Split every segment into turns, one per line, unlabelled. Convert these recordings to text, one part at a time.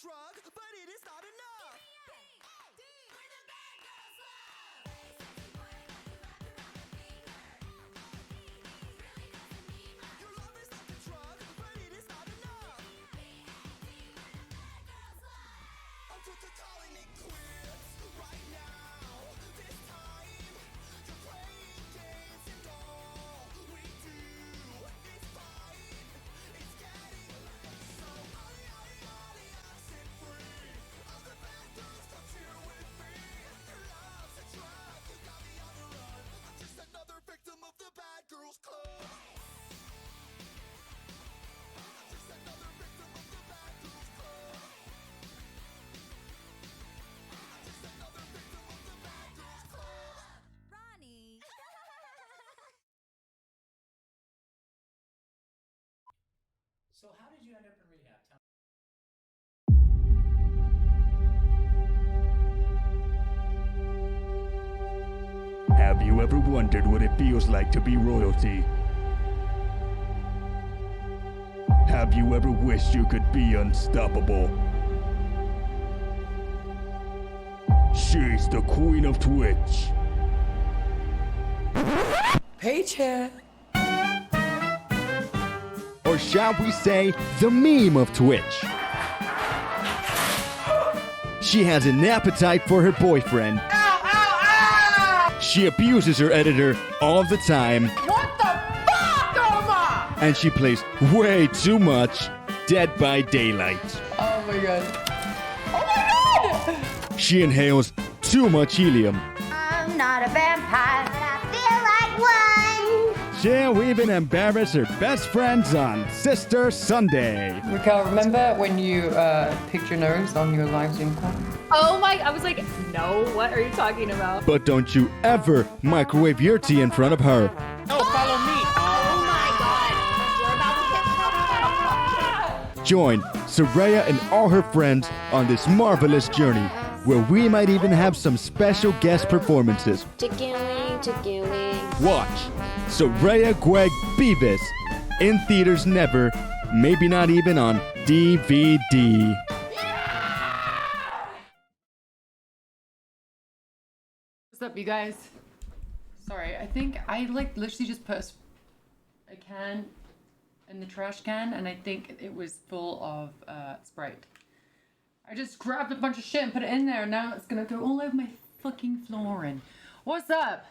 drug, but it is not enough. Your love is like a drug, but it is not enough. I'm calling it quits right now. This time, you're playing games and all we do is fight. It's getting late, so set free. All the bad girls come here with me. Your love's a drug, you got me on the run. I'm just another victim of the bad girls club. I'm just another victim of the bad girls club. I'm just another victim of the bad girls club.
Ronnie.
So how did you end up in rehab? Tell
Have you ever wondered what it feels like to be royalty? Have you ever wished you could be unstoppable? She's the queen of Twitch.
Paycheck.
Or shall we say, the meme of Twitch. She has an appetite for her boyfriend. She abuses her editor all the time.
What the fuck, Oma?
And she plays way too much Dead by Daylight.
Oh my god. Oh my god!
She inhales too much helium.
I'm not a vampire, but I feel like one.
She'll even embarrass her best friends on Sister Sunday.
Raquel, remember when you picked your nose on your live Zoom call?
Oh my, I was like, no, what are you talking about?
But don't you ever microwave your tea in front of her.
Oh, follow me.
Oh my god, you're about to get
Join Soraya and all her friends on this marvelous journey, where we might even have some special guest performances.
Chicken-wing.
Watch Soraya Greg Beavis in theaters never, maybe not even on DVD.
What's up, you guys? Sorry, I think I literally just put a can in the trash can, and I think it was full of Sprite. I just grabbed a bunch of shit and put it in there, and now it's gonna go all over my fucking flooring. What's up?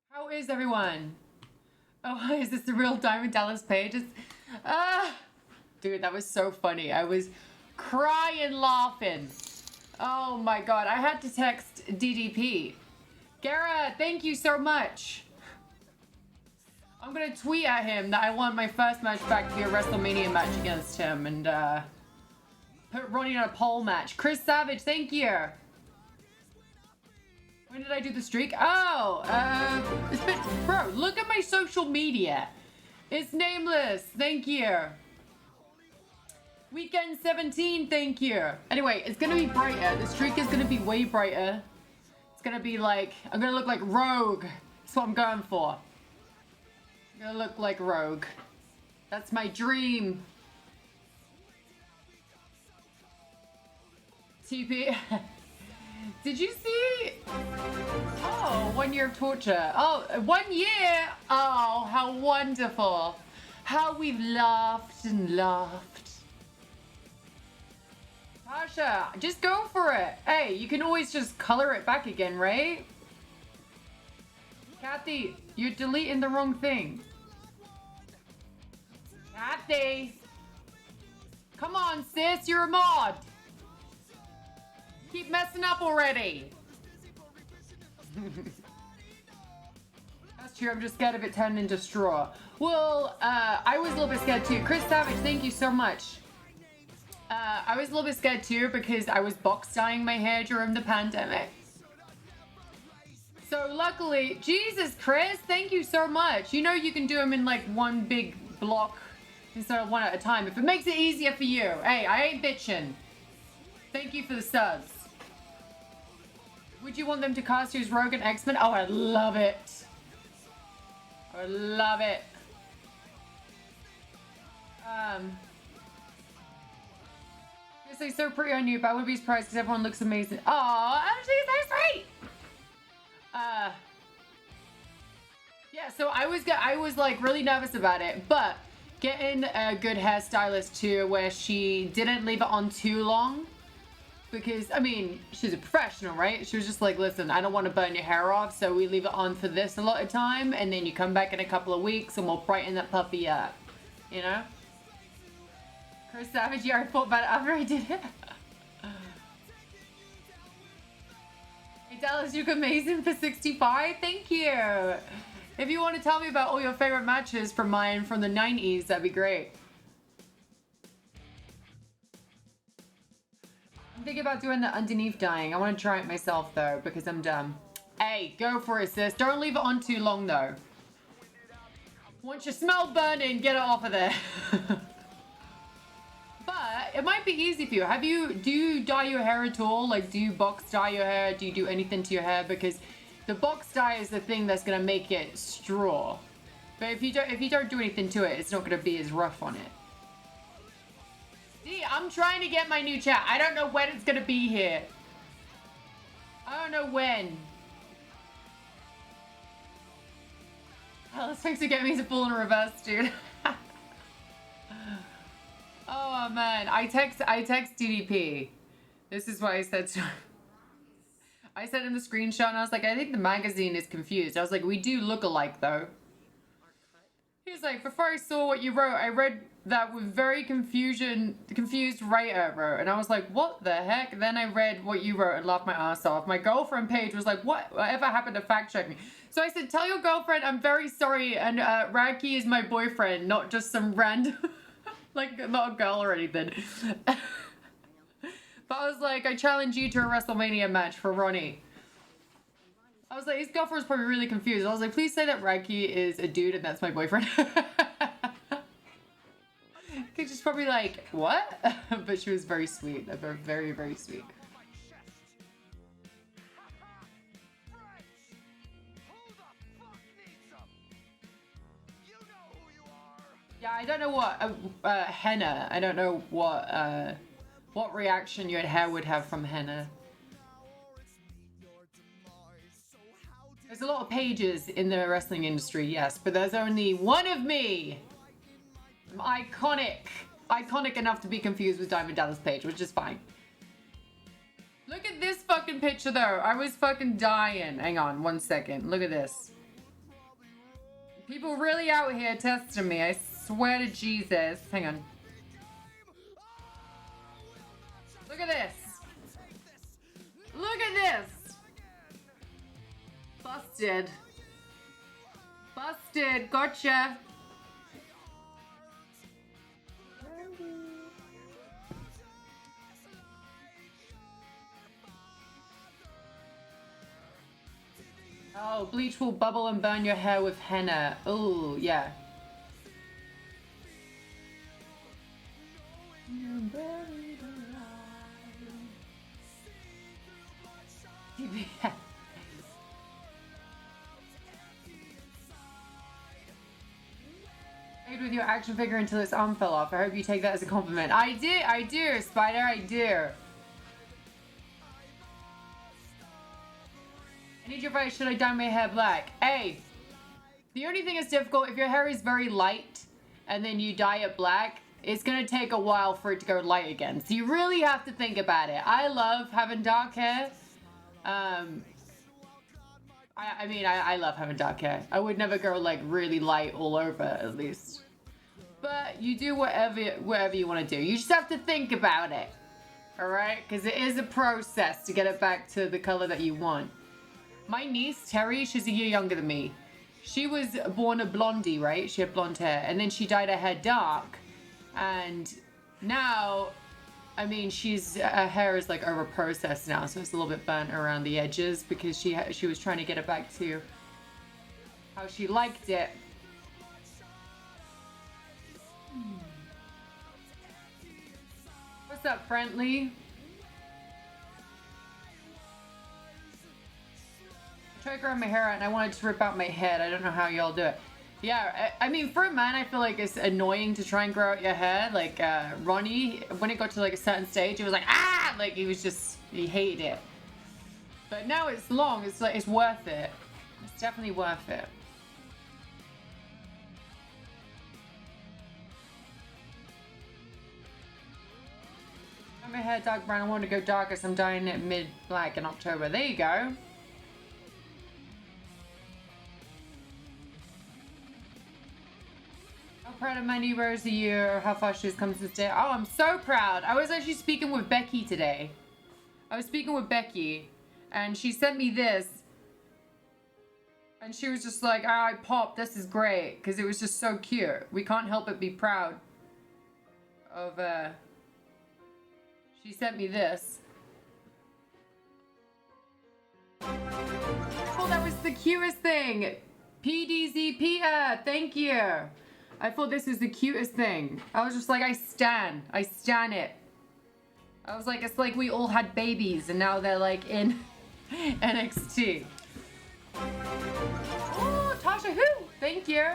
How is everyone? Oh, is this the real Diamond Dallas Page? Dude, that was so funny. I was crying laughing. Oh my god, I had to text DDP. Gara, thank you so much. I'm gonna tweet at him that I want my first match back to be a WrestleMania match against him and put Ronnie in a pole match. Chris Savage, thank you. When did I do the streak? Oh, it's been, bro, look at my social media. It's nameless, thank you. Weekend 17, thank you. Anyway, it's gonna be brighter. The streak is gonna be way brighter. It's gonna be like, I'm gonna look like Rogue. That's what I'm going for. I'm gonna look like Rogue. That's my dream. TP. Did you see? Oh, 1 year of torture. Oh, 1 year. Oh, how wonderful. How we've laughed and laughed. Pasha, just go for it. Hey, you can always just color it back again, right? Kathy, you're deleting the wrong thing. Kathy! Come on, sis, you're a mod. Keep messing up already. That's true, I'm just scared of it turning into straw. Well, I was a little bit scared too. Chris Savage, thank you so much. I was a little bit scared too because I was box dyeing my hair during the pandemic. So luckily, Jesus, Chris, thank you so much. You know you can do them in like one big block instead of one at a time. If it makes it easier for you. Hey, I ain't bitching. Thank you for the subs. Would you want them to cast you as Rogue and X-Men? Oh, I love it. I love it. It's like so pretty on you, but I wouldn't be surprised because everyone looks amazing. Oh, Ashley, so sweet. Yeah, so I was like really nervous about it, but getting a good hairstylist too, where she didn't leave it on too long, because I mean she's a professional, right? She was just like, listen, I don't want to burn your hair off, so we leave it on for this a lot of time, and then you come back in a couple of weeks and we'll brighten that puppy up, you know? Chris Savage, yeah, I thought about it after I did it. Hey Dallas, you look amazing for 65. Thank you. If you want to tell me about all your favorite matches from mine from the 90s, that'd be great. I'm thinking about doing the underneath dyeing. I want to try it myself though, because I'm dumb. Hey, go for it, sis. Don't leave it on too long though. Once you smell burning, get it off of there. But it might be easy for you. Do you dye your hair at all? Like, do you box dye your hair? Do you do anything to your hair? Because the box dye is the thing that's gonna make it straw. But if you don't do anything to it, it's not gonna be as rough on it. See, I'm trying to get my new chat. I don't know when it's gonna be here. I don't know when. Hell, this makes it get me to full in reverse, dude. Oh man, I text DDP. This is what I said to him. I sent him the screenshot and I was like, I think the magazine is confused. I was like, we do look alike though. He was like, before I saw what you wrote, I read that with very confused writer wrote. And I was like, what the heck? Then I read what you wrote and laughed my ass off. My girlfriend Paige was like, whatever happened to fact check me? So I said, tell your girlfriend I'm very sorry, and Raki is my boyfriend, not just some random, like not a girl or anything. But I was like, I challenge you to a WrestleMania match for Ronnie. I was like, his girlfriend's probably really confused. I was like, please say that Raki is a dude and that's my boyfriend. She's probably like, what? But she was very sweet. Very, very sweet. Yeah, I don't know what henna. I don't know what reaction your hair would have from henna. There's a lot of pages in the wrestling industry, yes, but there's only one of me. I'm iconic enough to be confused with Diamond Dallas Page, which is fine. Look at this fucking picture though. I was fucking dying. Hang on 1 second. Look at this. People really out here testing me. I swear to Jesus. Hang on. Look at this. Look at this. Busted. Busted. Gotcha. Oh, bleach will bubble and burn your hair with henna. Oh, yeah. Played with your action figure until its arm fell off. I hope you take that as a compliment. I do, Spider, I do. I need your advice, should I dye my hair black? Hey, the only thing that's difficult, if your hair is very light and then you dye it black, it's gonna take a while for it to go light again. So you really have to think about it. I love having dark hair. I mean, I love having dark hair. I would never go like really light all over at least. But you do whatever you want to do. You just have to think about it. All right? Because it is a process to get it back to the color that you want. My niece, Terry, she's a year younger than me. She was born a blondie, right? She had blonde hair. And then she dyed her hair dark. And now, I mean, her hair is like over processed now. So it's a little bit burnt around the edges because she was trying to get it back to how she liked it. What's up, friendly? I tried growing my hair out and I wanted to rip out my head. I don't know how y'all do it. Yeah, I mean, for a man, I feel like it's annoying to try and grow out your hair. Like, Ronnie, when it got to like a certain stage, he was like, ah! Like, he hated it. But now it's long, it's like, it's worth it. It's definitely worth it. My hair dark brown, I want to go darker, so I'm dyeing it mid-black in October. There you go. Proud of my new rose a year, how far she's come since day. Oh, I'm so proud. I was actually speaking with Becky today. I was speaking with Becky and she sent me this. And she was just like, "Ah, I popped, this is great." Because it was just so cute. We can't help but be proud of, she sent me this. Oh, that was the cutest thing. PDZ Peter, thank you. I thought this was the cutest thing. I was just like, I stan it. I was like, it's like we all had babies and now they're like in NXT. Oh, Tasha who? Thank you.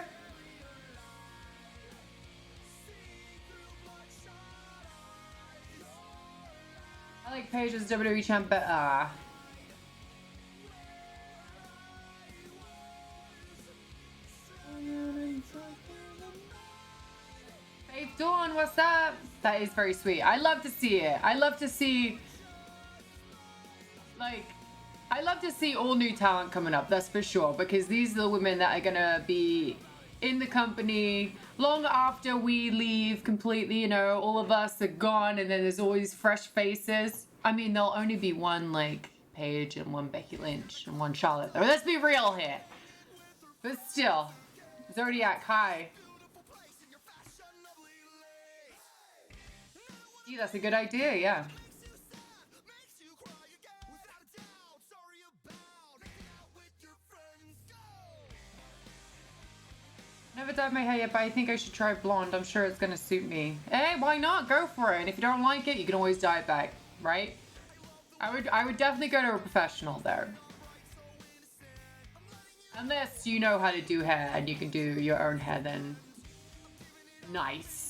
I like Paige's WWE champ better. Faith Dawn, what's up? That is very sweet. I love to see it. I love to see, like, I love to see all new talent coming up, that's for sure, because these are the women that are gonna be in the company long after we leave completely, you know, all of us are gone and then there's always fresh faces. I mean, there'll only be one, like, Paige and one Becky Lynch and one Charlotte, though. Let's be real here. But still, Zodiac, hi. Gee, that's a good idea, yeah. Never dyed my hair yet, but I think I should try blonde. I'm sure it's gonna suit me. Hey, why not? Go for it. And if you don't like it, you can always dye it back, right? I would definitely go to a professional there. Unless you know how to do hair and you can do your own hair, then nice.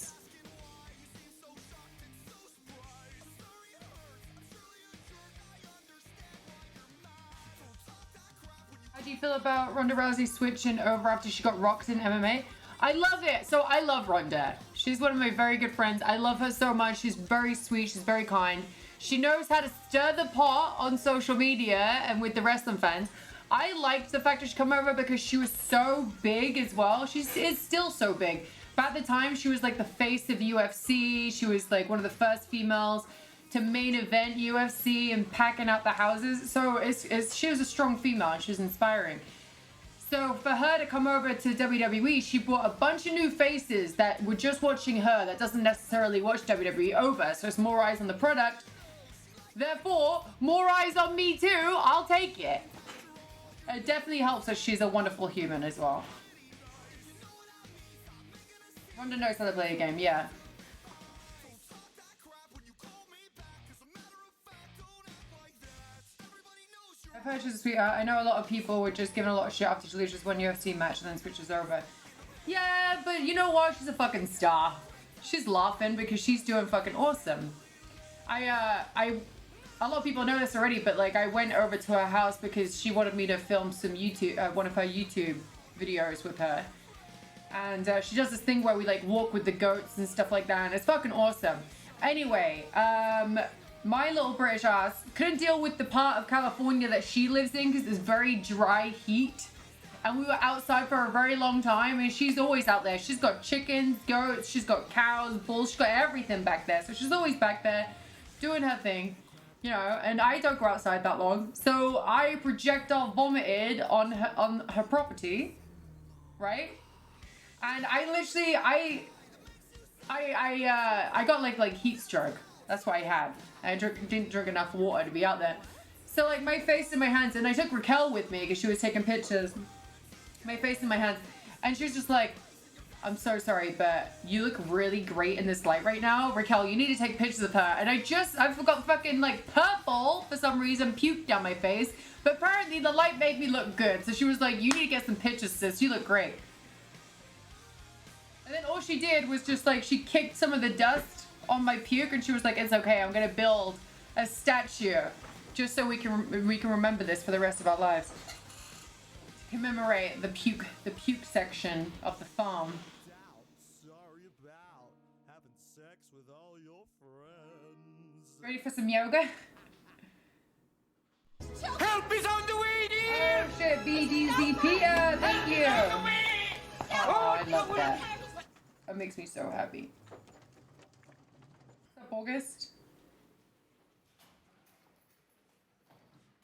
How do you feel about Ronda Rousey switching over after she got rocked in MMA? I love it. So I love Ronda. She's one of my very good friends. I love her so much. She's very sweet. She's very kind. She knows how to stir the pot on social media and with the wrestling fans. I liked the fact that she came over because she was so big as well. She is still so big. But at the time, she was like the face of UFC. She was like one of the first females to main event UFC and packing out the houses. So she was a strong female and she was inspiring. So for her to come over to WWE, she brought a bunch of new faces that were just watching her, that doesn't necessarily watch WWE over. So it's more eyes on the product. Therefore, more eyes on me too. I'll take it. It definitely helps that she's a wonderful human as well. Ronda knows how to play a game, yeah. I've heard she's a sweetheart. I know a lot of people were just giving a lot of shit after she loses one UFC match and then switches over. Yeah, but you know what? She's a fucking star. She's laughing because she's doing fucking awesome. A lot of people know this already, but like I went over to her house because she wanted me to film some one of her YouTube videos with her. And she does this thing where we like walk with the goats and stuff like that, and it's fucking awesome. Anyway, my little British ass couldn't deal with the part of California that she lives in because there's very dry heat. And we were outside for a very long time, and she's always out there. She's got chickens, goats, she's got cows, bulls, she's got everything back there. So she's always back there doing her thing, you know, and I don't go outside that long. So I projectile vomited on her property, right? And I literally, I got like heat stroke. That's what I had. I didn't drink enough water to be out there. So like my face and my hands, and I took Raquel with me because she was taking pictures. My face and my hands, and she was just like, "I'm so sorry, but you look really great in this light right now, Raquel. You need to take pictures of her." And I forgot fucking like purple for some reason, puked down my face. But apparently the light made me look good. So she was like, "You need to get some pictures, sis. You look great." And then all she did was just like, she kicked some of the dust on my puke and she was like, it's okay, I'm gonna build a statue just so we can remember this for the rest of our lives. To commemorate the puke section of the farm.
Sorry about having sex with all your friends.
Ready for some yoga?
Help is on the way, dear!
Oh shit, BDZP, thank you! Oh, I love that. That makes me so happy. What's up, August?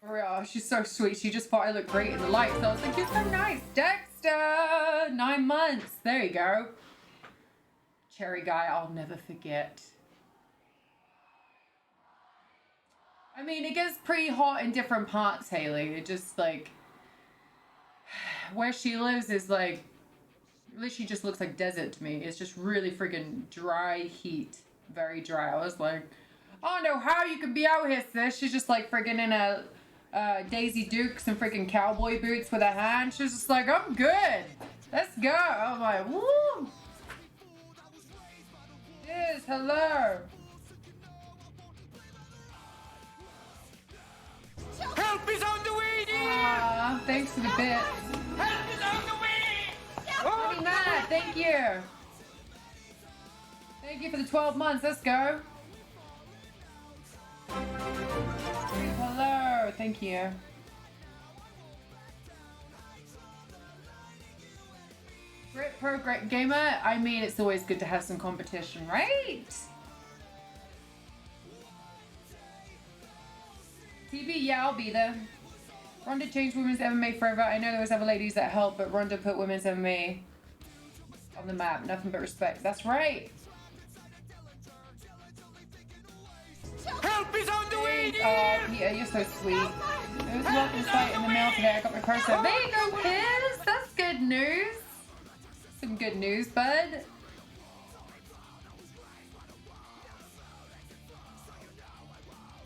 For real, she's so sweet. She just thought I looked great in the lights. So I was like, you're so nice. Dexter! 9 months. There you go. Cherry guy, I'll never forget. I mean, it gets pretty hot in different parts, Haley. It just, like... Where she lives is, like... Literally just looks like desert to me. It's just really friggin' dry heat. Very dry. I was like, I don't know how you could be out here, sis. She's just, like, friggin' in a... Daisy Dukes and freaking cowboy boots with a hand. She was just like, I'm good. Let's go. I'm like, woo. Yes, hello.
Help is on the way, dear!
Aw, thanks for the bit.
Help is on the way!
Honey Matt, thank you. Thank you for the 12 months. Let's go. Hello, thank you. Great pro, great gamer. I mean, it's always good to have some competition, right? TV, yeah, I'll be there. Ronda changed women's MMA forever. I know there was other ladies that helped, but Ronda put women's MMA on the map. Nothing but respect. That's right.
Help is on the way, dear!
Oh, Peter, you're so sweet. It was welcome sight in the mail today. I got my parcel. There you go, Piz. That's good news. Some good news, bud.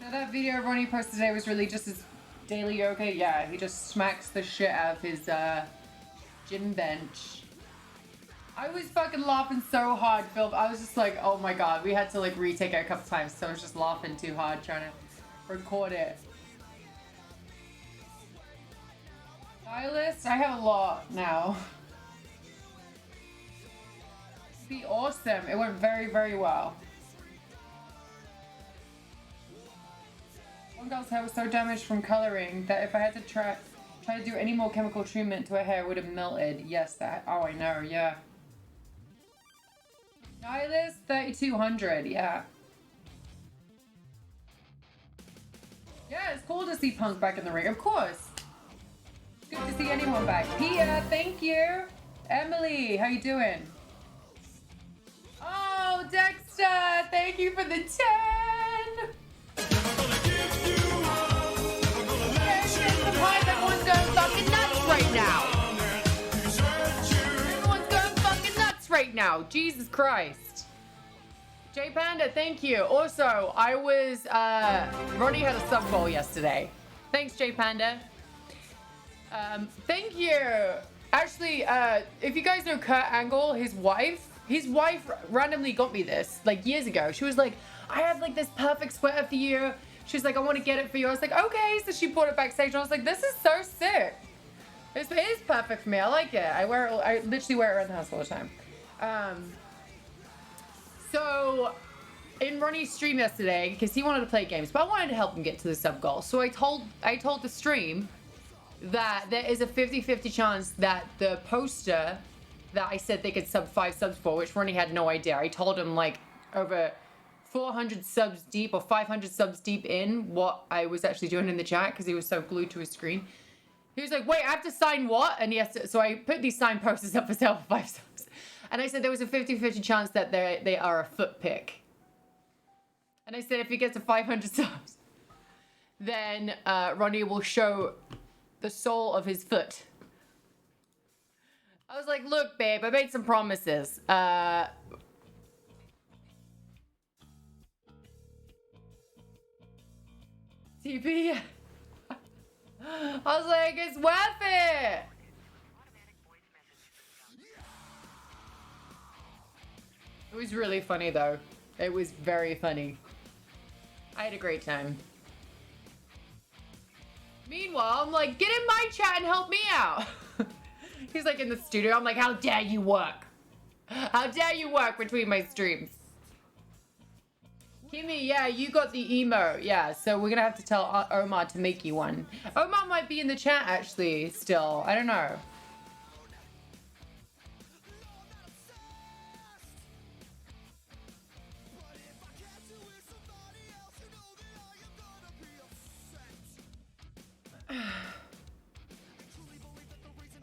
Now that video Ronnie posted today was really just his daily yoga. Yeah, he just smacks the shit out of his gym bench. I was fucking laughing so hard, Phil. I was just like, oh my god. We had to like retake it a couple times, so I was just laughing too hard trying to record it. Stylist? I have a lot now. Be awesome. It went very, very well. One girl's hair was so damaged from coloring that if I had to try to do any more chemical treatment to her hair, it would have melted. Yes, that. Oh, I know. Yeah. Nihilist 3200. Yeah. Yeah, it's cool to see Punk back in the ring. Of course. Good to see anyone back. Pia, thank you. Emily, how you doing? Oh, Dexter, thank you for the 10. Everyone's going fucking nuts right now. Everyone's going fucking nuts right now. Jesus Christ. J Panda, thank you. Also, I was, Ronnie had a sub goal yesterday. Thanks, J Panda. Thank you. Actually, if you guys know Kurt Angle, his wife randomly got me this, like, years ago. She was like, I have, like, this perfect sweater for you. She's like, I want to get it for you. I was like, okay. So she brought it backstage, and I was like, this is so sick. It is perfect for me. I like it. I literally wear it around the house all the time. So in Ronnie's stream yesterday, because he wanted to play games, but I wanted to help him get to the sub goal. So I told the stream that there is a 50-50 chance that the poster that I said they could sub 5 subs for, which Ronnie had no idea. I told him like over 400 subs deep or 500 subs deep in what I was actually doing in the chat because he was so glued to his screen. He was like, wait, I have to sign what? And yes, so I put these signed posters up for sale for 5 subs. And I said there was a 50-50 chance that they are a foot pick. And I said if he gets to 500 subs, then Ronnie will show the sole of his foot. I was like, look, babe, I made some promises. TP. I was like, it's worth it. It was really funny though. It was very funny. I had a great time. Meanwhile, I'm like, get in my chat and help me out. He's like in the studio. I'm like, how dare you work? How dare you work between my streams? Kimmy, yeah, you got the emo. Yeah, so we're gonna have to tell Omar to make you one. Omar might be in the chat actually still. I don't know.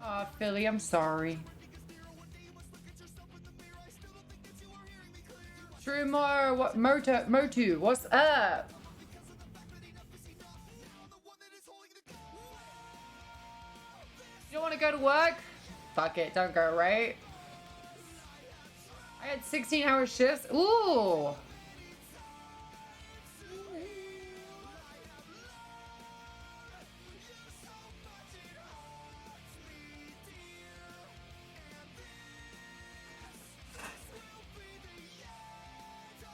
Oh, Philly, I'm sorry. Trumor, what Motu, what's up? You don't want to go to work? Fuck it, don't go, right? I had 16-hour shifts. Ooh.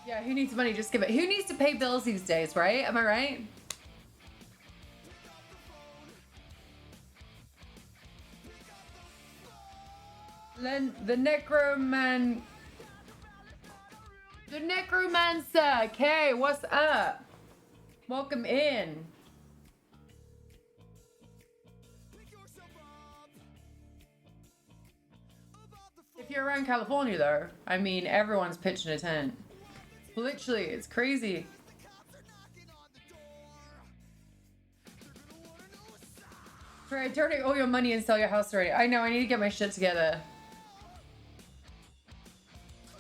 Yeah, who needs money? Just give it. Who needs to pay bills these days, right? Am I right? The necroman... The necromancer! Okay, what's up? Welcome in. If you're around California, though, I mean, everyone's pitching a tent. Literally, it's crazy. Try turning all your money and sell your house already. I know, I need to get my shit together.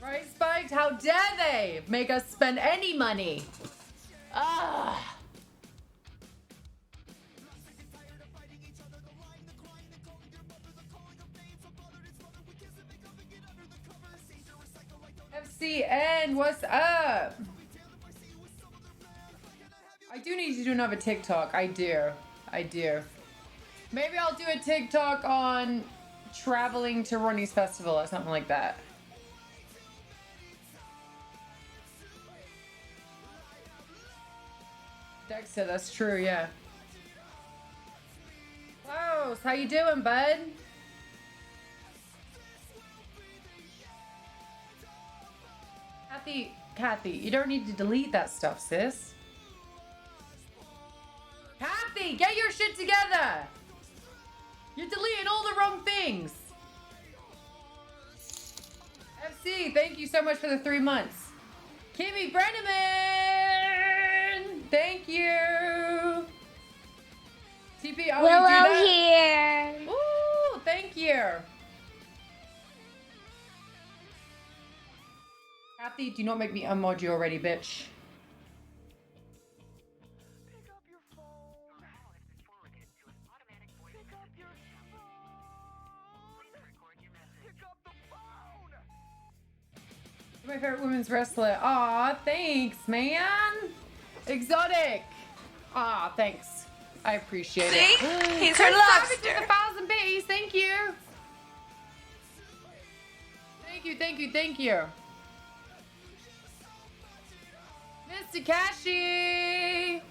Right, Spiked? How dare they make us spend any money? Ah. FCN, what's up? I do need to do another TikTok. I do. Maybe I'll do a TikTok on traveling to Ronnie's festival or something like that. Dexter, that's true, yeah. Klaus, how you doing, bud? Kathy, you don't need to delete that stuff, sis. Kathy, get your shit together! You're deleting all the wrong things. FC, thank you so much for the 3 months. Kimmy Brenneman, thank you. TP, oh,
Willow
you do that?
here.
Ooh, thank you. Kathy, do not make me unmod you already, bitch. You're my favorite women's wrestler. Aw, thanks, man. Exotic. Aw, thanks. I appreciate it.
He's her lobster.
1,000 base. Thank you. Thank you. Mr. Kashi.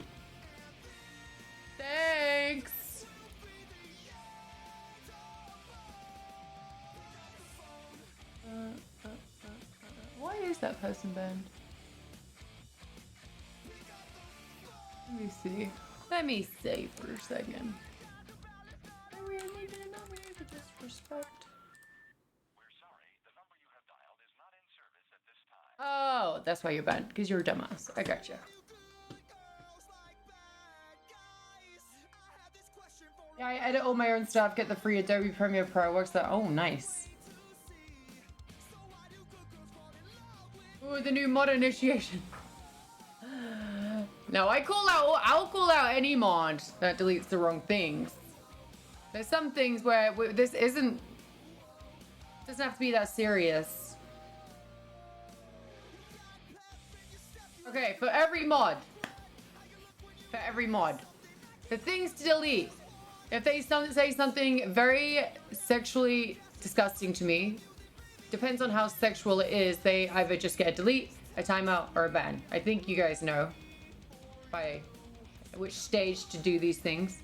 Thanks. Why is that person banned? Let me see for a second. We need to know for disrespect. Oh, that's why you're banned, because you're a dumbass. I gotcha. Yeah, I edit all my own stuff, get the free Adobe Premiere Pro, works that. Oh, nice. Ooh, the new mod initiation. No, I'll call out any mod that deletes the wrong things. There's some things where this doesn't have to be that serious. Okay, for every mod, the things to delete. If they say something very sexually disgusting to me, depends on how sexual it is, they either just get a delete, a timeout, or a ban. I think you guys know by which stage to do these things,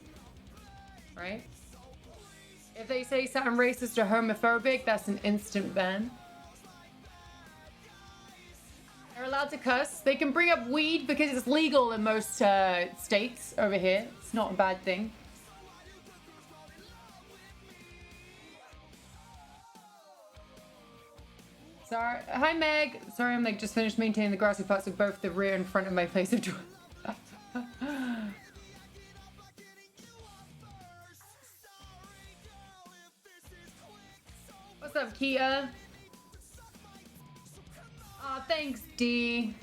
right? If they say something racist or homophobic, that's an instant ban. They're allowed to cuss. They can bring up weed because it's legal in most states over here. It's not a bad thing. Sorry. Hi, Meg. Sorry, I'm like just finished maintaining the grassy parts of both the rear and front of my place of joy. What's up, Kia? Aw, thanks, D.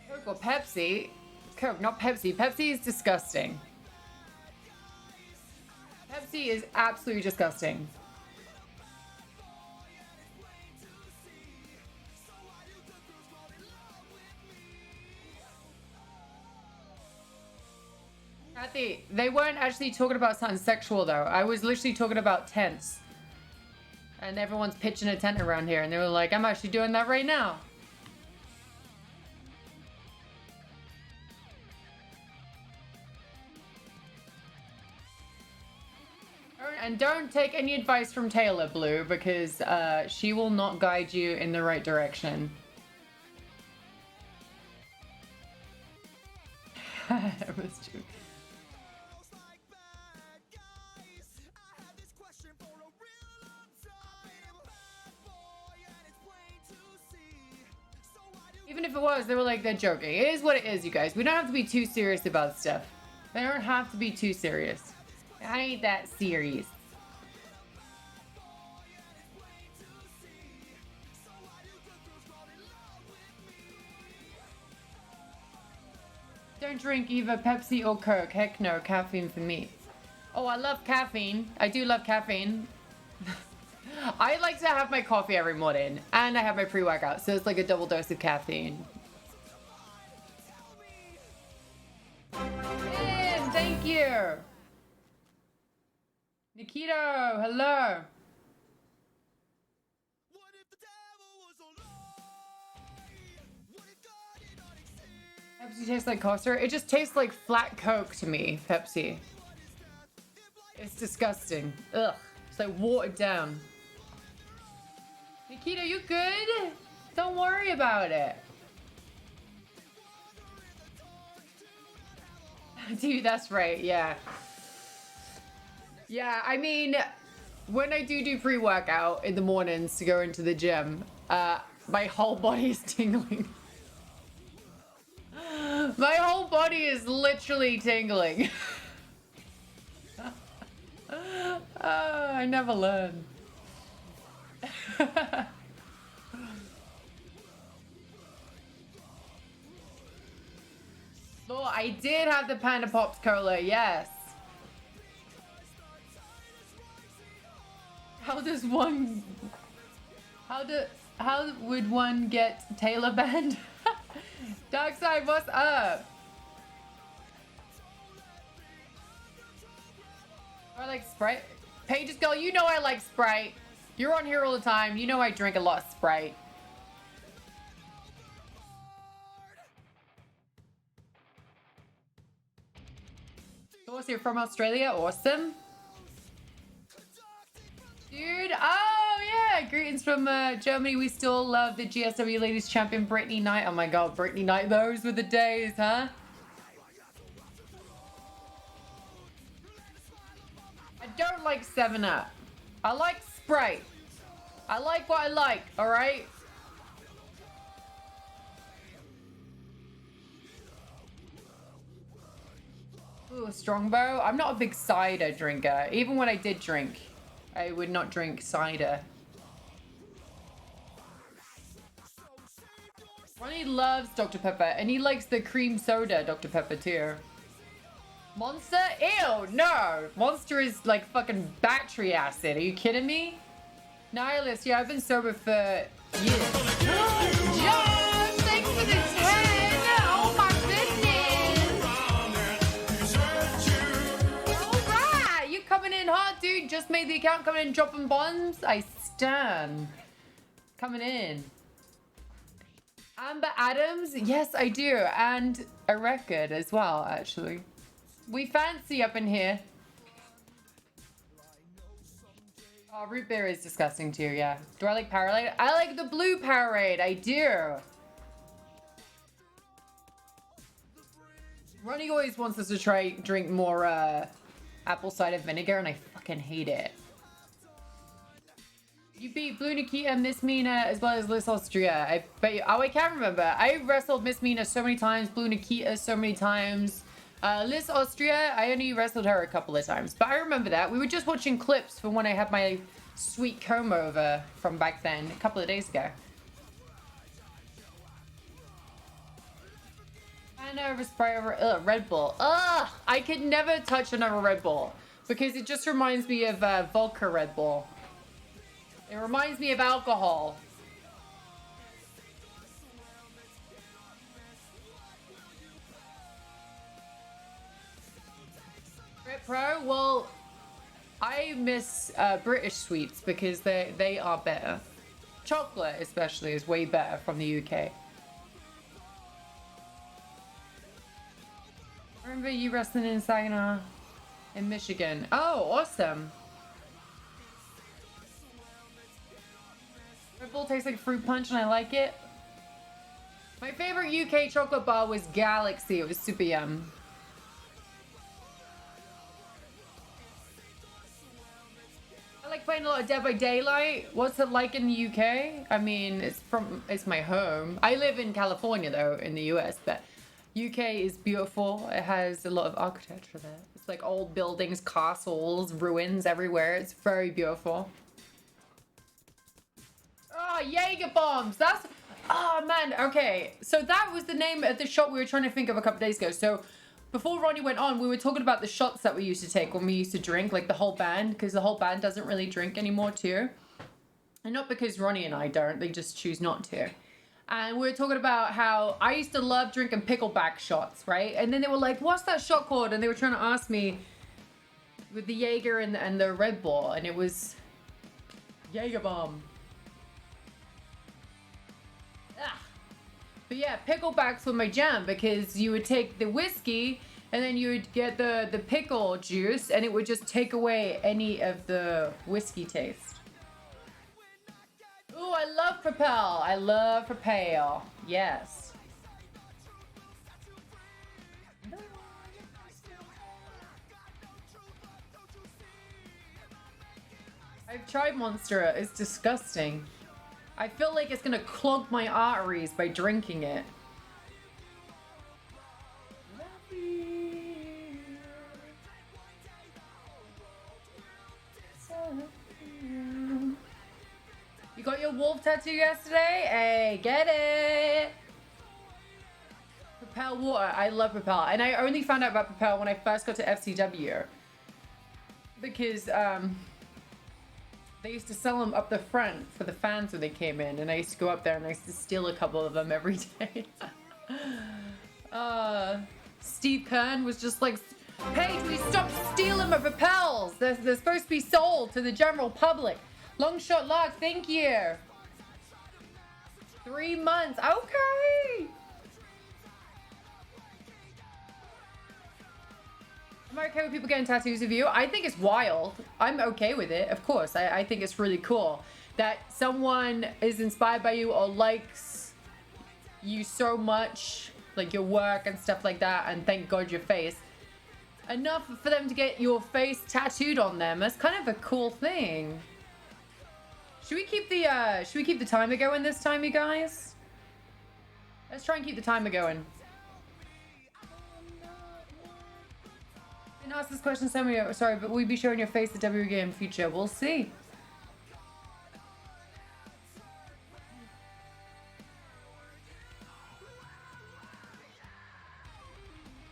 Coke or Pepsi? Coke, not Pepsi. Pepsi is disgusting. Pepsi is absolutely disgusting. Kathy, they weren't actually talking about something sexual though. I was literally talking about tents. And everyone's pitching a tent around here and they were like, I'm actually doing that right now. And don't take any advice from Taylor, Blue, because she will not guide you in the right direction. It was true. Even if it was, they were like, they're joking. It is what it is, you guys. We don't have to be too serious about stuff. They don't have to be too serious. I ain't that serious. Don't drink either Pepsi or Coke. Heck no, caffeine for me. Oh, I love caffeine. I do love caffeine. I like to have my coffee every morning, and I have my pre-workout, so it's like a double dose of caffeine. And thank you. Nikito, hello. Pepsi tastes like Coaster. It just tastes like flat Coke to me, Pepsi. It's disgusting. Ugh. It's like watered down. Nikita, you good? Don't worry about it. Dude, that's right, yeah. Yeah, I mean, when I do pre-workout in the mornings to go into the gym, my whole body is tingling. My whole body is literally tingling. I never learn. Oh, I did have the Panda Pops Cola, yes. How would one get Taylor banned? Darkside, what's up? I like Sprite. Pages Girl, you know I like Sprite. You're on here all the time. You know I drink a lot of Sprite. Of course, you're from Australia. Awesome. Dude, oh yeah, greetings from Germany. We still love the GSW Ladies Champion Brittany Knight. Oh my god, Brittany Knight, those were the days, huh? I don't like 7-Up. I like Sprite. I like what I like, alright? Ooh, Strongbow. I'm not a big cider drinker. Even when I did drink, I would not drink cider. Ronnie loves Dr. Pepper, and he likes the cream soda Dr. Pepper too. Monster? Ew, no! Monster is like fucking battery acid. Are you kidding me? Nihilist, yeah, I've been sober for years. John, thanks for the 10! Oh my goodness! just made the account, coming in, dropping bombs. I stan. Coming in. Amber Adams? Yes, I do. And a record as well, actually. We fancy up in here. Oh, root beer is disgusting too, yeah. Do I like Powerade? I like the blue Powerade. I do. Ronnie always wants us to drink more apple cider vinegar, and I fucking hate it. You beat Blue Nikita, Miss Mina, as well as Liz Austria. I bet you. Oh, I can't remember. I wrestled Miss Mina so many times, Blue Nikita so many times. Liz Austria, I only wrestled her a couple of times, but I remember that. We were just watching clips from when I had my sweet comb over from back then, a couple of days ago. I never spray over Red Bull. Ugh, I could never touch another Red Bull because it just reminds me of vodka Red Bull. It reminds me of alcohol. Brit Pro, well, I miss British sweets because they are better. Chocolate especially is way better from the UK. I remember you wrestling in Saginaw in Michigan. Oh, awesome. Red Bull tastes like fruit punch and I like it. My favorite UK chocolate bar was Galaxy. It was super yum. I like playing a lot of Dead by Daylight. What's it like in the UK? I mean, it's my home. I live in California though, in the US, but UK is beautiful. It has a lot of architecture there. It's like old buildings, castles, ruins everywhere. It's very beautiful. Oh, Jaeger bombs. That's... Oh, man. Okay. So that was the name of the shot we were trying to think of a couple days ago. So before Ronnie went on, we were talking about the shots that we used to take when we used to drink, like the whole band, because the whole band doesn't really drink anymore too. And not because Ronnie and I don't. They just choose not to. And we were talking about how I used to love drinking pickleback shots, right? And then they were like, what's that shot called? And they were trying to ask me with the Jaeger and the Red Bull. And it was Jaeger bomb. But yeah, picklebacks were my jam because you would take the whiskey and then you would get the pickle juice and it would just take away any of the whiskey taste. Ooh, I love Propel. I love Propel. Yes. I've tried Monster. It's disgusting. I feel like it's gonna clog my arteries by drinking it. You got your wolf tattoo yesterday? Hey, get it! Propel water. I love Propel. And I only found out about Propel when I first got to FCW. Because, they used to sell them up the front for the fans when they came in, and I used to go up there and I used to steal a couple of them every day. Steve Kern was just like, hey, we stop stealing my Propels. They're supposed to be sold to the general public. Long shot lock, thank you. 3 months, okay. I'm okay with people getting tattoos of you. I think it's wild. I'm okay with it, of course. I think it's really cool that someone is inspired by you or likes you so much, like your work and stuff like that, and thank God your face. Enough for them to get your face tattooed on them. That's kind of a cool thing. Should we keep the timer going this time, you guys? Let's try and keep the timer going. I didn't ask this question, sorry, but will you be showing your face at WGA in future? We'll see.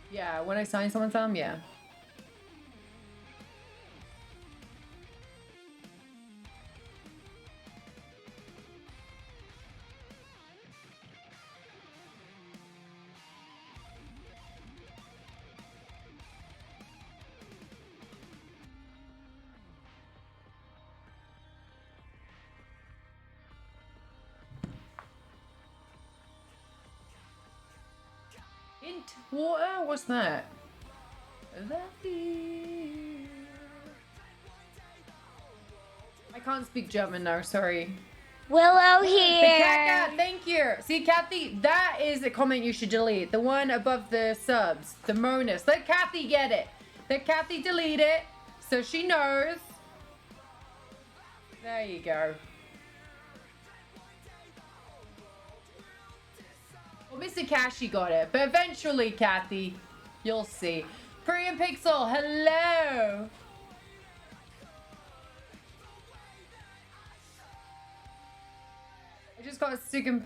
Yeah, when I sign someone's arm, yeah. Int water? What's that? I can't speak German now, sorry.
Willow
The
here.
Kaka, thank you. See, Kathy, that is a comment you should delete. The one above the subs, the Monus. Let Kathy get it. Let Kathy delete it so she knows. There you go. Well, Mr. Cashy got it, but eventually, Kathy, you'll see. Korean Pixel, hello. I just got a Sig and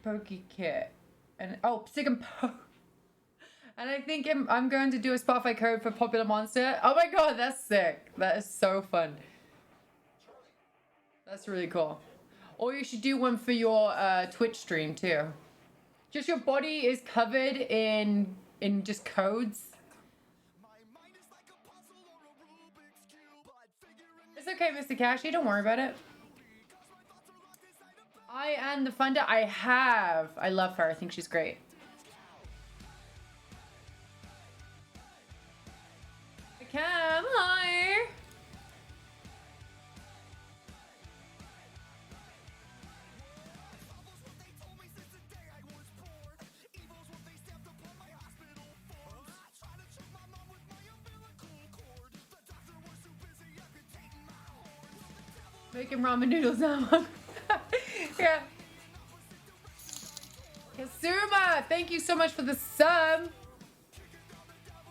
Pokey kit. And oh, Sig and Po. And I think I'm going to do a Spotify code for Popular Monster. Oh my god, that's sick. That is so fun. That's really cool. Or you should do one for your Twitch stream too. Just your body is covered in just codes. It's okay, Mr. Cashy. Don't worry about it. I am the funder. I have. I love her. I think she's great. Cam, hi. Making ramen noodles now. Yeah. Kasuma, thank you so much for the sub.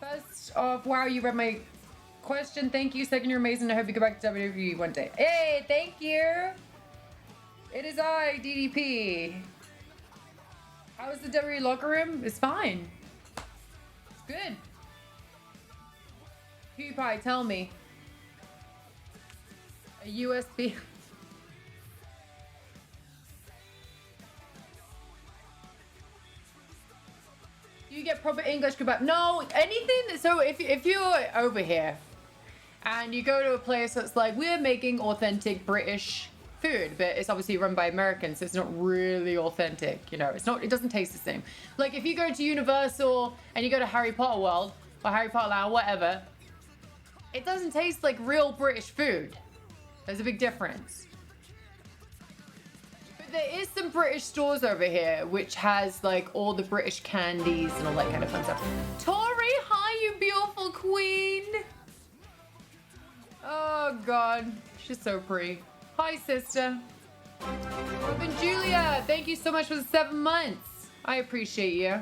First off, wow, you read my question. Thank you. Second, you're amazing. I hope you go back to WWE one day. Hey, thank you. It is I, DDP. How is the WWE locker room? It's fine. It's good. PewDiePie, tell me. A USB. You get proper English kebab. No, anything. So if you're over here and you go to a place that's like, we're making authentic British food, but it's obviously run by Americans, so it's not really authentic, you know, it doesn't taste the same. Like if you go to Universal and you go to Harry Potter World or Harry Potter Land, whatever, it doesn't taste like real British food. There's a big difference. There is some British stores over here which has like all the British candies and all that kind of fun stuff. Tori, hi, you beautiful queen. Oh god, she's so pretty. Hi, sister. Robin Julia, thank you so much for the 7 months. I appreciate you.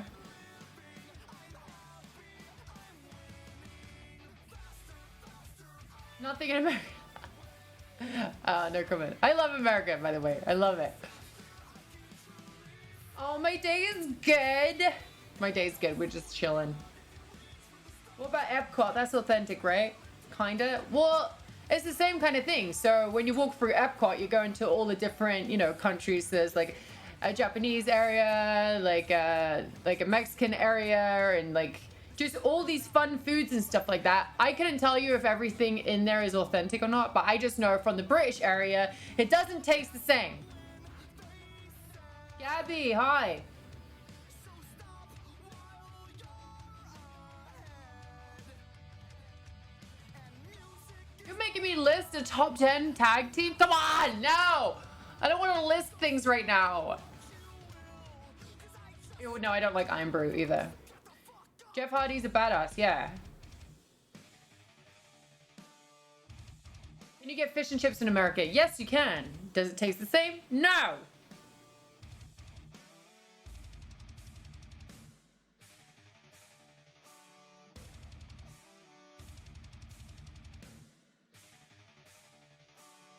Nothing in America. No comment. I love America, by the way. I love it. Oh, my day is good. My day's good. We're just chilling. What about Epcot? That's authentic, right? Kinda. Well, it's the same kind of thing. So when you walk through Epcot, you go into all the different, you know, countries. There's like a Japanese area, like a Mexican area, and like just all these fun foods and stuff like that. I couldn't tell you if everything in there is authentic or not, but I just know from the British area, it doesn't taste the same. Gabby, hi. You're making me list a top 10 tag team? Come on, no! I don't want to list things right now. Ew, no, I don't like Iron Brew either. Jeff Hardy's a badass, yeah. Can you get fish and chips in America? Yes, you can. Does it taste the same? No!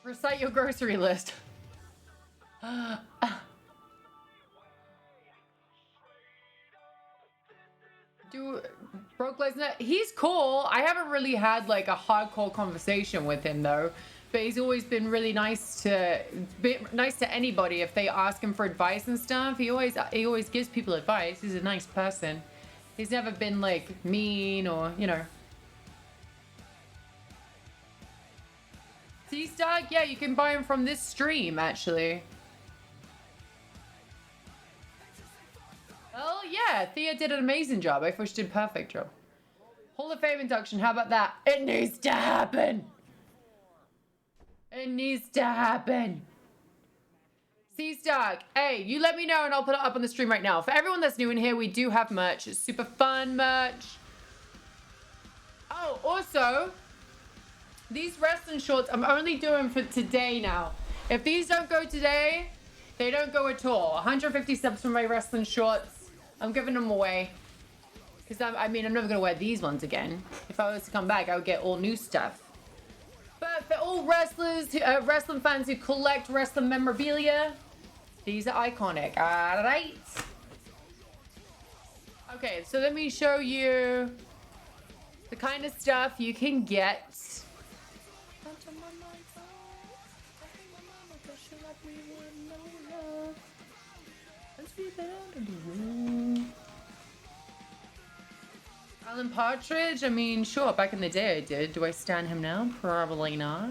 Recite your grocery list. Brock Lesnar, he's cool. I haven't really had like a hardcore conversation with him though, but he's always been really nice to anybody if they ask him for advice and stuff. He always gives people advice. He's a nice person. He's never been like mean or, you know. T-Stark, yeah, you can buy him from this stream actually. Oh yeah, Thea did an amazing job. I thought she did a perfect job. Hall of Fame induction, how about that? It needs to happen. It needs to happen. C Stark, hey, you let me know and I'll put it up on the stream right now. For everyone that's new in here, we do have merch. It's super fun merch. Oh, also, these wrestling shorts I'm only doing for today now. If these don't go today, they don't go at all. 150 subs for my wrestling shorts. I'm giving them away. Because I'm never going to wear these ones again. If I was to come back, I would get all new stuff. But for all wrestlers, wrestling fans who collect wrestling memorabilia, these are iconic. All right. Okay, so let me show you the kind of stuff you can get. Alan Partridge? I mean, sure, back in the day I did. Do I stan him now? Probably not.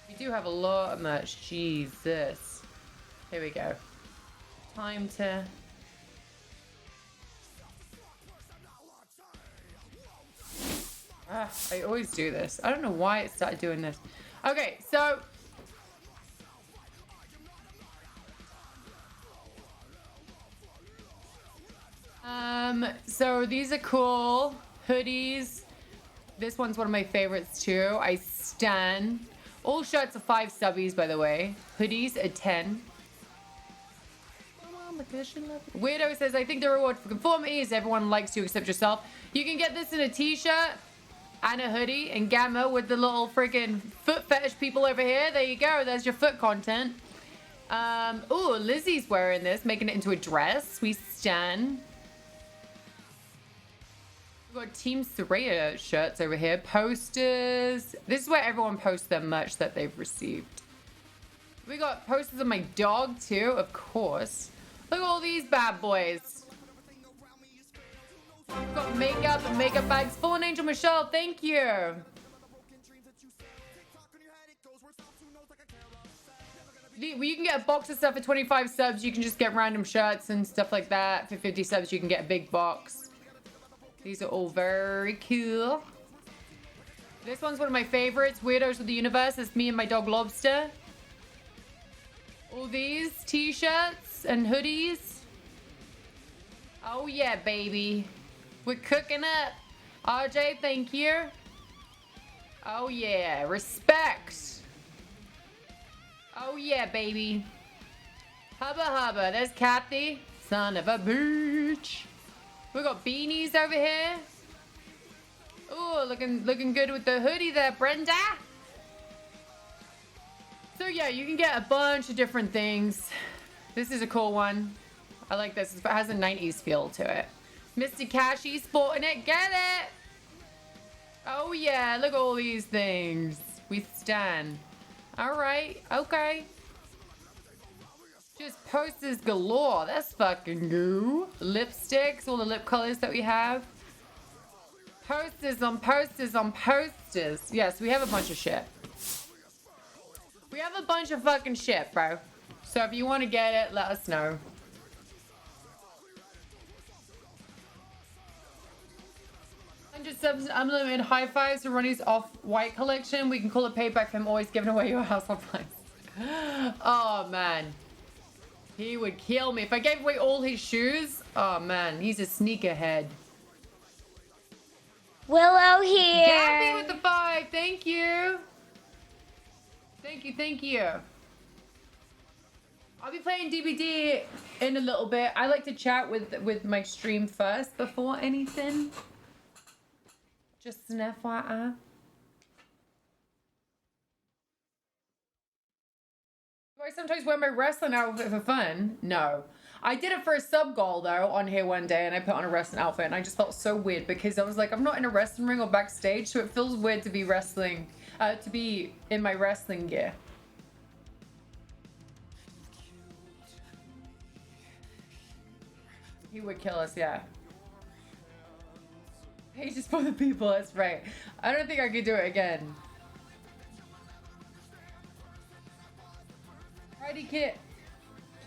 We do have a lot of merch. Jesus. Here we go. Time to... I always do this. I don't know why it started doing this. Okay, so... So these are cool hoodies. This one's one of my favorites too. I stan. All shirts are 5 subbies, by the way. Hoodies are 10. Weirdo says, I think the reward for conformity is everyone likes you except yourself. You can get this in a t-shirt and a hoodie and Gamma with the little freaking foot fetish people over here. There you go. There's your foot content. Ooh, Lizzie's wearing this, making it into a dress. We stan. We've got Team Soraya shirts over here. Posters. This is where everyone posts their merch that they've received. We got posters of my dog too, of course. Look at all these bad boys. We've got makeup and makeup bags. Fallen Angel Michelle, thank you. You can get a box of stuff for 25 subs. You can just get random shirts and stuff like that. For 50 subs, you can get a big box. These are all very cool. This one's one of my favorites. Weirdos of the Universe. It's me and my dog Lobster. All these t-shirts and hoodies. Oh yeah, baby. We're cooking up. RJ, thank you. Oh yeah, respect. Oh yeah, baby. Hubba hubba. There's Kathy. Son of a bitch. We got beanies over here. Ooh, looking good with the hoodie there, Brenda. So yeah, you can get a bunch of different things. This is a cool one. I like this. It has a 90s feel to it. Mr. Cashy sporting it. Get it. Oh yeah, look at all these things. We stan. All right, okay. Just posters galore. That's fucking goo. Lipsticks, all the lip colors that we have. Posters on posters on posters. Yes, we have a bunch of shit. We have a bunch of fucking shit, bro. So if you want to get it, let us know. Subs, unlimited high fives for Ronnie's off-white collection. We can call it payback for him always giving away your household plants. Oh man, he would kill me if I gave away all his shoes. Oh man, he's a sneakerhead.
Willow here.
Gabby with the 5. Thank you. Thank you. Thank you. I'll be playing DBD in a little bit. I like to chat with my stream first before anything. Just an FYI. Do I sometimes wear my wrestling outfit for fun? No. I did it for a sub goal though on here one day and I put on a wrestling outfit and I just felt so weird because I was like, I'm not in a wrestling ring or backstage, so it feels weird to be wrestling, to be in my wrestling gear. He would kill us, yeah. Hey, just for the people, that's right. I don't think I could do it again.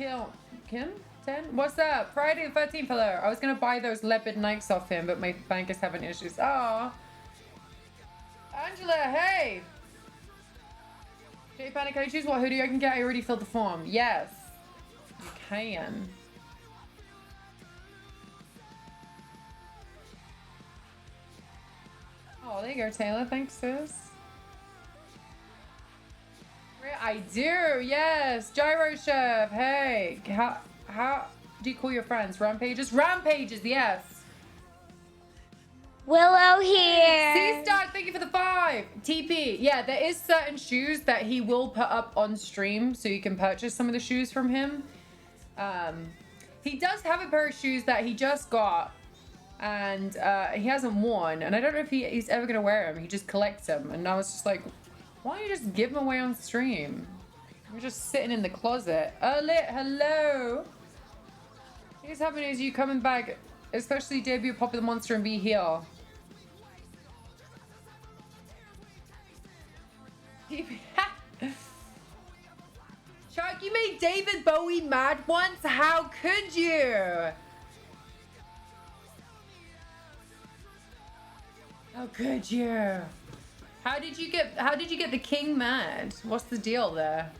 Kim? 10? What's up? Friday the 13th, hello. I was gonna buy those leopard Nikes off him, but my bank is having issues. Oh. Angela, hey! J Panic, can I choose what hoodie I can get? I already filled the form. Yes. You can. Oh, there you go, Taylor. Thanks, sis. I do, yes. Gyro Chef, hey. How do you call your friends? Rampages? Rampages, yes.
Willow here.
C-Stock, thank you for the 5. TP, yeah, there is certain shoes that he will put up on stream, so you can purchase some of the shoes from him. He does have a pair of shoes that he just got, and he hasn't worn, and I don't know if he's ever gonna wear them. He just collects them, and I was just like, why don't you just give them away on stream? You're just sitting in the closet. Lit, hello. What's happening is you coming back, especially debut Popular Monster and be here. Chuck, you made David Bowie mad once? How could you? How could you? How did you get the king mad? What's the deal there?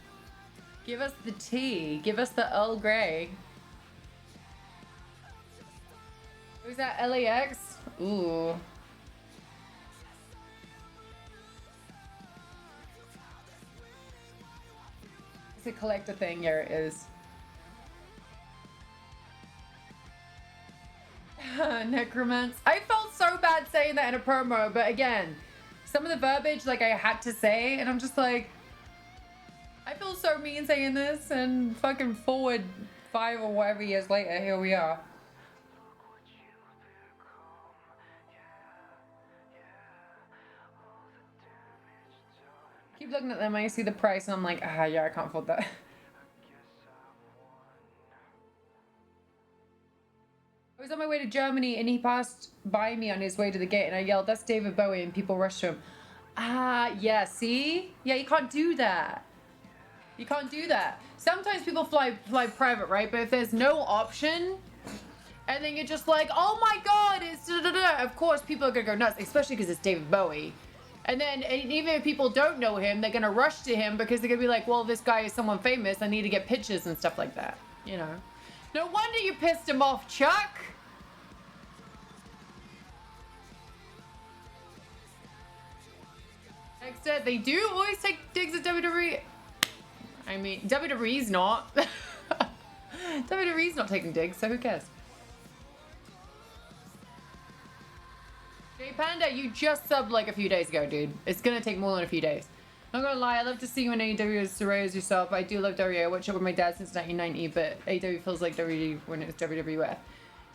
Give us the tea. Give us the Earl Grey. Was that LAX? Ooh. It's a collector thing. Yeah, it is. Necromance. I felt so bad saying that in a promo, but again, some of the verbiage, like, I had to say, and I'm just like, I feel so mean saying this, and fucking forward 5 or whatever years later, here we are. Keep looking at them, I see the price, and I'm like, ah, yeah, I can't afford that. I was on my way to Germany, and he passed by me on his way to the gate, and I yelled, that's David Bowie, and people rushed to him. Ah, yeah, see? Yeah, you can't do that. You can't do that. Sometimes people fly private, right? But if there's no option, and then you're just like, oh my god, it's da-da-da. Of course, people are gonna go nuts, especially because it's David Bowie. And then, and even if people don't know him, they're gonna rush to him because they're gonna be like, well, this guy is someone famous. I need to get pictures and stuff like that, you know? No wonder you pissed him off, Chuck. Dexter, they do always take digs at WWE. I mean, WWE's not. WWE's not taking digs, so who cares? J Panda, you just subbed like a few days ago, dude. It's gonna take more than a few days. Not gonna lie, I love to see you in AEW as Saraya as yourself. I do love WWE. I watched it with my dad since 1990, but AEW feels like WWE when it's WWF.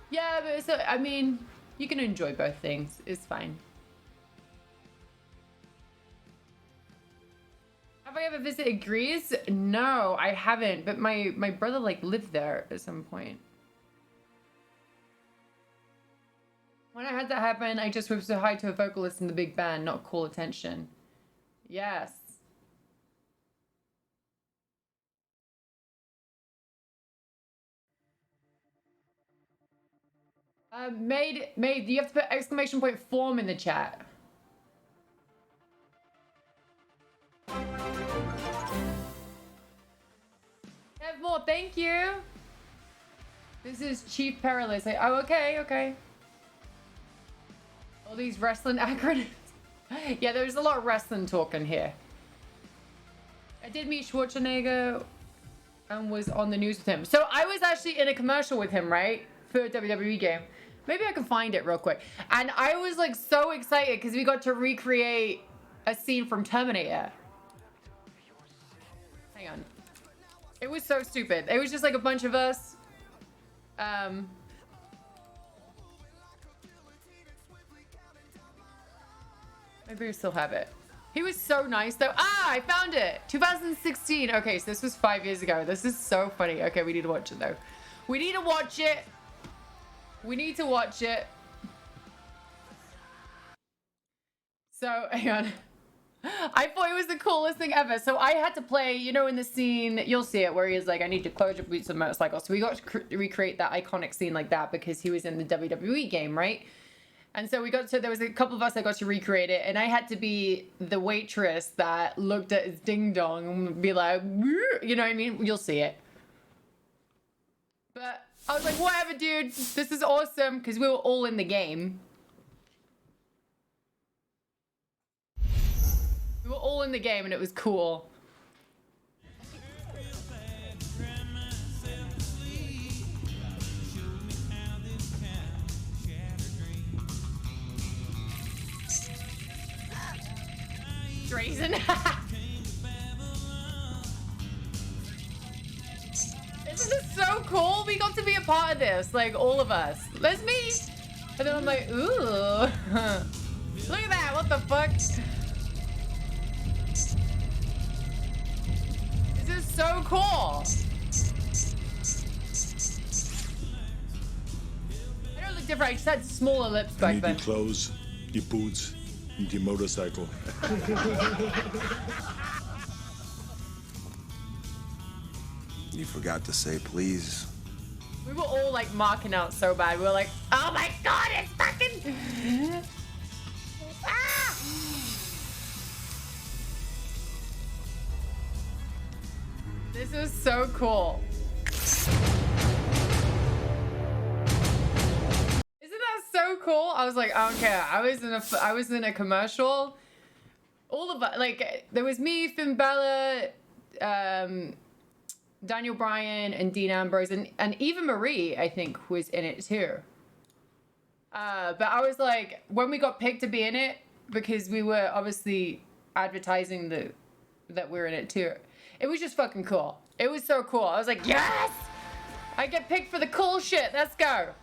Yeah, but it's I mean, you can enjoy both things. It's fine. Have I ever visited Greece? No, I haven't, but my brother like lived there at some point. When I had that happen, I just whispered hi to a vocalist in the big band, not call attention. Yes. Maid, you have to put exclamation point form in the chat. Have more, thank you. This is Chief Perilous. Oh, okay, okay. All these wrestling acronyms. Yeah, there's a lot of wrestling talking here. I did meet Schwarzenegger and was on the news with him. So I was actually in a commercial with him, right? For a WWE game. Maybe I can find it real quick. And I was like so excited because we got to recreate a scene from Terminator. Hang on. It was so stupid. It was just like a bunch of us. Maybe we still have it. He was so nice though. Ah, I found it. 2016. Okay, so this was 5 years ago. This is so funny. Okay, we need to watch it though. We need to watch it. We need to watch it. So, hang on. I thought it was the coolest thing ever. So I had to play, you know, in the scene, you'll see it, where he's like, I need to close your boots on motorcycle. So we got to recreate that iconic scene like that because he was in the WWE game, right? And so there was a couple of us that got to recreate it, and I had to be the waitress that looked at his ding dong and be like, you know what I mean? You'll see it. But I was like, whatever, dude, this is awesome, because we were all in the game. We were all in the game, and it was cool. Drazen. Isn't this so cool? We got to be a part of this, like all of us. That's me. And then I'm like, ooh. Look at that, what the fuck? This is so cool. I don't look different, I just had smaller lips
I
back
need
then.
your clothes, your boots, and your motorcycle.
You forgot to say please.
We were all like marking out so bad. We were like, oh my god, it's fucking... Ah! This was so cool. Isn't that so cool? I was like, I don't care. I was in a commercial. All of us, like, there was me, Finn Bella, Daniel Bryan, and Dean Ambrose, and Eva Marie, I think, was in it too. But I was like, when we got picked to be in it, because we were obviously advertising that we're in it too, it was just fucking cool. It was so cool. I was like, yes! I get picked for the cool shit. Let's go.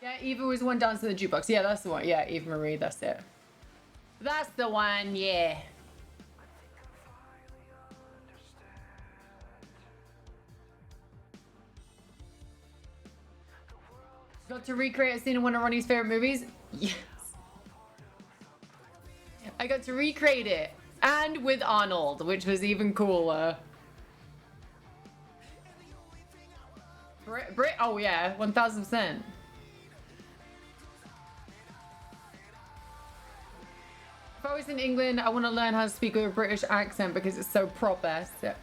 Yeah, Eva was the one dancing in the jukebox. Yeah, that's the one. Yeah, Eva Marie, that's it. That's the one, yeah. Got to recreate a scene in one of Ronnie's favorite movies? Yes. I got to recreate it. And with Arnold, which was even cooler. Brit, oh yeah, 1000%. If I was in England, I want to learn how to speak with a British accent because it's so proper. So.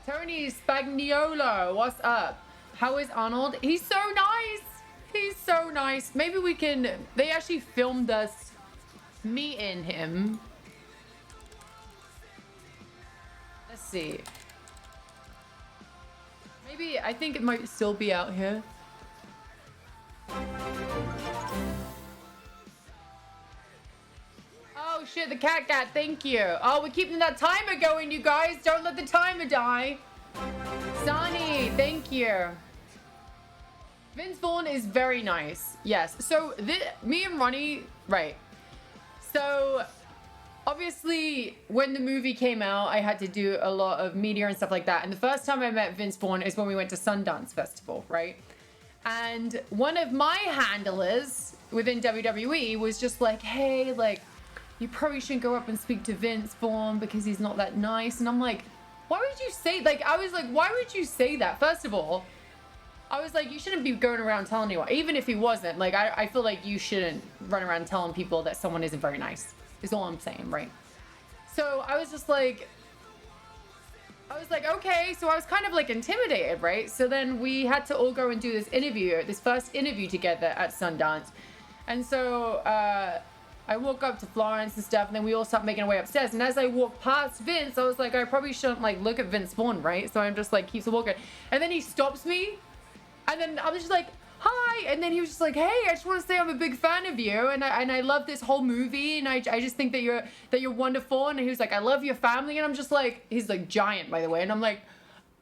Tony Spagnuolo, what's up? How is Arnold? He's so nice. He's so nice. Maybe we can... They actually filmed us meeting him. Let's see. Maybe... I think it might still be out here. Oh shit, the cat, thank you. Oh, we're keeping that timer going, you guys. Don't let the timer die. Sonny, thank you. Vince Vaughn is very nice. Yes. So me and Ronnie, right. So obviously when the movie came out, I had to do a lot of media and stuff like that. And the first time I met Vince Vaughn is when we went to Sundance Festival, right? And one of my handlers within WWE was just like, hey, like, you probably shouldn't go up and speak to Vince Vaughn because he's not that nice. And I'm like, why would you say, like, I was like, why would you say that? First of all, I was like, you shouldn't be going around telling anyone, even if he wasn't. Like, I feel like you shouldn't run around telling people that someone isn't very nice, is all I'm saying, right? So I was just like, okay. So I was kind of like intimidated, right? So then we had to all go and do this first interview together at Sundance. And so I walk up to Florence and stuff, and then we all start making our way upstairs. And as I walk past Vince, I was like, I probably shouldn't like look at Vince Vaughn, right? So I'm just like, keeps walking. And then he stops me. And then I was just like, hi. And then he was just like, hey, I just want to say I'm a big fan of you. And I love this whole movie. And I just think that you're wonderful. And he was like, I love your family. And I'm just like, he's like giant, by the way. And I'm like,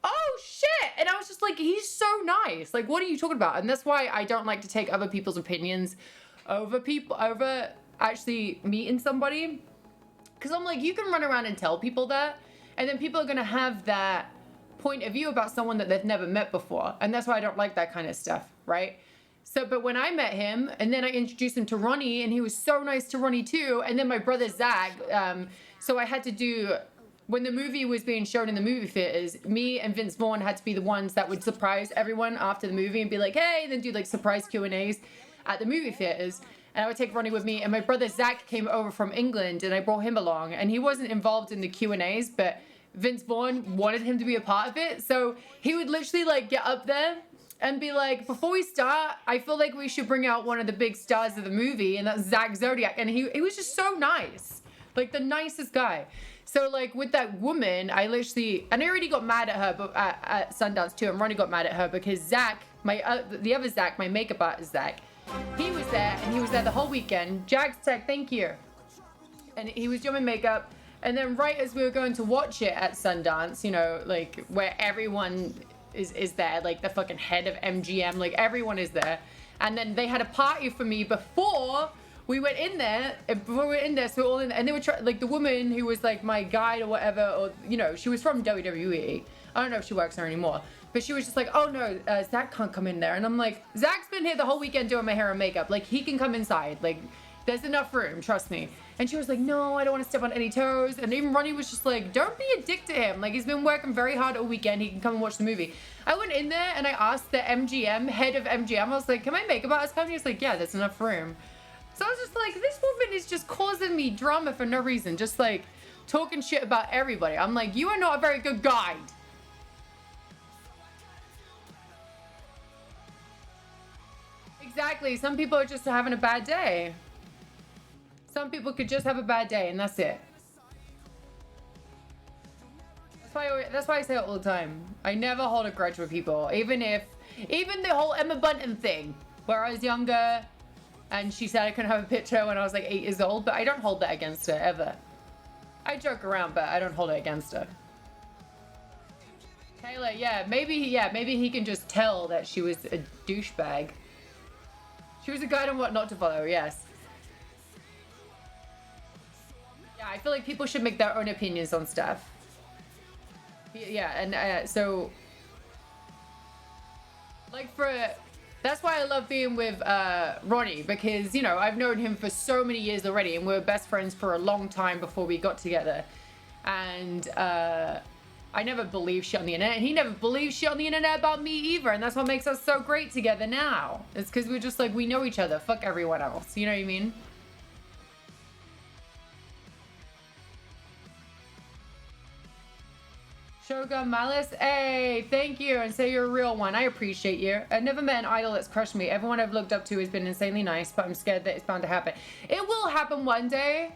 oh shit. And I was just like, he's so nice. Like, what are you talking about? And that's why I don't like to take other people's opinions over actually meeting somebody. Because I'm like, you can run around and tell people that, and then people are going to have that point of view about someone that they've never met before. And that's why I don't like that kind of stuff, right? So, but when I met him, and then I introduced him to Ronnie, and he was so nice to Ronnie too, and then my brother Zach, so I had to do, when the movie was being shown in the movie theaters, me and Vince Vaughn had to be the ones that would surprise everyone after the movie and be like, hey, and then do like surprise Q&As at the movie theaters. And I would take Ronnie with me, and my brother Zach came over from England, and I brought him along, and he wasn't involved in the Q&As, but Vince Vaughn wanted him to be a part of it. So he would literally like get up there and be like, before we start, I feel like we should bring out one of the big stars of the movie, and that's Zach Zodiac. And he was just so nice, like the nicest guy. So like with that woman, I literally, and I already got mad at her, but at Sundance too, and Ronnie got mad at her because Zach, the other Zach, my makeup artist Zach, he was there, and he was there the whole weekend. Jack's Tech, thank you. And he was doing my makeup, and then right as we were going to watch it at Sundance, you know, like where everyone is there, like the fucking head of MGM, like everyone is there. And then they had a party for me before we went in there, so we're all in there, and they were like the woman who was like my guide or whatever, or you know, she was from WWE. I don't know if she works there anymore, but she was just like, oh no, Zach can't come in there. And I'm like, Zach's been here the whole weekend doing my hair and makeup, like he can come inside, like there's enough room, trust me. And she was like, no, I don't want to step on any toes. And even Ronnie was just like, don't be a dick to him. Like, he's been working very hard all weekend. He can come and watch the movie. I went in there and I asked the MGM, head of MGM, I was like, can my makeup artist come? He was like, yeah, there's enough room. So I was just like, this woman is just causing me drama for no reason. Just like talking shit about everybody. I'm like, you are not a very good guide. Exactly. Some people are just having a bad day. Some people could just have a bad day, and that's it. That's why I say it all the time. I never hold a grudge with people, even the whole Emma Bunton thing, where I was younger, and she said I couldn't have a picture when I was like 8 years old, but I don't hold that against her ever. I joke around, but I don't hold it against her. Taylor, maybe he can just tell that she was a douchebag. She was a guide on what not to follow. Yes. Yeah, I feel like people should make their own opinions on stuff. Yeah, and so, like that's why I love being with Ronnie, because, you know, I've known him for so many years already, and we were best friends for a long time before we got together. And I never believed shit on the internet, and he never believed shit on the internet about me either, and that's what makes us so great together now. It's because we're just like, we know each other. Fuck everyone else. You know what I mean? Shogun Malice, hey, thank you, and say you're a real one. I appreciate you. I've never met an idol that's crushed me. Everyone I've looked up to has been insanely nice, but I'm scared that it's bound to happen. It will happen one day.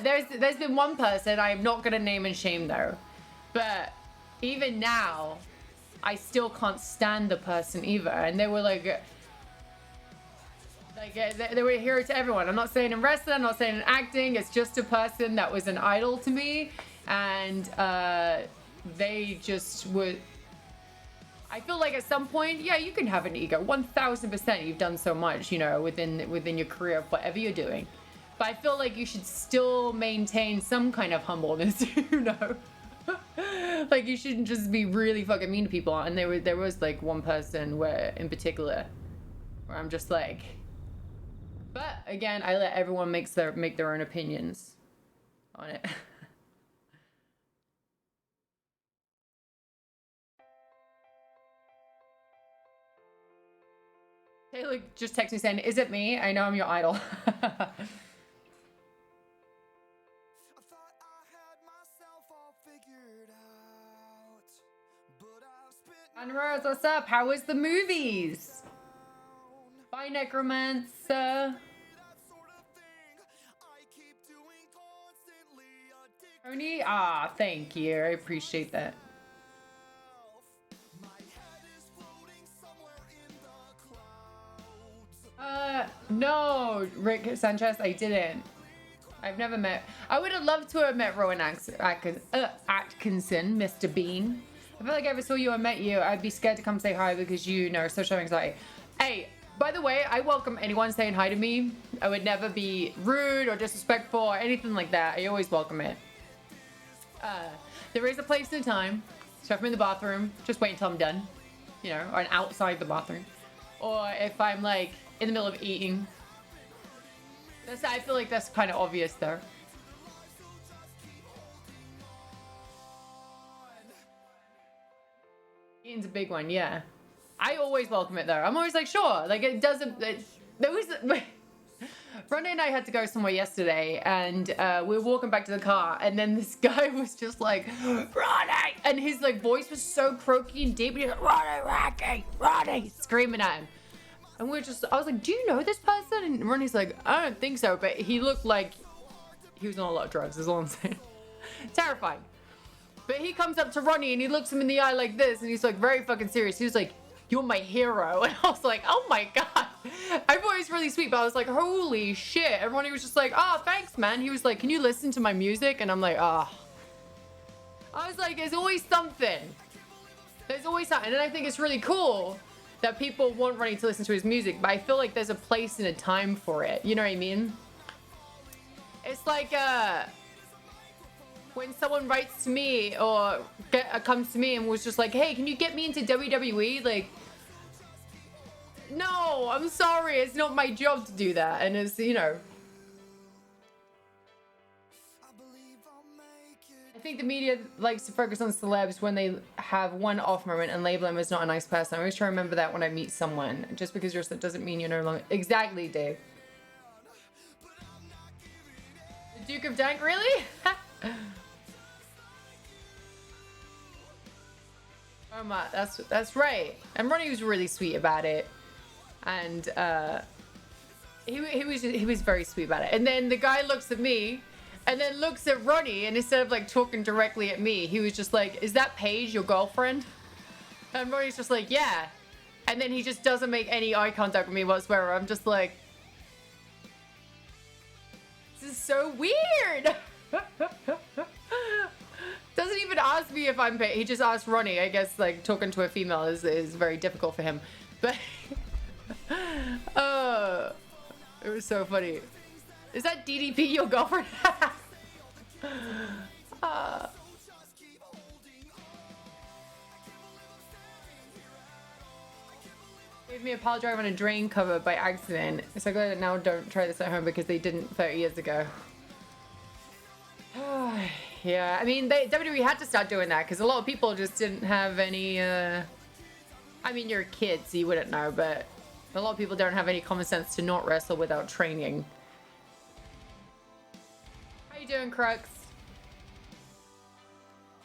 There's been one person, I'm not gonna name and shame though, but even now, I still can't stand the person either. And they were like they were a hero to everyone. I'm not saying in wrestling, I'm not saying in acting. It's just a person that was an idol to me, and they just would. I feel like at some point, yeah, you can have an ego. 1000%. You've done so much, you know, within your career of whatever you're doing. But I feel like you should still maintain some kind of humbleness, you know. Like you shouldn't just be really fucking mean to people. And there was like one person where, in particular, where I'm just like. But again, I let everyone make their own opinions on it. Taylor just texted me saying, "Is it me? I know I'm your idol." And Rose, what's up? How was the movies? Bye, Necromancer. Tony? Ah, thank you. I appreciate that. No, Rick Sanchez, I didn't. I've never met. I would have loved to have met Rowan Atkinson, Mr. Bean. I feel like if I ever saw you or met you, I'd be scared to come say hi because, you know, social anxiety. Hey, By the way, I welcome anyone saying hi to me. I would never be rude or disrespectful or anything like that. I always welcome it. There is a place and a time. So if I'm in the bathroom, just wait until I'm done. You know, or outside the bathroom. Or if I'm like in the middle of eating. I feel like that's kind of obvious though. Eating's a big one, yeah. I always welcome it though. I'm always like, sure. Like it doesn't. There was. Ronnie and I had to go somewhere yesterday, and we were walking back to the car, and then this guy was just like, Ronnie, and his like voice was so croaky and deep, and he was like, Ronnie, screaming at him. And we were just, I was like, do you know this person? And Ronnie's like, I don't think so, but he looked like he was on a lot of drugs, is all I'm saying. Terrifying. But he comes up to Ronnie and he looks him in the eye like this, and he's like very fucking serious. He was like, you're my hero. And I was like, oh my God. I thought he was really sweet, but I was like, holy shit. And Ronnie was just like, oh, thanks, man. He was like, can you listen to my music? And I'm like, oh. I was like, there's always something. There's always something. And I think it's really cool that people want Ronnie to listen to his music, but I feel like there's a place and a time for it. You know what I mean? It's like, when someone writes to me or comes to me and was just like, hey, can you get me into WWE? Like, no, I'm sorry. It's not my job to do that. And it's, you know. I think the media likes to focus on celebs when they have one off moment and label them as not a nice person. I always try to remember that when I meet someone. Just because you're that doesn't mean you're no longer. Exactly, Dave. The Duke of Dank, really? Oh my, that's right. And Ronnie was really sweet about it, and he was very sweet about it. And then the guy looks at me, and then looks at Ronnie, and instead of like talking directly at me, he was just like, "Is that Paige your girlfriend?" And Ronnie's just like, "Yeah," and then he just doesn't make any eye contact with me whatsoever. I'm just like, this is so weird. Doesn't even ask me if I'm paid. He just asked Ronnie. I guess like talking to a female is very difficult for him. But it was so funny. Is that DDP your girlfriend? Gave me a pile driver on a drain cover by accident. So glad that now don't try this at home because they didn't 30 years ago. Yeah, I mean, WWE had to start doing that because a lot of people just didn't have any, I mean, you're kids, so you wouldn't know, but a lot of people don't have any common sense to not wrestle without training. How you doing, Crux?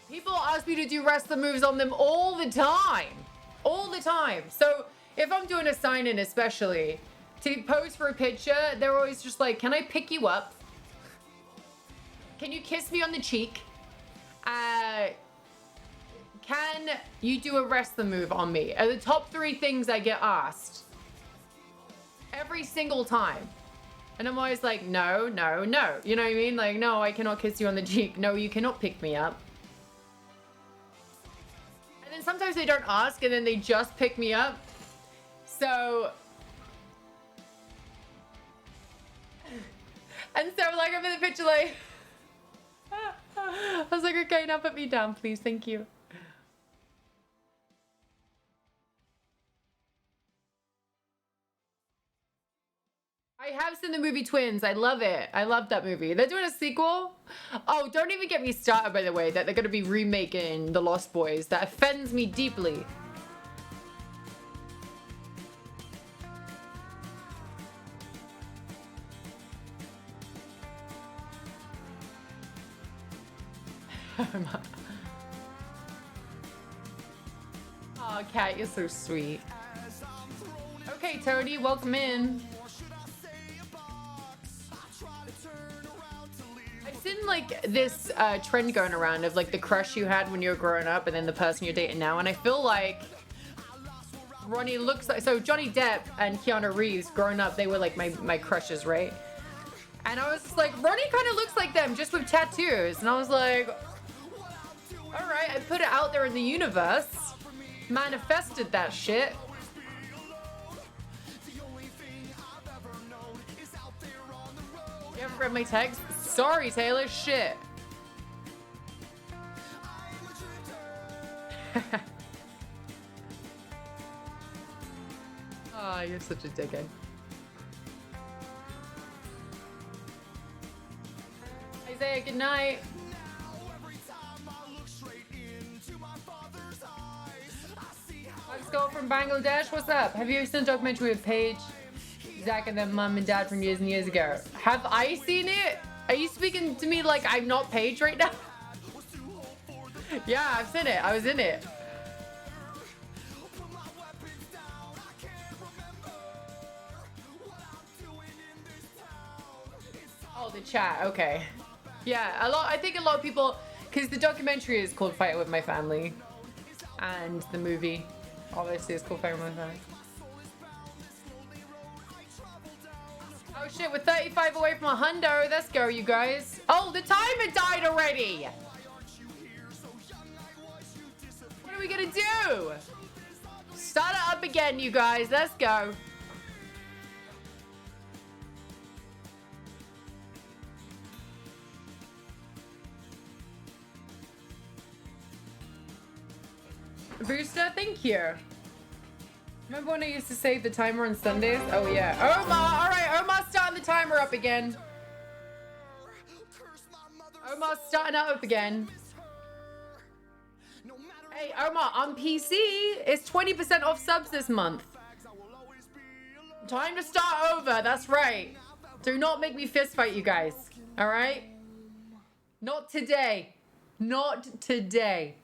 People ask me to do wrestler moves on them all the time. All the time. So if I'm doing a sign-in especially, to pose for a picture, they're always just like, can I pick you up? Can you kiss me on the cheek? Can you do a wrestler move on me? Are the top 3 things I get asked. Every single time. And I'm always like, no, no, no. You know what I mean? Like, no, I cannot kiss you on the cheek. No, you cannot pick me up. And then sometimes they don't ask and then they just pick me up. So... And so like I'm in the picture like... I was like, okay, now put me down, please. Thank you. I have seen the movie Twins. I love it. I love that movie. They're doing a sequel. Oh, don't even get me started, by the way, that they're going to be remaking The Lost Boys. That offends me deeply. Oh, Kat, you're so sweet. Okay, Toadie, welcome in. I've seen like this trend going around of like the crush you had when you were growing up and then the person you're dating now, and I feel like Ronnie looks like, so Johnny Depp and Keanu Reeves growing up, they were like my crushes, right? And I was just like, Ronnie kind of looks like them just with tattoos, and I was like, all right, I put it out there in the universe, manifested that shit. read my text. Sorry, Taylor. Shit. Oh, you're such a dickhead. Isaiah, good night. Let's go from Bangladesh. What's up? Have you seen a documentary with Paige, Zach, and their mom and dad from years and years ago? Have I seen it? Are you speaking to me like I'm not Paige right now? Yeah, I've seen it. I was in it. Oh, the chat. Okay. Yeah, I think a lot of people, because the documentary is called Fight With My Family, and the movie obviously is called Fight With My Family. Oh shit, we're 35 away from a hundo. Let's go, you guys. Oh, the timer died already. What are we gonna do? Start it up again, you guys. Let's go. Booster, thank you. Remember when I used to save the timer on Sundays? Oh yeah. Omar, all right, Omar's starting the timer up again. Omar's starting it up again. Hey, Omar, on PC, it's 20% off subs this month. Time to start over, that's right. Do not make me fist fight you guys, all right? Not today. Not today.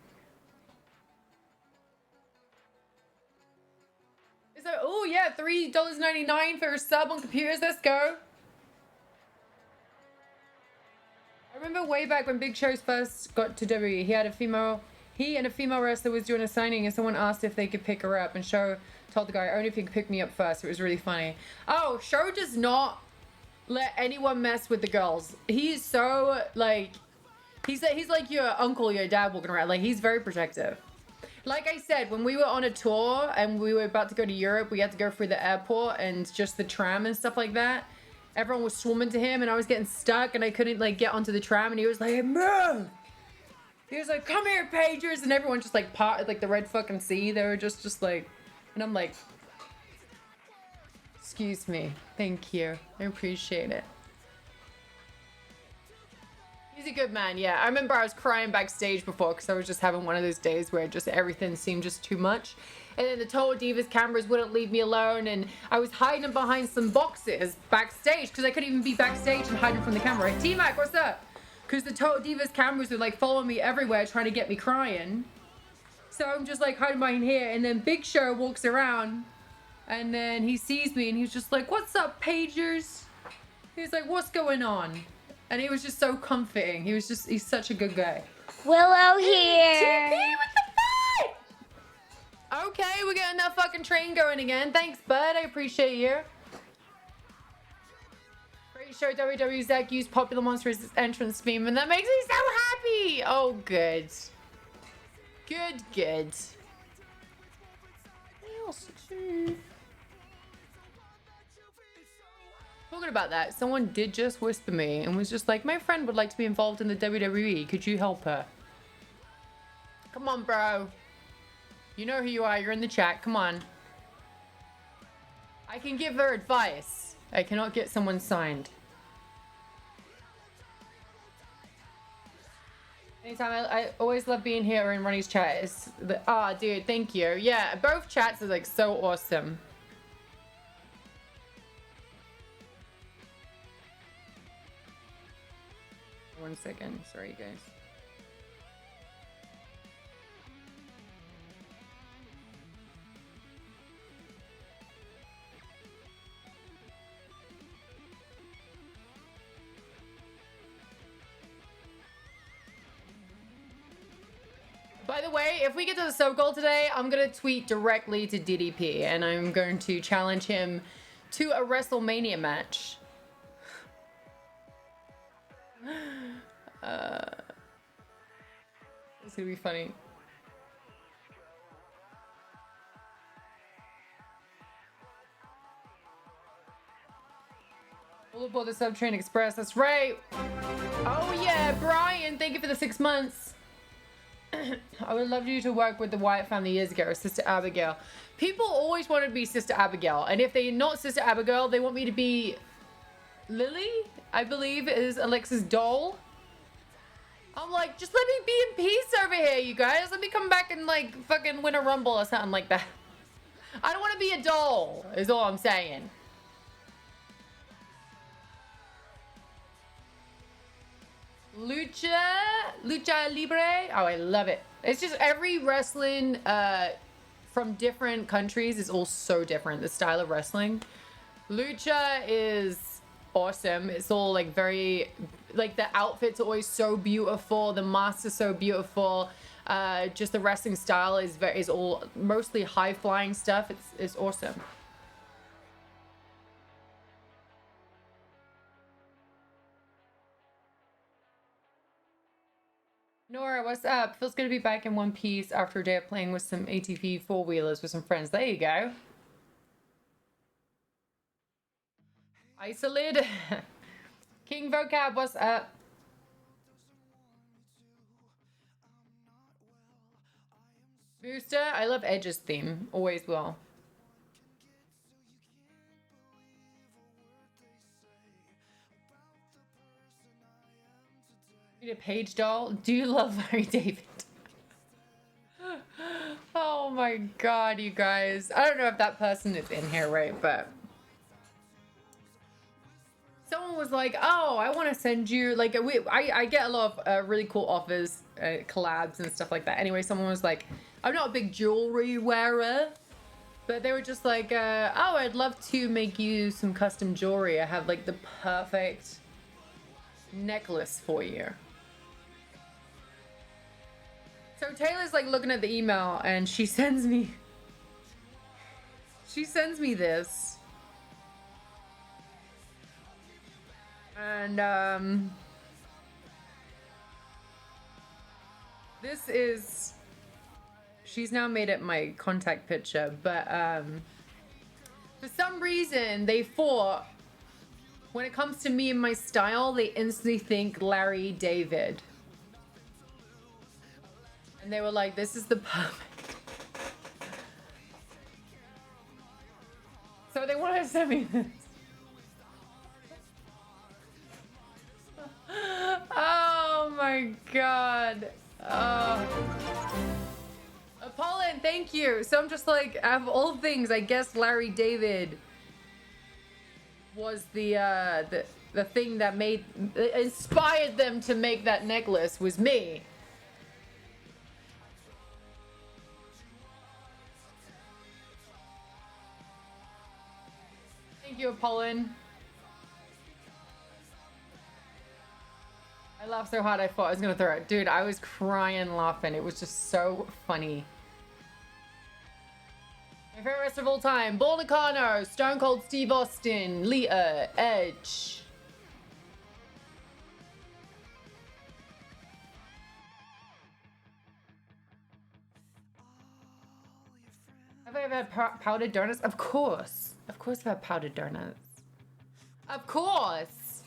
Oh yeah, $3.99 for a sub on computers. Let's go. I remember way back when Big Show's first got to WWE, he and a female wrestler was doing a signing, and someone asked if they could pick her up, and Show told the guy, only if you can pick me up first. It was really funny. Oh, Show does not let anyone mess with the girls. He's so like, he's like your uncle, your dad walking around. Like, he's very protective. Like I said, when we were on a tour and we were about to go to Europe, we had to go through the airport and just the tram and stuff like that. Everyone was swarming to him and I was getting stuck and I couldn't like get onto the tram, and he was like, move! He was like, come here, Pagers! And everyone just like parted like the red fucking sea. They were just like, and I'm like, excuse me, thank you, I appreciate it. He's a good man, yeah. I remember I was crying backstage before because I was just having one of those days where just everything seemed just too much. And then the Total Divas cameras wouldn't leave me alone, and I was hiding behind some boxes backstage because I couldn't even be backstage and hiding from the camera. T-Mac, what's up? Because the Total Divas cameras were like following me everywhere trying to get me crying. So I'm just like hiding behind here, and then Big Show walks around and then he sees me and he's just like, what's up, Pagers? He's like, what's going on? And he was just so comforting. He's such a good guy.
Willow here.
TP, what the fuck? Okay, we're getting that fucking train going again. Thanks, bud. I appreciate you. Great show. WWE Zach used Popular Monster's entrance theme, and that makes me so happy. Oh, good. Good, good. Talking about that, someone did just whisper me and was just like, my friend would like to be involved in the WWE. Could you help her? Come on, bro. You know who you are. You're in the chat. Come on. I can give her advice. I cannot get someone signed. Anytime. I always love being here in Ronnie's chat. It's the, dude, thank you. Yeah, both chats are like so awesome. One second. Sorry, guys. By the way, if we get to the sub goal today, I'm going to tweet directly to DDP and I'm going to challenge him to a WrestleMania match. It's gonna be funny. All aboard the Subtrain Express. That's right. Oh yeah, Brian, thank you for the 6 months. I would love you to work with the Wyatt family years ago, Sister Abigail. People always wanted to be Sister Abigail, and if they're not Sister Abigail, they want me to be Lily, I believe is Alexa's doll. I'm like, just let me be in peace over here, you guys. Let me come back and like fucking win a rumble or something like that. I don't want to be a doll, is all I'm saying. Lucha Libre. Oh, I love it. It's just every wrestling from different countries is all so different. The style of wrestling. Lucha is awesome. It's all like very, like the outfits are always so beautiful. The masks are so beautiful. Just the wrestling style is all mostly high flying stuff. It's awesome. Nora, what's up? Feels good to be back in one piece after a day of playing with some ATV four-wheelers with some friends. There you go. Isolid. King Vocab, what's up? Booster, I love Edge's theme. Always will. A Page doll. Do you love Larry David? Oh my god, you guys. I don't know if that person is in here, right? But someone was like, oh, I want to send you like I get a lot of really cool offers, collabs and stuff like that. Anyway, someone was like, I'm not a big jewelry wearer, but they were just like, oh, I'd love to make you some custom jewelry. I have like the perfect necklace for you. So Taylor's like looking at the email and she sends me this. And this is, she's now made it my contact picture, but for some reason they thought when it comes to me and my style, they instantly think Larry David. And they were like, this is the perfect. So they wanted to send me this. Oh my god. Apollon, thank you. So I'm just like, out of all things, I guess Larry David was the thing that inspired them to make that necklace was me. Thank you, Apollon. I laughed so hard I thought I was gonna throw it. Dude, I was crying laughing. It was just so funny. My favorite wrestler of all time. Bull Nakano, Stone Cold Steve Austin, Lita, Edge. Have I ever had powdered donuts? Of course. Of course I've had powdered donuts. Of course.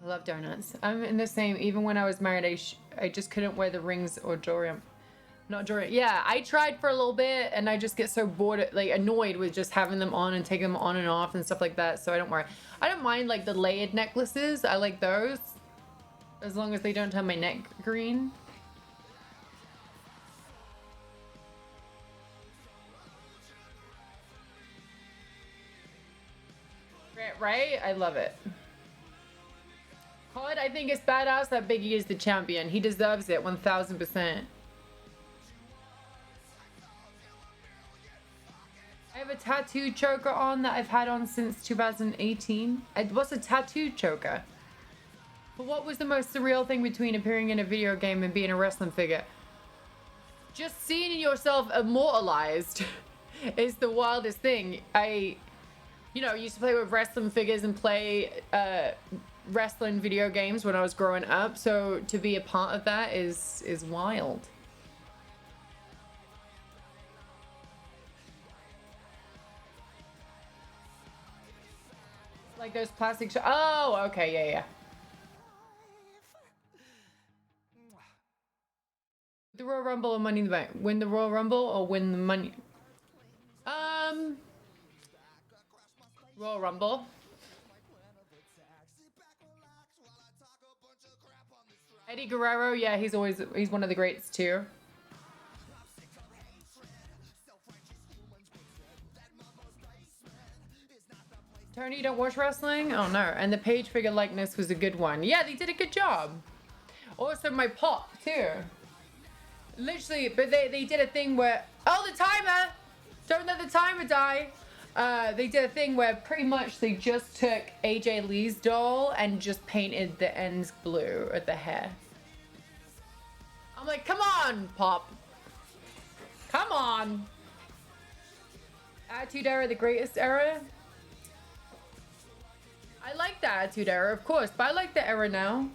I love donuts. I'm in the same. Even when I was married, I just couldn't wear the rings or jewelry. Not jewelry. Yeah, I tried for a little bit, and I just get so bored, like annoyed with just having them on and taking them on and off and stuff like that. So I don't wear. I don't mind like the layered necklaces. I like those, as long as they don't turn my neck green. Right? I love it. Cod, I think it's badass that Biggie is the champion. He deserves it 1000%. I have a tattoo choker on that I've had on since 2018. What's a tattoo choker? But what was the most surreal thing between appearing in a video game and being a wrestling figure? Just seeing yourself immortalized is the wildest thing. You know, used to play with wrestling figures and play wrestling video games when I was growing up. So to be a part of that is wild. Like those plastic. Oh, okay, yeah. The Royal Rumble or Money in the Bank? Win the Royal Rumble or win the money? Royal Rumble. Eddie Guerrero, yeah, he's one of the greats too. Tony, you don't watch wrestling? Oh no. And the page figure likeness was a good one. Yeah, they did a good job. Also my pop too. Literally, but they did a thing where, oh, the timer! Don't let the timer die. They did a thing where pretty much they just took AJ Lee's doll and just painted the ends blue at the hair. I'm like, come on, Pop. Come on. Attitude Era, the greatest era. I like the Attitude Era, of course, but I like the era now.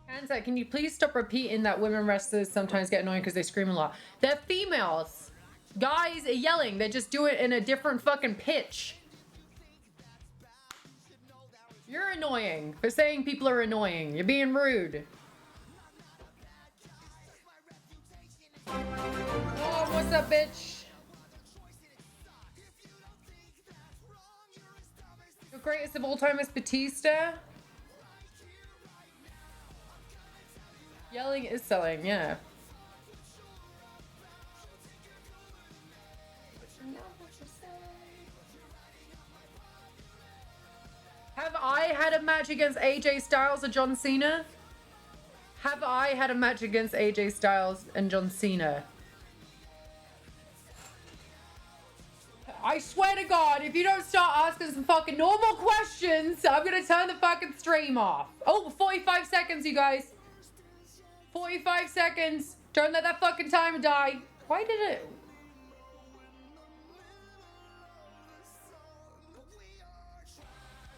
Hansa, can you please stop repeating that women wrestlers sometimes get annoying because they scream a lot? They're females. Guys are yelling. They just do it in a different fucking pitch. You're annoying for saying people are annoying. You're being rude. Oh, what's up, bitch? The greatest of all time is Batista. Yelling is selling, yeah. Have I had a match against AJ Styles or John Cena? Have I had a match against AJ Styles and John Cena? I swear to God, if you don't start asking some fucking normal questions, I'm gonna turn the fucking stream off. Oh, 45 seconds, you guys. 45 seconds. Don't let that fucking timer die. Why did it?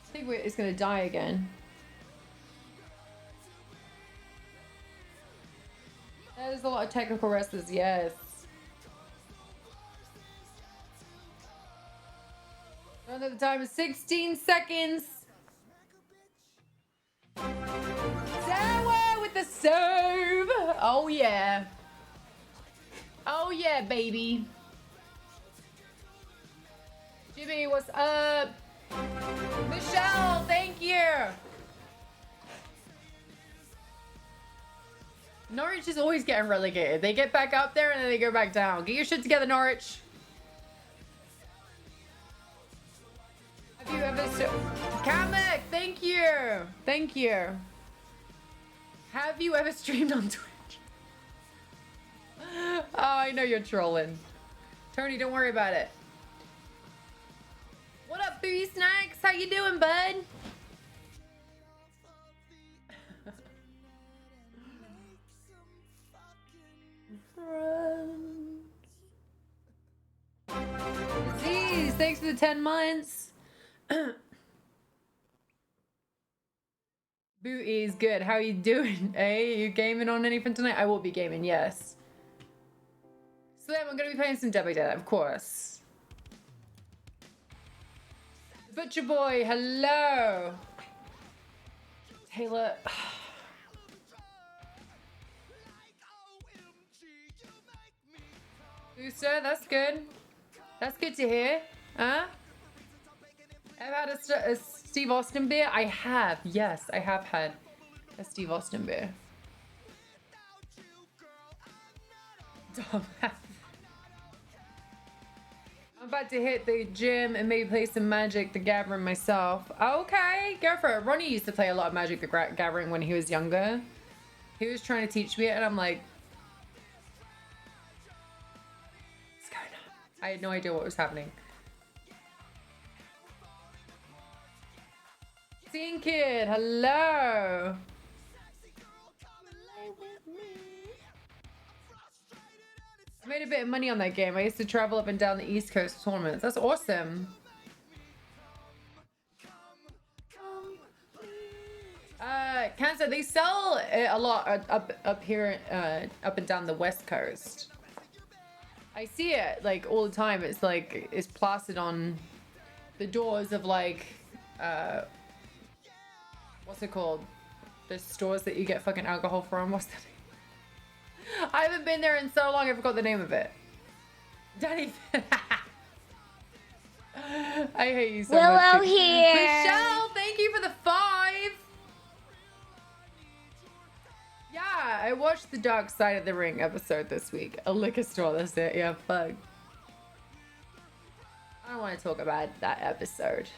I think it's gonna die again. There's a lot of technical wrestlers, yes. Don't let the timer. 16 seconds. Sour with the serve. Oh yeah. Oh yeah, baby. Jimmy, what's up? Michelle, thank you. Norwich is always getting relegated. They get back up there and then they go back down. Get your shit together, Norwich. Have you ever... Kamek, thank you. Thank you. Have you ever streamed on Twitch? Oh, I know you're trolling. Tony, don't worry about it. What up, Booty Snacks? How you doing, bud? Jeez, thanks for the 10 months. Booty is good. How you doing? Hey, you gaming on anything tonight? I will be gaming, yes. Slim, I'm gonna be playing some Dead by Dead, of course. Butcher Boy, hello. Taylor. Booster, that's good. That's good to hear. Huh? I've had a Steve Austin beer. I have. Yes, I have had a Steve Austin beer. I'm about to hit the gym and maybe play some Magic the Gathering myself. Okay, go for it. Ronnie used to play a lot of Magic the Gathering when he was younger. He was trying to teach me it and I'm like, what's going on? I had no idea what was happening. Scene Kid, hello. I made a bit of money on that game. I used to travel up and down the East Coast for tournaments. That's awesome. Cancer, they sell it a lot up here, up and down the West Coast. I see it like all the time. It's like it's plastered on the doors of like what's it called? The stores that you get fucking alcohol from. What's that? I haven't been there in so long. I forgot the name of it. Danny. I hate you so much.
Willow here.
Michelle, thank you for the 5. Yeah, I watched the Dark Side of the Ring episode this week. A liquor store, that's it. Yeah, fuck. I don't want to talk about that episode.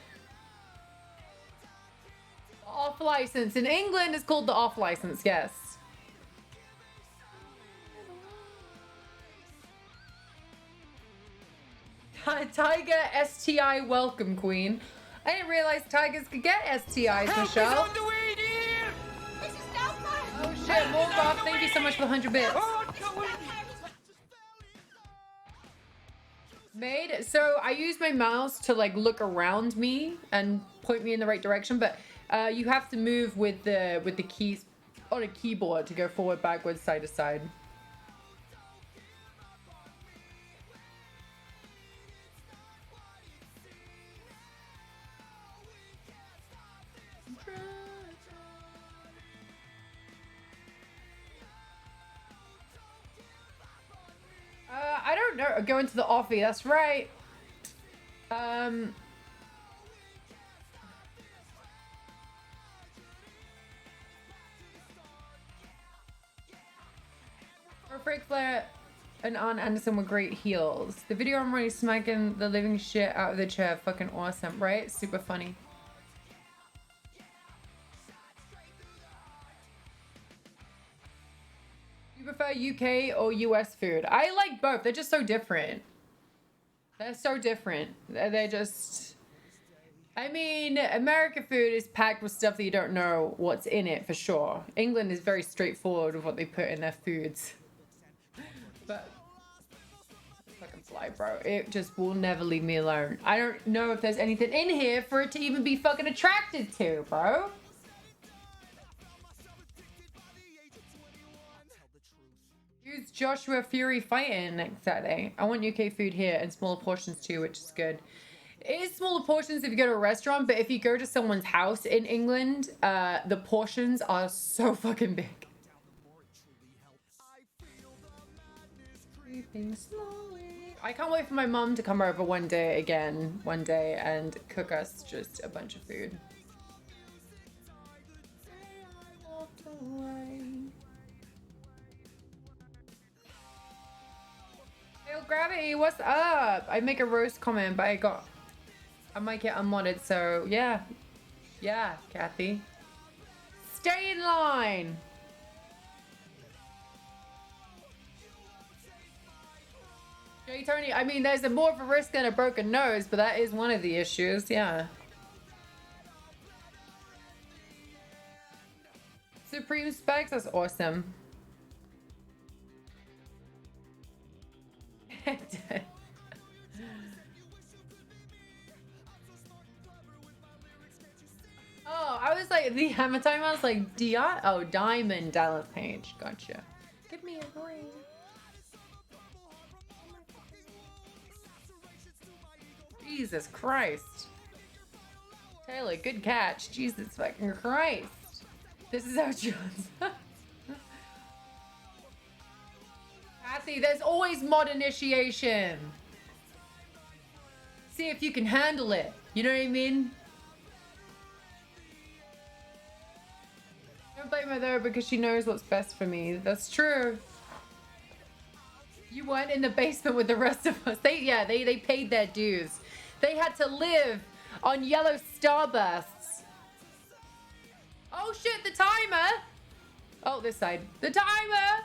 The off license. In England, it's called the off license, yes. Tiger STI welcome, queen. I didn't realize tigers could get STIs, Michelle. Oh shit, Morgoth, thank you so much for the 100 bits. Made, so I use my mouse to like look around me and point me in the right direction, but you have to move with the keys on a keyboard to go forward, backwards, side to side. I don't know. Go into the offie. That's right. Ric Flair and Arn Anderson were great heels. The video I'm already smacking the living shit out of the chair. Fucking awesome, right? Super funny. You prefer UK or US food? I like both. They're just so different. They're so different. They're just... I mean, American food is packed with stuff that you don't know what's in it for sure. England is very straightforward with what they put in their foods. But... fucking fly, bro. It just will never leave me alone. I don't know if there's anything in here for it to even be fucking attracted to, bro. Who's Joshua Fury fighting next Saturday? I want UK food here and smaller portions too, which is good. It is smaller portions if you go to a restaurant, but if you go to someone's house in England, the portions are so fucking big. I can't wait for my mum to come over one day and cook us just a bunch of food. Hail Gravity, what's up? I make a roast comment, but I might get unmodded, so yeah. Yeah, Kathy. Stay in line. Jay Tony, I mean, there's more of a risk than a broken nose, but that is one of the issues, yeah. Supreme Specs, that's awesome. Oh, I was like, the hammer time, I was like, Diamond Dallas Page, gotcha. Give me a ring. Jesus Christ. Taylor, good catch. Jesus fucking Christ. This is how Jones. Kathy, there's always mod initiation. See if you can handle it. You know what I mean? Don't blame her though because she knows what's best for me. That's true. You weren't in the basement with the rest of us. They paid their dues. They had to live on yellow starbursts. Oh shit, the timer! Oh, this side. The timer!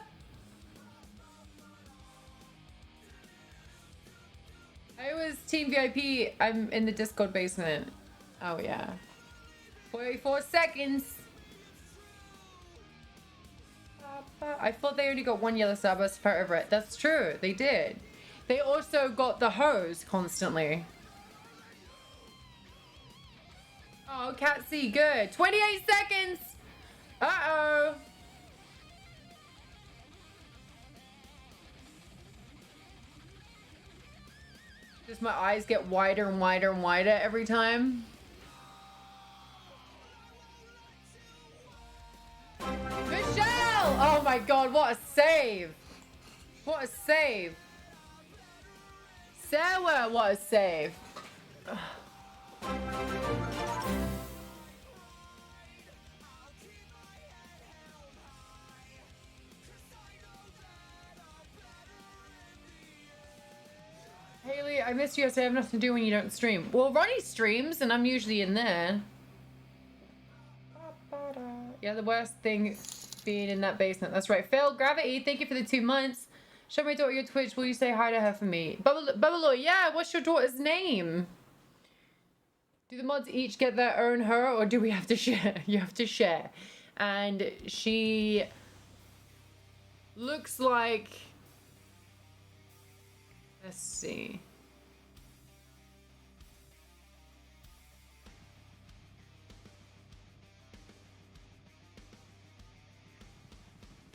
I was Team VIP. I'm in the Discord basement. Oh yeah. 44 seconds. I thought they only got one yellow starburst to power over it. That's true. They did. They also got the hose constantly. Oh, Cat C, good. 28 seconds. Uh-oh. Just my eyes get wider and wider and wider every time. Michelle! Oh my god, what a save! What a save! Sarah, what a save! Haley, I missed you yesterday. I have nothing to do when you don't stream. Well, Ronnie streams, and I'm usually in there. Yeah, the worst thing being in that basement. That's right. Phil, Gravity, thank you for the 2 months. Show my daughter your Twitch. Will you say hi to her for me? Bubble, yeah, what's your daughter's name? Do the mods each get their own her, or do we have to share? You have to share. And she looks like... Let's see.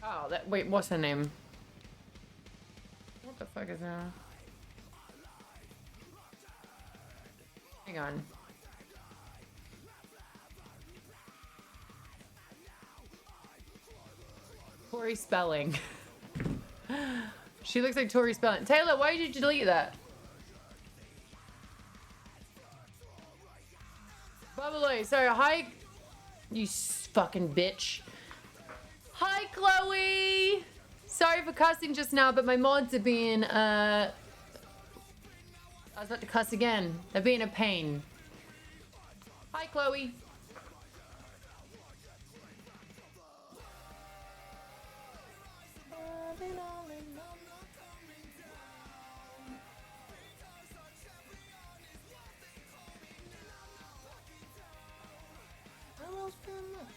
Oh, that, wait, what's her name? What the fuck is that? Hang on. Tori Spelling. She looks like Tori Spelling. Taylor, why did you delete that? Bubbly, sorry, hi. You fucking bitch. Hi, Chloe. Sorry for cussing just now, but my mods are being, I was about to cuss again. They're being a pain. Hi, Chloe.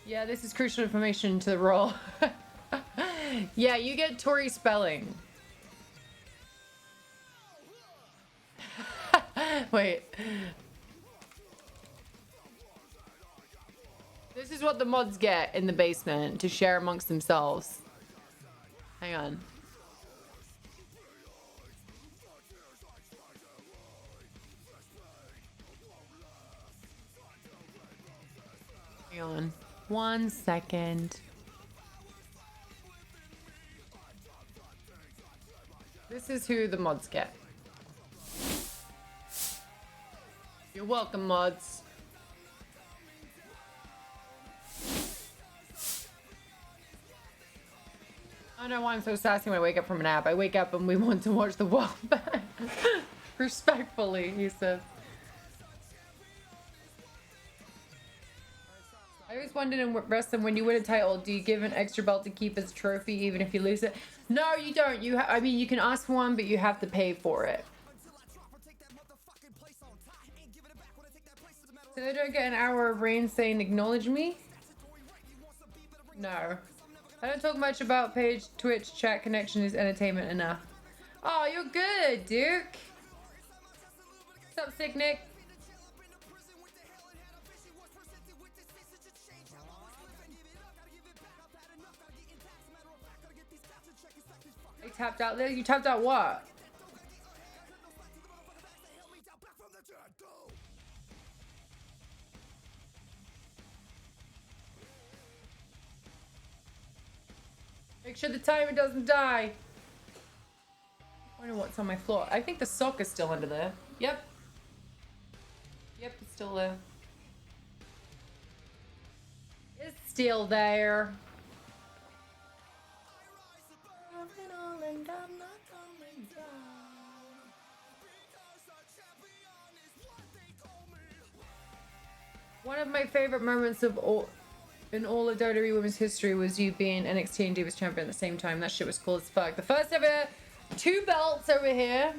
Yeah, this is crucial information to the role. Yeah, you get Tori Spelling. Wait. This is what the mods get in the basement to share amongst themselves. Hang on. Hang on. 1 second. This is who the mods get. You're welcome, mods. I don't know why I'm so sassy when I wake up from a nap. I wake up and we want to watch the Wombat. Respectfully, he says. I always wondered in wrestling, when you win a title, do you give an extra belt to keep as a trophy even if you lose it? No, you don't. I mean, you can ask for one, but you have to pay for it. So they don't get an hour of rain saying acknowledge me? No. I don't talk much about page, Twitch, chat connection is entertainment enough. Oh, you're good, Duke. What's up, Sick Nick? I tapped out there. You tapped out what? Make sure the timer doesn't die. I wonder what's on my floor. I think the sock is still under there. Yep. Yep, it's still there. It's still there. One of my favorite moments of in all of WWE Women's history was you being NXT and Divas Champion at the same time. That shit was cool as fuck. The first ever 2 belts over here.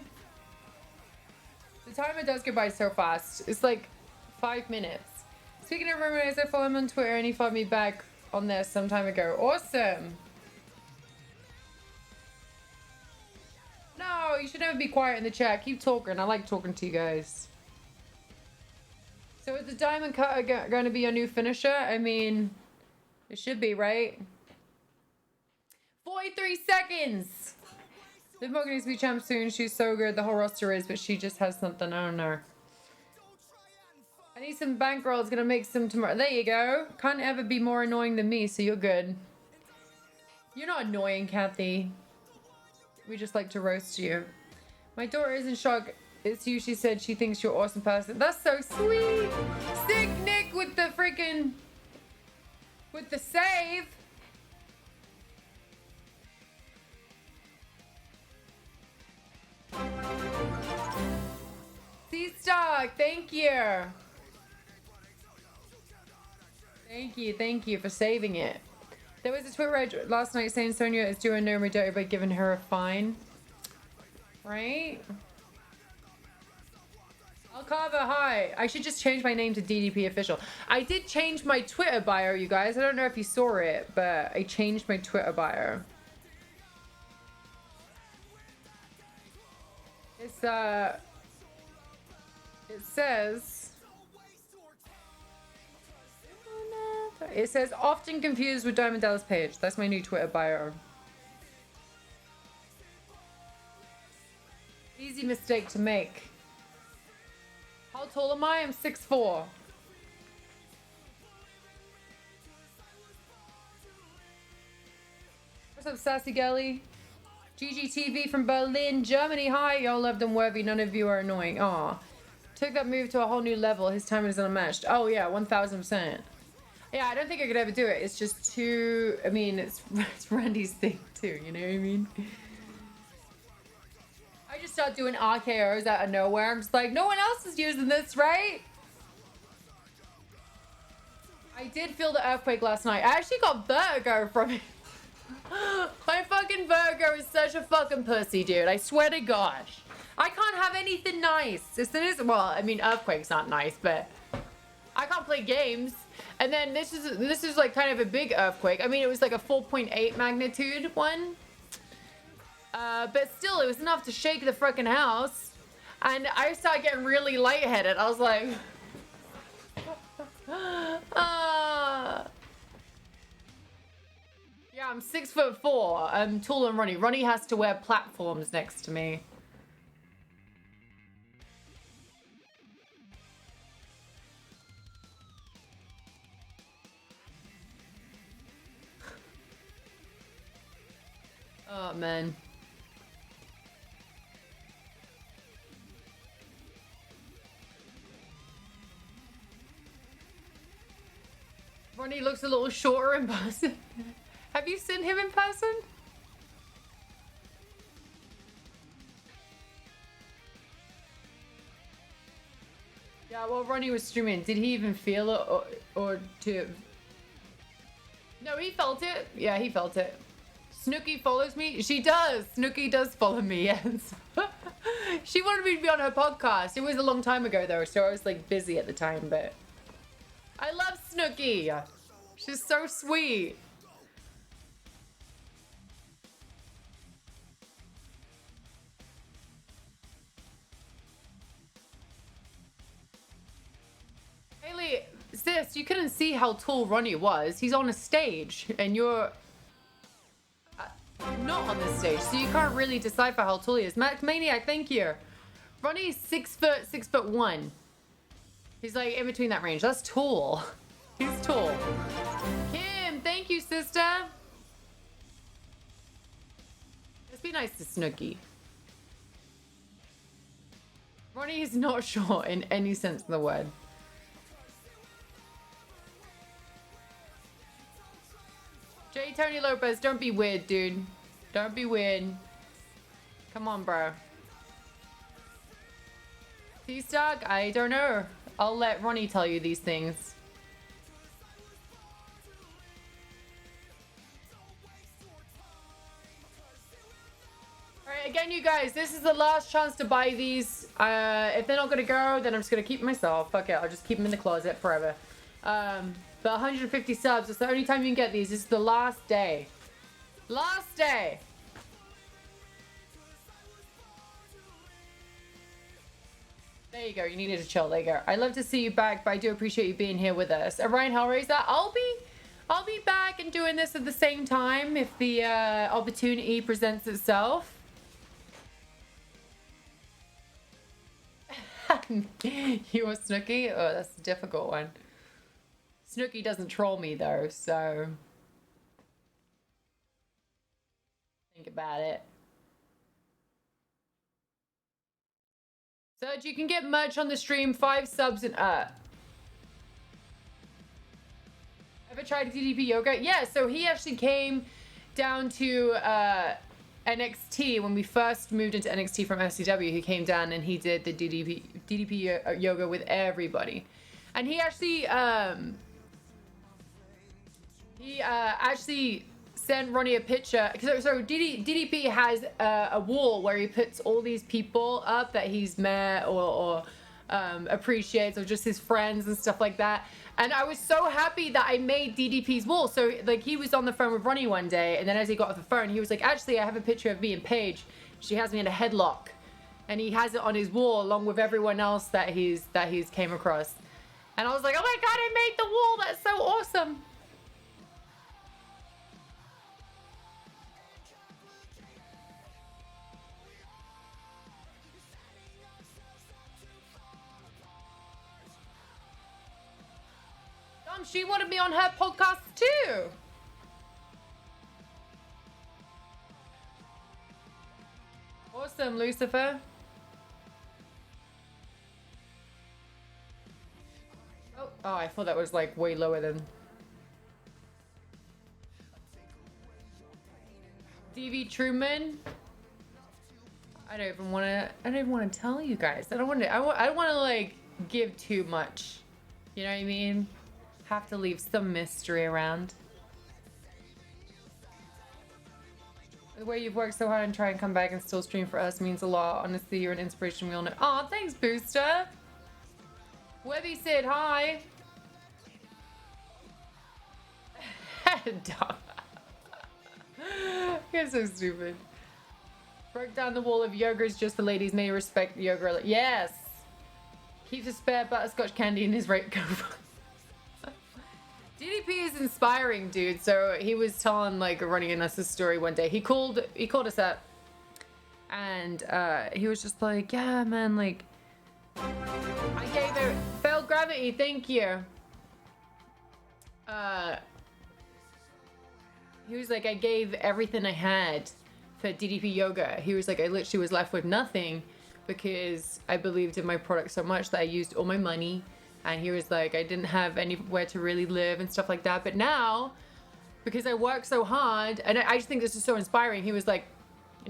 The timer does go by so fast. It's like 5 minutes. Speaking of Roman, I follow him on Twitter and he followed me back on there some time ago. Awesome. No, you should never be quiet in the chat. Keep talking. I like talking to you guys. So is the Diamond Cutter going to be your new finisher? I mean, it should be, right? 43 seconds. Liv Morgan needs to be champ soon. She's so good. The whole roster is, but she just has something. I don't know. I need some bankrolls. Gonna make some tomorrow. There you go. Can't ever be more annoying than me, so you're good. You're not annoying, Kathy. We just like to roast you. My daughter is in shock. It's you. She said she thinks you're an awesome person. That's so sweet. Sick Nick with the freaking... with the save. C-Stock, thank you. Thank you for saving it. There was a tweet read last night saying Sonia is doing no dirty by giving her a fine. Right? Alcava, hi. I should just change my name to DDP official. I did change my Twitter bio, you guys. I don't know if you saw it, but I changed my Twitter bio. It's it says often confused with Diamond Dallas Page. That's my new Twitter bio. Easy mistake to make. How tall am I? I'm 6'4". What's up, Sassy Gelly? GGTV from Berlin, Germany. Hi, y'all loved and worthy. None of you are annoying. Aw. Took that move to a whole new level. His time is unmatched. Oh, yeah, 1000%. Yeah, I don't think I could ever do it. It's just too... I mean, it's Randy's thing, too. You know what I mean? I just start doing RKOs out of nowhere. I'm just like, no one else is using this, right? I did feel the earthquake last night. I actually got vertigo from it. My fucking vertigo is such a fucking pussy, dude. I swear to gosh. I can't have anything nice. Well, I mean, earthquake's not nice, but I can't play games. And then this is like kind of a big earthquake. I mean, it was like a 4.8 magnitude one. But still, it was enough to shake the freaking house. And I started getting really lightheaded. I was like... Yeah, I'm 6'4". I'm taller than Ronnie. Ronnie has to wear platforms next to me. Oh, man. Ronnie looks a little shorter in person. Have you seen him in person? Yeah, well, Ronnie was streaming. Did he even feel it or to... No, he felt it. Yeah, he felt it. Snooki follows me. She does. Snooki does follow me, yes. She wanted me to be on her podcast. It was a long time ago, though, so I was, like, busy at the time, but... I love Snooki. She's so sweet. Haley, sis, you couldn't see how tall Ronnie was. He's on a stage, and you're... not on this stage, so you can't really decipher how tall he is. Max Maniac, thank you. Ronnie's 6'1". He's like in between that range. That's tall. He's tall. Kim, thank you, sister. Let's be nice to Snooki. Ronnie is not short in any sense of the word. J. Tony Lopez, don't be weird, dude. Don't be weird. Come on, bro. T-Stock? I don't know. I'll let Ronnie tell you these things. Alright, again, you guys, this is the last chance to buy these. If they're not gonna go, then I'm just gonna keep them myself. Fuck it, I'll just keep them in the closet forever. But 150 subs, it's the only time you can get these. This is the last day. Last day! There you go, you needed to chill, there you go. I'd love to see you back, but I do appreciate you being here with us. Ryan Hellraiser, I'll be back and doing this at the same time if the opportunity presents itself. You or Snooki? Oh, that's a difficult one. Snooki doesn't troll me though, so think about it. Serge, you can get merch on the stream, 5 subs and up. Ever tried DDP yoga? Yeah, so he actually came down to NXT when we first moved into NXT from SCW. He came down and he did the DDP yoga with everybody. And he actually actually sent Ronnie a picture. So DDP has a wall where he puts all these people up that he's met or appreciates, or just his friends and stuff like that. And I was so happy that I made DDP's wall. So like he was on the phone with Ronnie one day, and then as he got off the phone, he was like, actually, I have a picture of me and Paige. She has me in a headlock. And he has it on his wall along with everyone else that he's came across. And I was like, oh my God, I made the wall. That's so awesome. She wanted me on her podcast too. Awesome, Lucifer. Oh, I thought that was like way lower than DV Truman. I don't even want to tell you guys. I don't want to like give too much. You know what I mean? Have to leave some mystery around. The way you've worked so hard and try and come back and still stream for us means a lot. Honestly, you're an inspiration. We all know. Oh, thanks, Booster. Webby said hi. You're so stupid. Broke down the wall of yogurts just for ladies. May respect yogurt. Yes. Keeps a spare butterscotch candy in his right coat. DDP is inspiring, dude. So he was telling like Ronnie and us a story one day. He called us up, and he was just like, yeah, man, like I gave it failed gravity. Thank you. He was like, I gave everything I had for DDP yoga. He was like, I literally was left with nothing because I believed in my product so much that I used all my money. And he was like, I didn't have anywhere to really live and stuff like that. But now, because I work so hard, and I just think this is so inspiring. He was like,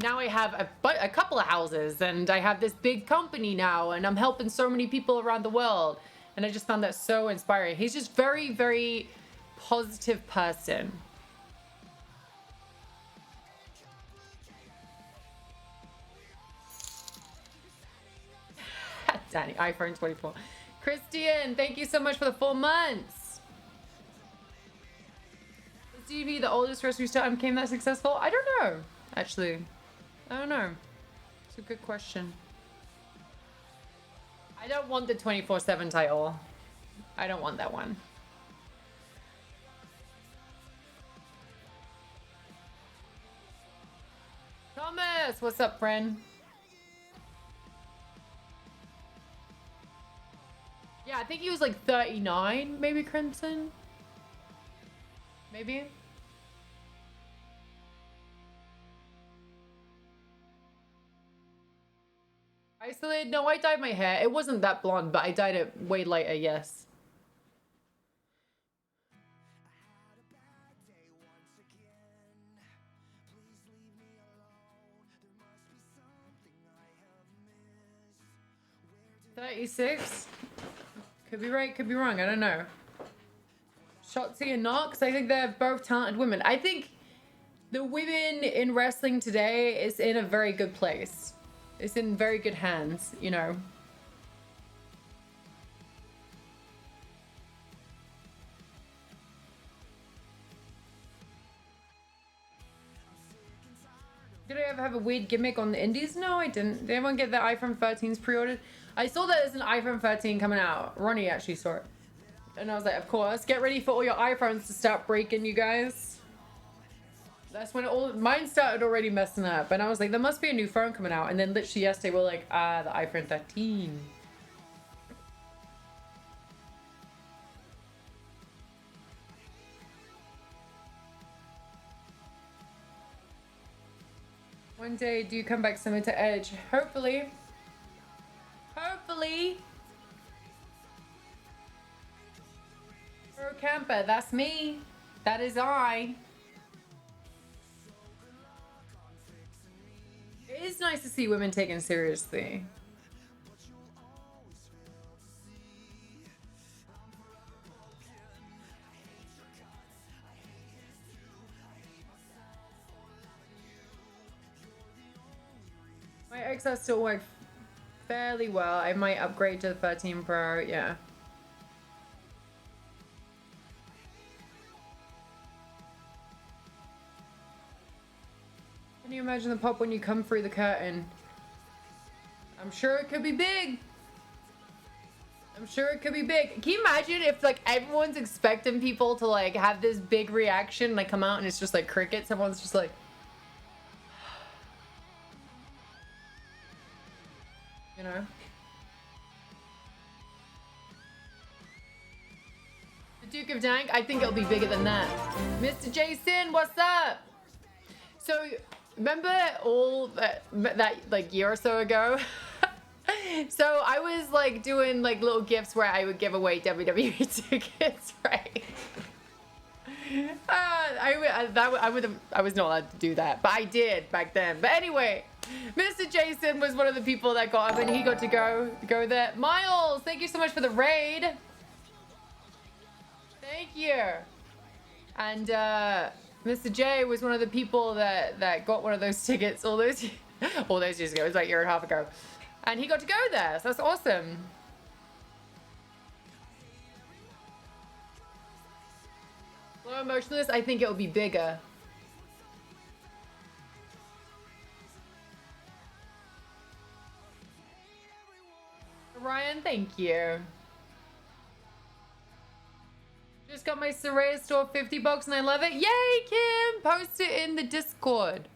now I have a couple of houses, and I have this big company now, and I'm helping so many people around the world. And I just found that so inspiring. He's just very, very positive person. Danny, iPhone 24. Christian, thank you so much for the 4 months. Is DV the oldest grocery store and became that successful? I don't know, actually. I don't know. It's a good question. I don't want the 24/7 title. I don't want that one. Thomas, what's up, friend? Yeah, I think he was like 39, maybe, Crimson? Maybe? Isolated? No, I dyed my hair. It wasn't that blonde, but I dyed it way lighter, yes. $36? Could be right, could be wrong. I don't know. Shotzi and Knox, I think they're both talented women. I think the women in wrestling today is in a very good place. It's in very good hands, you know. Did I ever have a weird gimmick on the indies? No, I didn't. Did anyone get the iPhone 13s pre-ordered? I saw that there's an iPhone 13 coming out. Ronnie actually saw it. And I was like, of course. Get ready for all your iPhones to start breaking, you guys. That's when mine started already messing up. And I was like, there must be a new phone coming out. And then literally yesterday, we're like, the iPhone 13. One day, do you come back similar to Edge? Hopefully. Hopefully. Pro camper, that's me. That is I. It is nice to see women taken seriously. My XR still work fairly well. I might upgrade to the 13 Pro, yeah. Can you imagine the pop when you come through the curtain? I'm sure it could be big. I'm sure it could be big. Can you imagine if like everyone's expecting people to like have this big reaction, like come out and it's just like crickets? Everyone's just like, you know? The Duke of Dank, I think it'll be bigger than that. Mr. Jason, what's up? So, remember all that like year or so ago? So I was like doing like little gifts where I would give away WWE tickets, right? I was not allowed to do that, but I did back then. But anyway, Mr. Jason was one of the people that got up and he got to go there. Miles, thank you so much for the raid. Thank you. And Mr. J was one of the people that got one of those tickets all those years ago. It was like a year and a half ago. And he got to go there, so that's awesome. Low emotionless, I think it will be bigger. Ryan, thank you. Just got my Soraya store 50 bucks and I love it. Yay, Kim! Post it in the Discord.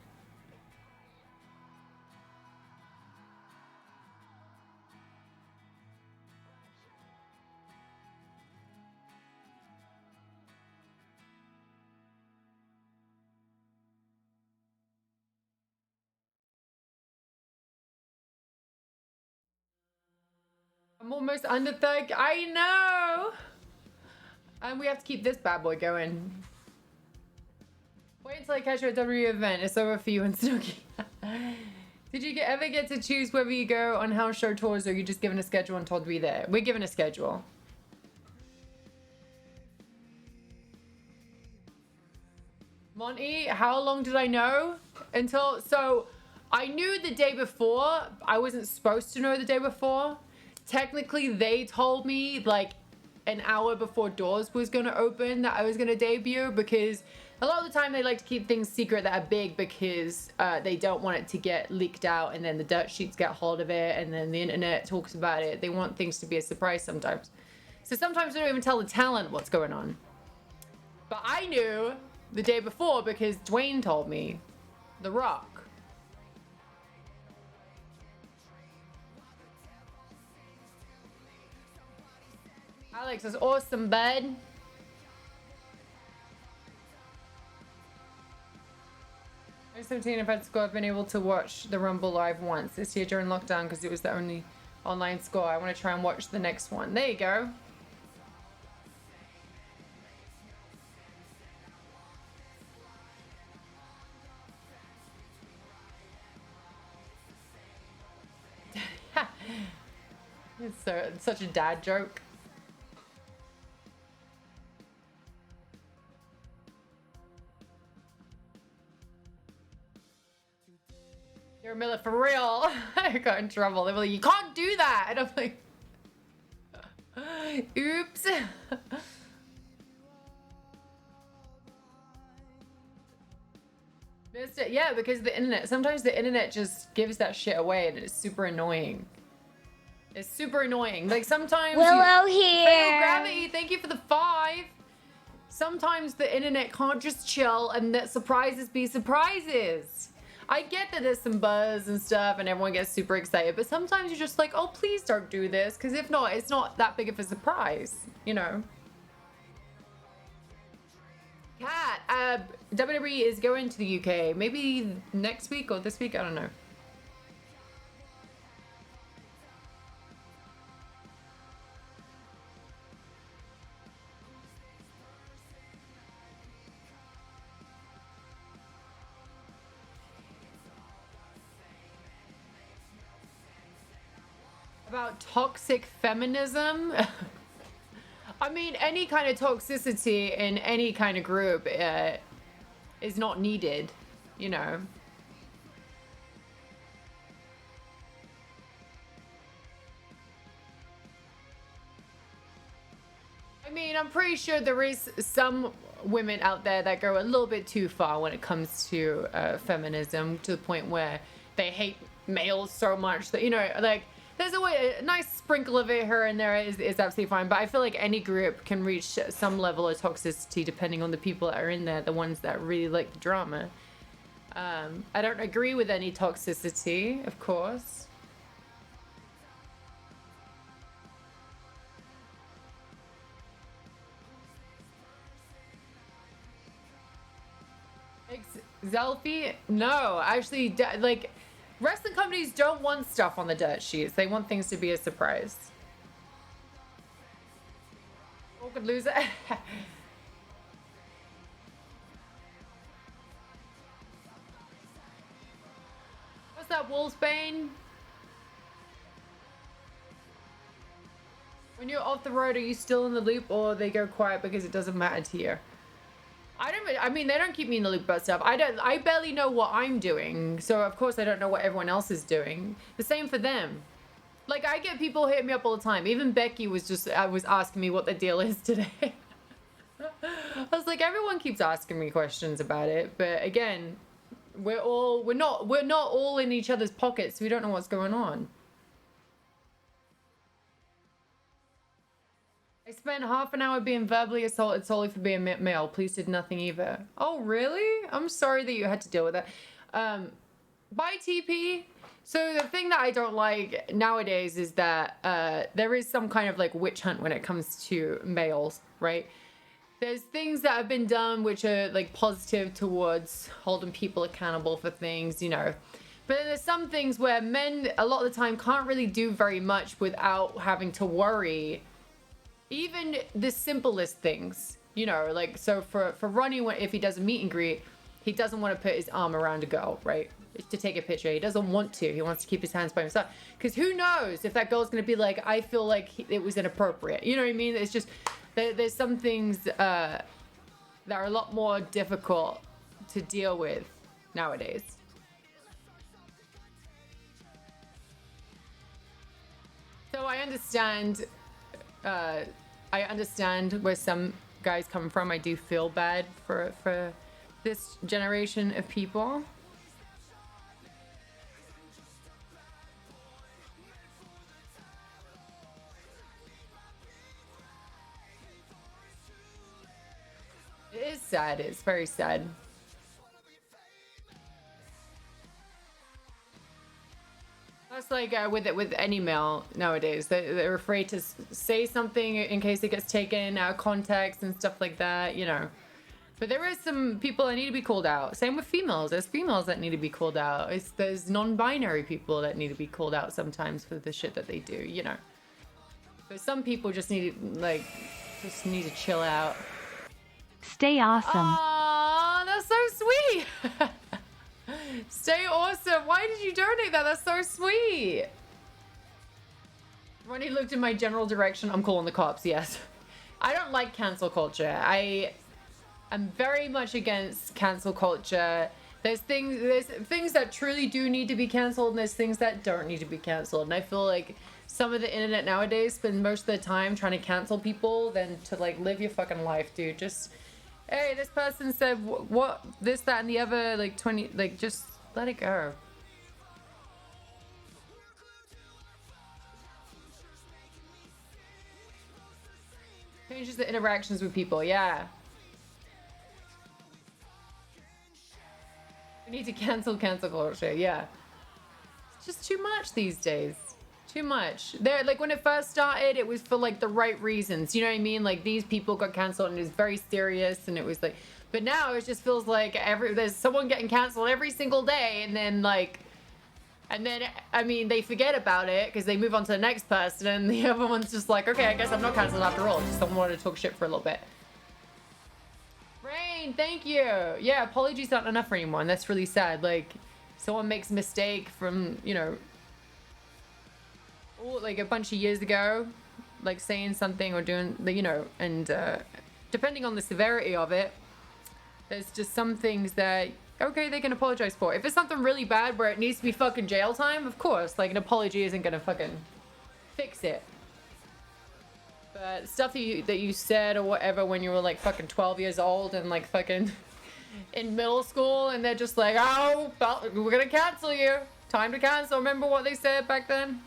I'm almost under 30. I know. And we have to keep this bad boy going. Wait until I catch you at W event. It's over for you and Snooki. Did you ever get to choose whether you go on house show tours or you just given a schedule and told to be there? We're given a schedule. Monty, how long did I know? So I knew the day before. I wasn't supposed to know the day before. Technically, they told me like an hour before doors was going to open that I was going to debut, because a lot of the time they like to keep things secret that are big because they don't want it to get leaked out and then the dirt sheets get hold of it and then the internet talks about it. They want things to be a surprise sometimes. So sometimes they don't even tell the talent what's going on. But I knew the day before because Dwayne told me. The Rock. Alex is awesome, bud. I was 17 if at school. I've been able to watch the Rumble live once this year during lockdown because it was the only online score. I want to try and watch the next one. There you go. It's such a dad joke. You're Miller for real. I got in trouble. They were like, you can't do that. And I'm like, oops. Missed it. Yeah, because the internet. Sometimes the internet just gives that shit away and it's super annoying. It's super annoying. Like sometimes
Willow here.
Fatal Gravity, thank you for the 5. Sometimes the internet can't just chill and let surprises be surprises. I get that there's some buzz and stuff and everyone gets super excited, but sometimes you're just like, oh, please don't do this, because if not, it's not that big of a surprise, you know? Kat, WWE is going to the UK. Maybe next week or this week. I don't know. About toxic feminism. I mean, any kind of toxicity in any kind of group is not needed, you know. I mean, I'm pretty sure there is some women out there that go a little bit too far when it comes to feminism, to the point where they hate males so much that, you know, like, there's a nice sprinkle of it here and there is absolutely fine. But I feel like any group can reach some level of toxicity depending on the people that are in there, the ones that really like the drama. I don't agree with any toxicity, of course. Zelfie? No, actually, like, wrestling companies don't want stuff on the dirt sheets. They want things to be a surprise. Or could lose it. What's that, Wolfsbane? When you're off the road, are you still in the loop, or they go quiet because it doesn't matter to you? I mean, they don't keep me in the loop about stuff. I barely know what I'm doing. So of course I don't know what everyone else is doing. The same for them. Like, I get people hitting me up all the time. Even Becky was asking me what the deal is today. I was like, everyone keeps asking me questions about it. But again, we're not all in each other's pockets. So we don't know what's going on. I spent half an hour being verbally assaulted solely for being male. Police did nothing either. Oh, really? I'm sorry that you had to deal with that. Bye, TP. So the thing that I don't like nowadays is that there is some kind of like witch hunt when it comes to males, right? There's things that have been done which are like positive towards holding people accountable for things, you know. But then there's some things where men a lot of the time can't really do very much without having to worry. Even the simplest things, you know, like, so for Ronnie, if he does a meet and greet, he doesn't want to put his arm around a girl, right? To take a picture. He doesn't want to. He wants to keep his hands by himself. Because who knows if that girl's going to be like, I feel like it was inappropriate. You know what I mean? It's just, there's some things that are a lot more difficult to deal with nowadays. So I understand where some guys come from. I do feel bad for this generation of people. It is sad. It's very sad. That's like with any male nowadays. They're afraid to say something in case it gets taken out of context and stuff like that, you know. But there is some people that need to be called out. Same with females. There's females that need to be called out. There's non-binary people that need to be called out sometimes for the shit that they do, you know. But some people just need to chill out.
Stay awesome.
Aww, that's so sweet. Stay awesome. Why did you donate that? That's so sweet. Ronnie looked in my general direction. I'm calling the cops, yes. I don't like cancel culture. I am very much against cancel culture. There's things that truly do need to be canceled, and there's things that don't need to be canceled. And I feel like some of the internet nowadays spend most of the time trying to cancel people than to like live your fucking life, dude. Just, hey, this person said what, this, that, and the other, like 20, like, just let it go. Changes the interactions with people, yeah. We need to cancel culture, yeah. It's just too much these days. Too much. Like when it first started, it was for like the right reasons. You know what I mean? Like these people got canceled and it was very serious, and it was like, But now it just feels like there's someone getting canceled every single day, and then I mean, they forget about it because they move on to the next person, and the other one's just like, okay, I guess I'm not canceled after all. Just someone wanted to talk shit for a little bit. Rain, thank you. Yeah, apologies aren't enough for anyone. That's really sad. Like, someone makes a mistake from, you know, like a bunch of years ago, like saying something or doing, you know, and depending on the severity of it, there's just some things that, okay, they can apologize for. If it's something really bad where it needs to be fucking jail time, of course, like an apology isn't gonna fucking fix it. But stuff that you said or whatever when you were like fucking 12 years old and like fucking in middle school, and they're just like, oh, we're gonna cancel you. Time to cancel. Remember what they said back then?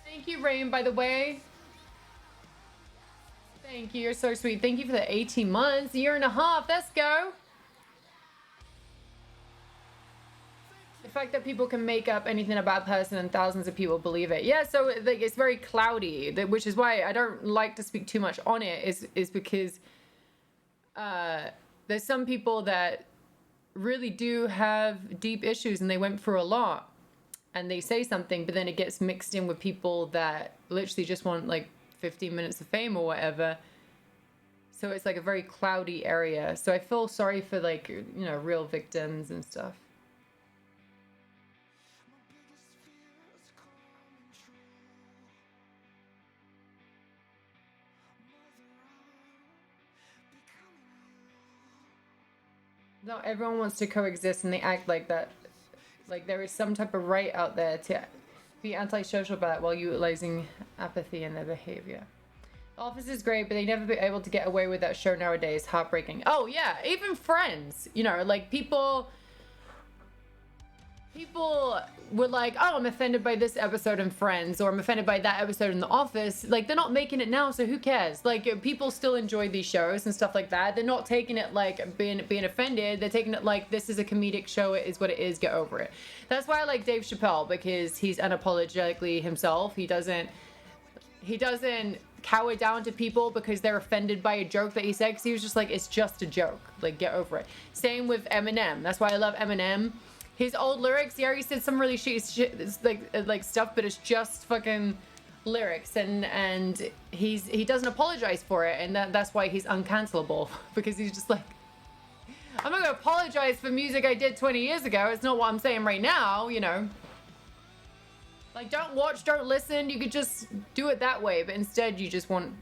Thank you, Rain, by the way. Thank you. You're so sweet. Thank you for the 18 months, year and a half. Let's go. The fact that people can make up anything about a person and thousands of people believe it. Yeah, so like it's very cloudy, which is why I don't like to speak too much on it, is because there's some people that really do have deep issues and they went through a lot. And they say something, but then it gets mixed in with people that literally just want like 15 minutes of fame or whatever. So it's like a very cloudy area. So I feel sorry for like, you know, real victims and stuff. No, everyone wants to coexist and they act like that. Like there is some type of right out there to be antisocial about it while utilizing apathy in their behavior. The Office is great, but they never be able to get away with that show nowadays. Heartbreaking. Oh yeah, even Friends. You know, like people were like, oh, I'm offended by this episode in Friends, or I'm offended by that episode in The Office. Like, they're not making it now, so who cares? Like, people still enjoy these shows and stuff like that. They're not taking it like being offended. They're taking it like, this is a comedic show. It is what it is. Get over it. That's why I like Dave Chappelle, because he's unapologetically himself. He doesn't cower down to people because they're offended by a joke that he said, because he was just like, it's just a joke. Like, get over it. Same with Eminem. That's why I love Eminem. His old lyrics, yeah, he said some really shit like stuff, but it's just fucking lyrics, and he doesn't apologize for it, and that's why he's uncancelable, because he's just like, I'm not gonna apologize for music I did 20 years ago. It's not what I'm saying right now, you know. Like, don't watch, don't listen. You could just do it that way, but instead you just want,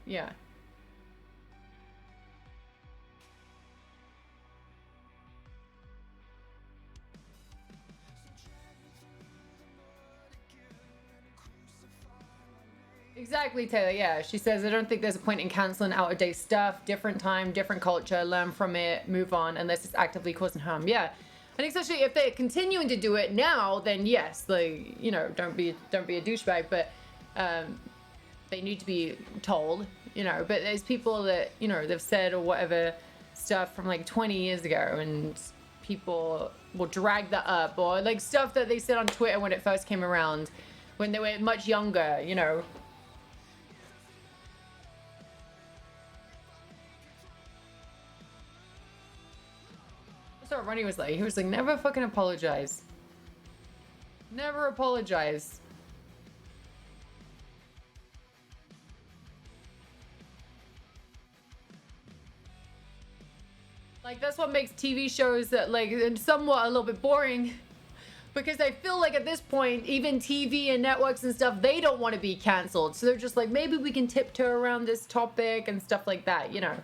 yeah. Exactly, Taylor. Yeah, she says, I don't think there's a point in canceling out-of-date stuff. Different time, different culture. Learn from it, move on, unless it's actively causing harm. Yeah, and especially if they're continuing to do it now, then yes, like, you know, don't be a douchebag. But they need to be told, you know. But there's people that, you know, they've said or whatever stuff from like 20 years ago, and people will drag that up, or like stuff that they said on Twitter when it first came around, when they were much younger, you know. That's what Ronnie was like. He was like, never fucking apologize. Never apologize. Like, that's what makes TV shows that, like, somewhat a little bit boring. Because I feel like at this point, even TV and networks and stuff, they don't want to be canceled. So they're just like, maybe we can tiptoe around this topic and stuff like that, you know.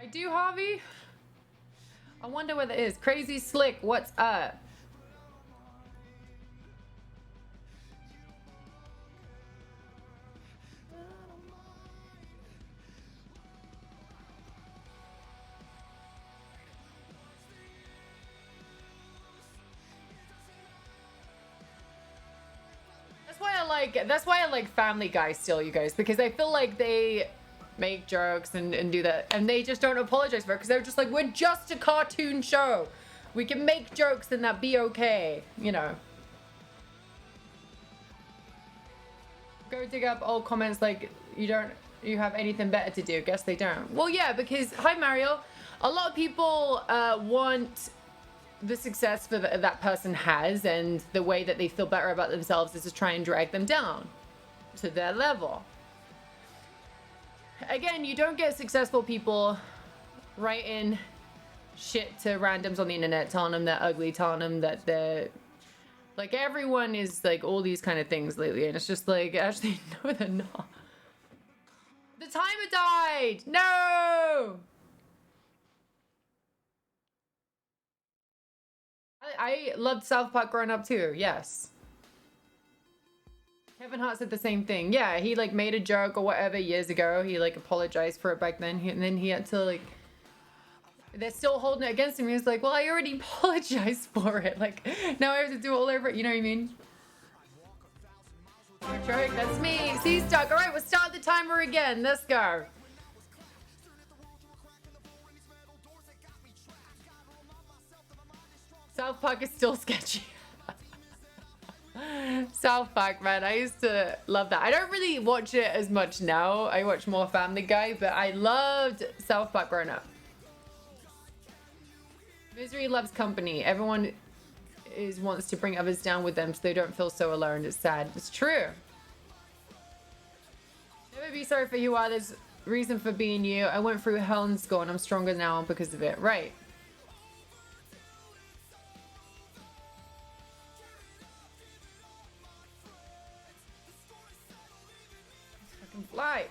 I do, Harvey. I wonder what it is. Crazy Slick, what's up? That's why I like Family Guy still, you guys, because I feel like they make jokes and do that. And they just don't apologize for it because they're just like, we're just a cartoon show. We can make jokes and that be okay, you know. Go dig up old comments like you have anything better to do. Guess they don't. Well, yeah, because, hi Mario, a lot of people want the success that person has, and the way that they feel better about themselves is to try and drag them down to their level. Again, you don't get successful people writing shit to randoms on the internet, telling them they're ugly, telling them that they're like, everyone is like all these kind of things lately, and it's just like, actually, no, they're not. The timer died! No! I loved South Park growing up too, yes. Kevin Hart said the same thing. Yeah, he like made a joke or whatever years ago. He like apologized for it back then. And then he had to like, they're still holding it against him. He was like, well, I already apologized for it. Like, now I have to do it all over. You know what I mean? Trick, that's me. See, stuck. All right, we'll start the timer again. Let's go. South Park is still sketchy. South Park, man. I used to love that. I don't really watch it as much now. I watch more Family Guy, but I loved South Park growing up. Misery loves company. Everyone wants to bring others down with them so they don't feel so alone. It's sad. It's true. Never be sorry for who you are. There's reason for being you. I went through hell in school and I'm stronger now because of it. Right. Fucking fly.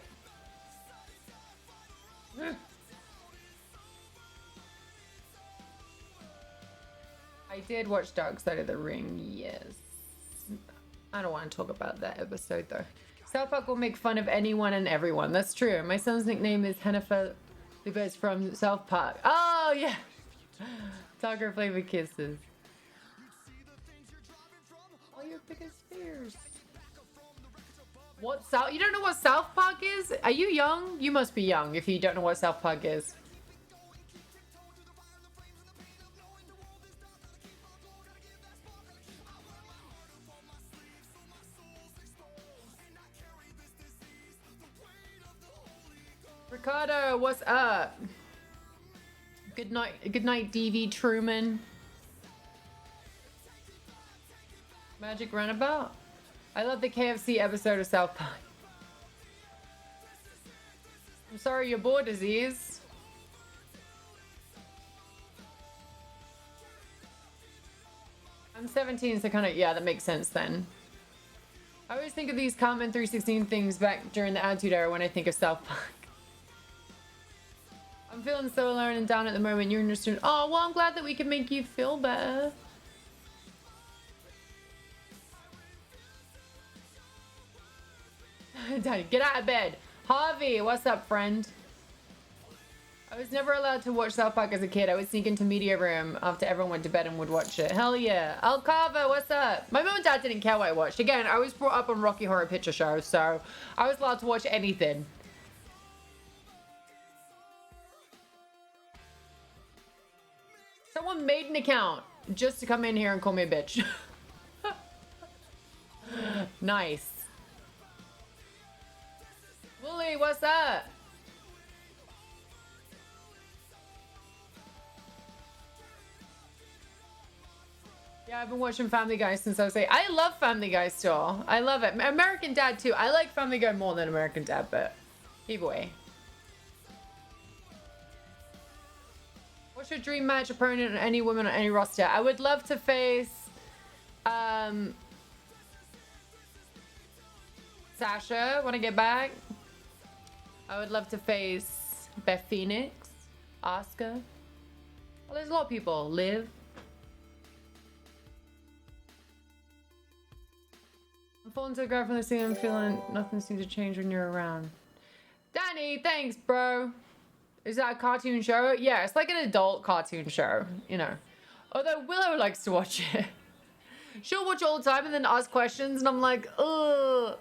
I did watch Dark Side of the Ring, yes. I don't want to talk about that episode though. South Park will make fun of anyone and everyone. That's true. My son's nickname is Hennifer Lupez from South Park. Oh, yeah. Tiger flavor kisses. All your biggest fears. What South? You don't know what South Park is? Are you young? You must be young if you don't know what South Park is. Ricardo, what's up? Good night, DV Truman. Magic Runabout. I love the KFC episode of South Park. I'm sorry you're bored, Aziz. I'm 17, so kind of, yeah, that makes sense then. I always think of these Cartman 316 things back during the Attitude Era when I think of South Park. I'm feeling so alone and down at the moment. You're understood. Oh, well, I'm glad that we can make you feel better. Daddy, get out of bed. Harvey, what's up, friend? I was never allowed to watch South Park as a kid. I would sneak into media room after everyone went to bed and would watch it. Hell yeah. Alcava, what's up? My mom and dad didn't care what I watched. Again, I was brought up on Rocky Horror Picture Show, so I was allowed to watch anything. Someone made an account just to come in here and call me a bitch. Nice. Wooly, what's up? Yeah, I've been watching Family Guy since I was 8. I love Family Guy still. I love it. American Dad too. I like Family Guy more than American Dad, but either way. What's your dream match opponent on any woman on any roster? I would love to face Sasha when I get back. I would love to face Beth Phoenix, Asuka. Well, there's a lot of people. Liv. I'm falling to the ground from the scene. I'm feeling nothing seems to change when you're around. Danny, thanks, bro. Is that a cartoon show? Yeah, it's like an adult cartoon show, you know. Although Willow likes to watch it. She'll watch it all the time and then ask questions, and I'm like, ugh.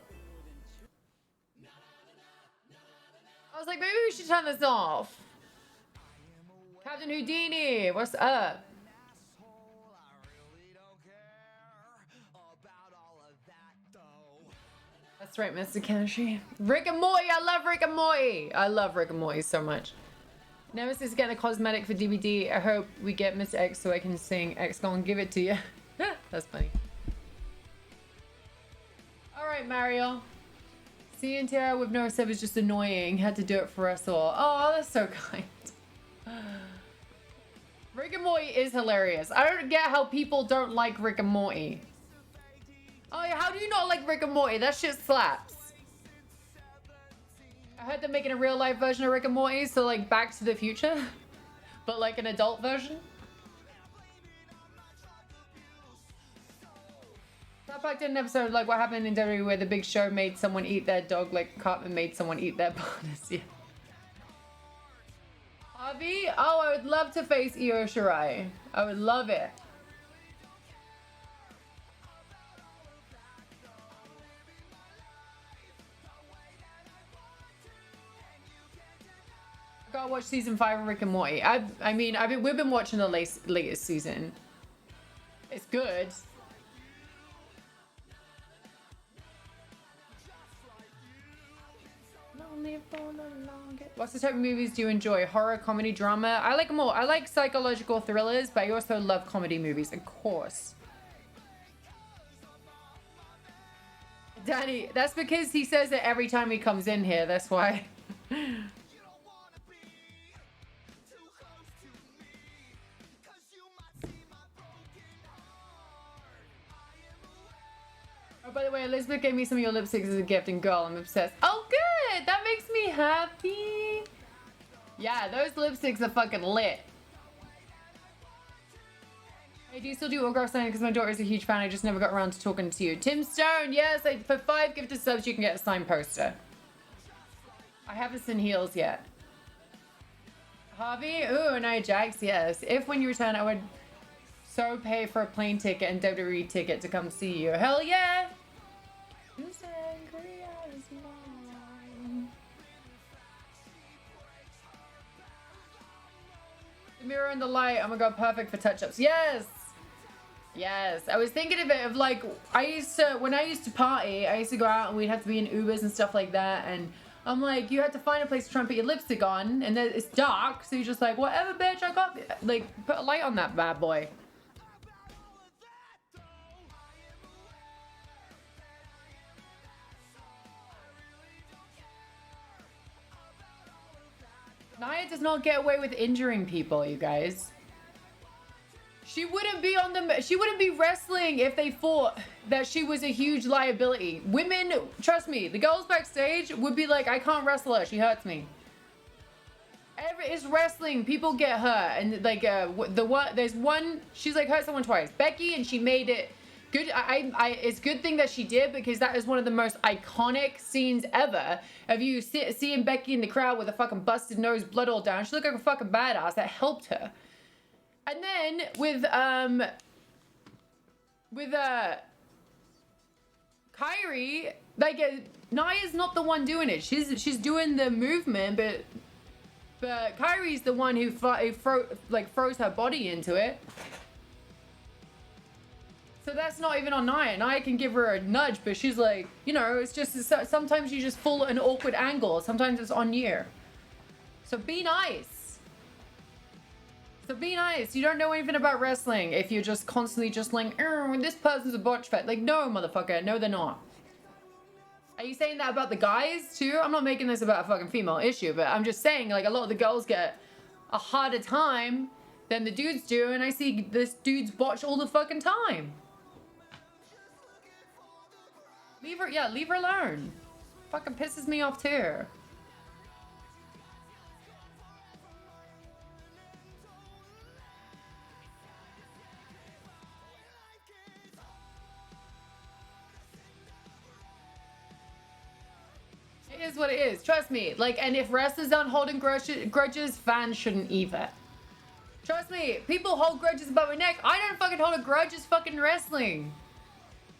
was like, maybe we should turn this off. Captain Houdini, what's up? That's right, Mr. Kenishi. Rick and Morty, I love Rick and Morty. I love Rick and Morty so much. Nemesis getting a cosmetic for DVD. I hope we get Mr. X so I can sing X gonna give it to you. That's funny. Alright, Mario. Seeing Tara with no sub is just annoying. Had to do it for us all. Oh, that's so kind. Rick and Morty is hilarious. I don't get how people don't like Rick and Morty. Oh yeah, how do you not like Rick and Morty? That shit slaps. I heard they're making a real life version of Rick and Morty, so like Back to the Future, but like an adult version. South Park did an episode like what happened in WWE where the Big Show made someone eat their dog like Cartman made someone eat their partners. Yeah. Harvey? Oh, I would love to face Io Shirai. I would love it. I gotta watch season 5 of Rick and Morty. We've been watching the latest season. It's good. What's the type of movies do you enjoy? Horror, comedy, drama? I like them all. I like psychological thrillers, but I also love comedy movies, of course. Danny, that's because he says it every time he comes in here, that's why. Oh, by the way, Elizabeth gave me some of your lipsticks as a gift, and girl, I'm obsessed. Oh, good! That makes me happy. Yeah, those lipsticks are fucking lit. Hey, do you still do autograph signing? Because my daughter is a huge fan. I just never got around to talking to you. Tim Stone, yes, for 5 gifted subs, you can get a signed poster. I haven't seen heels yet. Harvey? Ooh, Nia Jax, yes. If when you return, I would so pay for a plane ticket and WWE ticket to come see you. Hell yeah! The mirror and the light, oh my god, perfect for touch-ups. Yes! Yes, I was thinking of it of like, when I used to party, I used to go out and we'd have to be in Ubers and stuff like that, and I'm like, you had to find a place to try and put your lipstick on, and then it's dark, so you're just like, whatever, bitch, I got, like, put a light on that bad boy. Nia does not get away with injuring people, you guys. She wouldn't be wrestling if they thought that she was a huge liability. Women, trust me, the girls backstage would be like, I can't wrestle her, she hurts me. It's wrestling, people get hurt, and like there's one, she's like hurt someone twice, Becky, and she made it good. It's a good thing that she did, because that is one of the most iconic scenes ever of you seeing Becky in the crowd with a fucking busted nose, blood all down. She looked like a fucking badass. That helped her. And then with Kyrie, like Nia's not the one doing it. She's doing the movement, but Kyrie's the one who throws her body into it. So that's not even on Nia. Nia can give her a nudge, but she's like, you know, it's just, sometimes you just fall at an awkward angle. Sometimes it's on you. So be nice. You don't know anything about wrestling if you're just constantly just like, this person's a botch fest. Like, no, motherfucker. No, they're not. Are you saying that about the guys, too? I'm not making this about a fucking female issue, but I'm just saying, like, a lot of the girls get a harder time than the dudes do, and I see this dude's botch all the fucking time. Leave her alone. Fucking pisses me off too. It is what it is. Trust me. Like, and if wrestlers aren't holding grudges, fans shouldn't either. Trust me. People hold grudges about my neck. I don't fucking hold a grudge. It's fucking wrestling.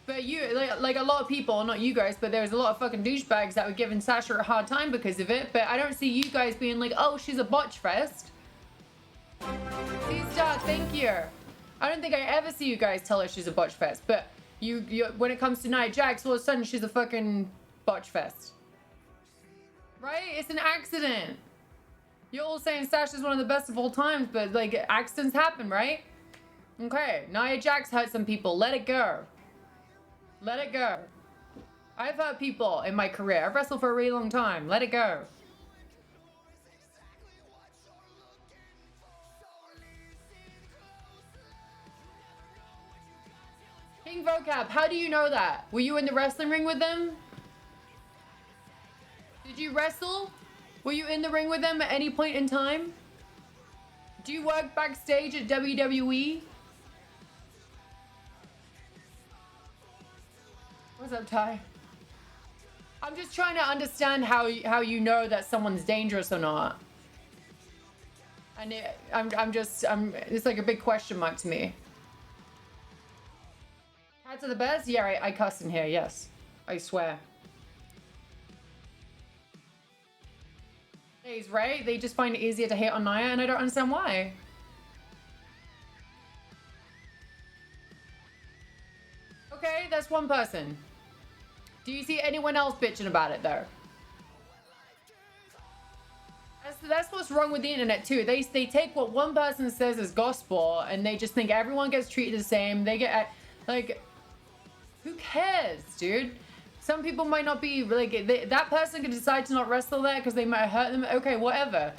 But you, like a lot of people, not you guys, but there's a lot of fucking douchebags that were giving Sasha a hard time because of it. But I don't see you guys being like, oh, she's a botch fest. C-Star, thank you. I don't think I ever see you guys tell her she's a botch fest. But you when it comes to Nia Jax, all of a sudden she's a fucking botch fest. Right? It's an accident. You're all saying Sasha's one of the best of all times, but like accidents happen, right? Okay, Nia Jax hurt some people. Let it go. Let it go. I've hurt people in my career. I've wrestled for a really long time. Let it go. King Vocab, how do you know that? Were you in the wrestling ring with them? Did you wrestle? Were you in the ring with them at any point in time? Do you work backstage at WWE? What's up, Ty? I'm just trying to understand how you know that someone's dangerous or not. And it's like a big question mark to me. Cats are the best? Yeah, I cuss in here, yes. I swear. He's right? They just find it easier to hate on Nia, and I don't understand why. Okay, that's one person. Do you see anyone else bitching about it, though? That's what's wrong with the internet, too. They take what one person says as gospel, and they just think everyone gets treated the same. They get, like... Who cares, dude? Some people might not be, like, that person could decide to not wrestle there because they might hurt them. Okay, whatever.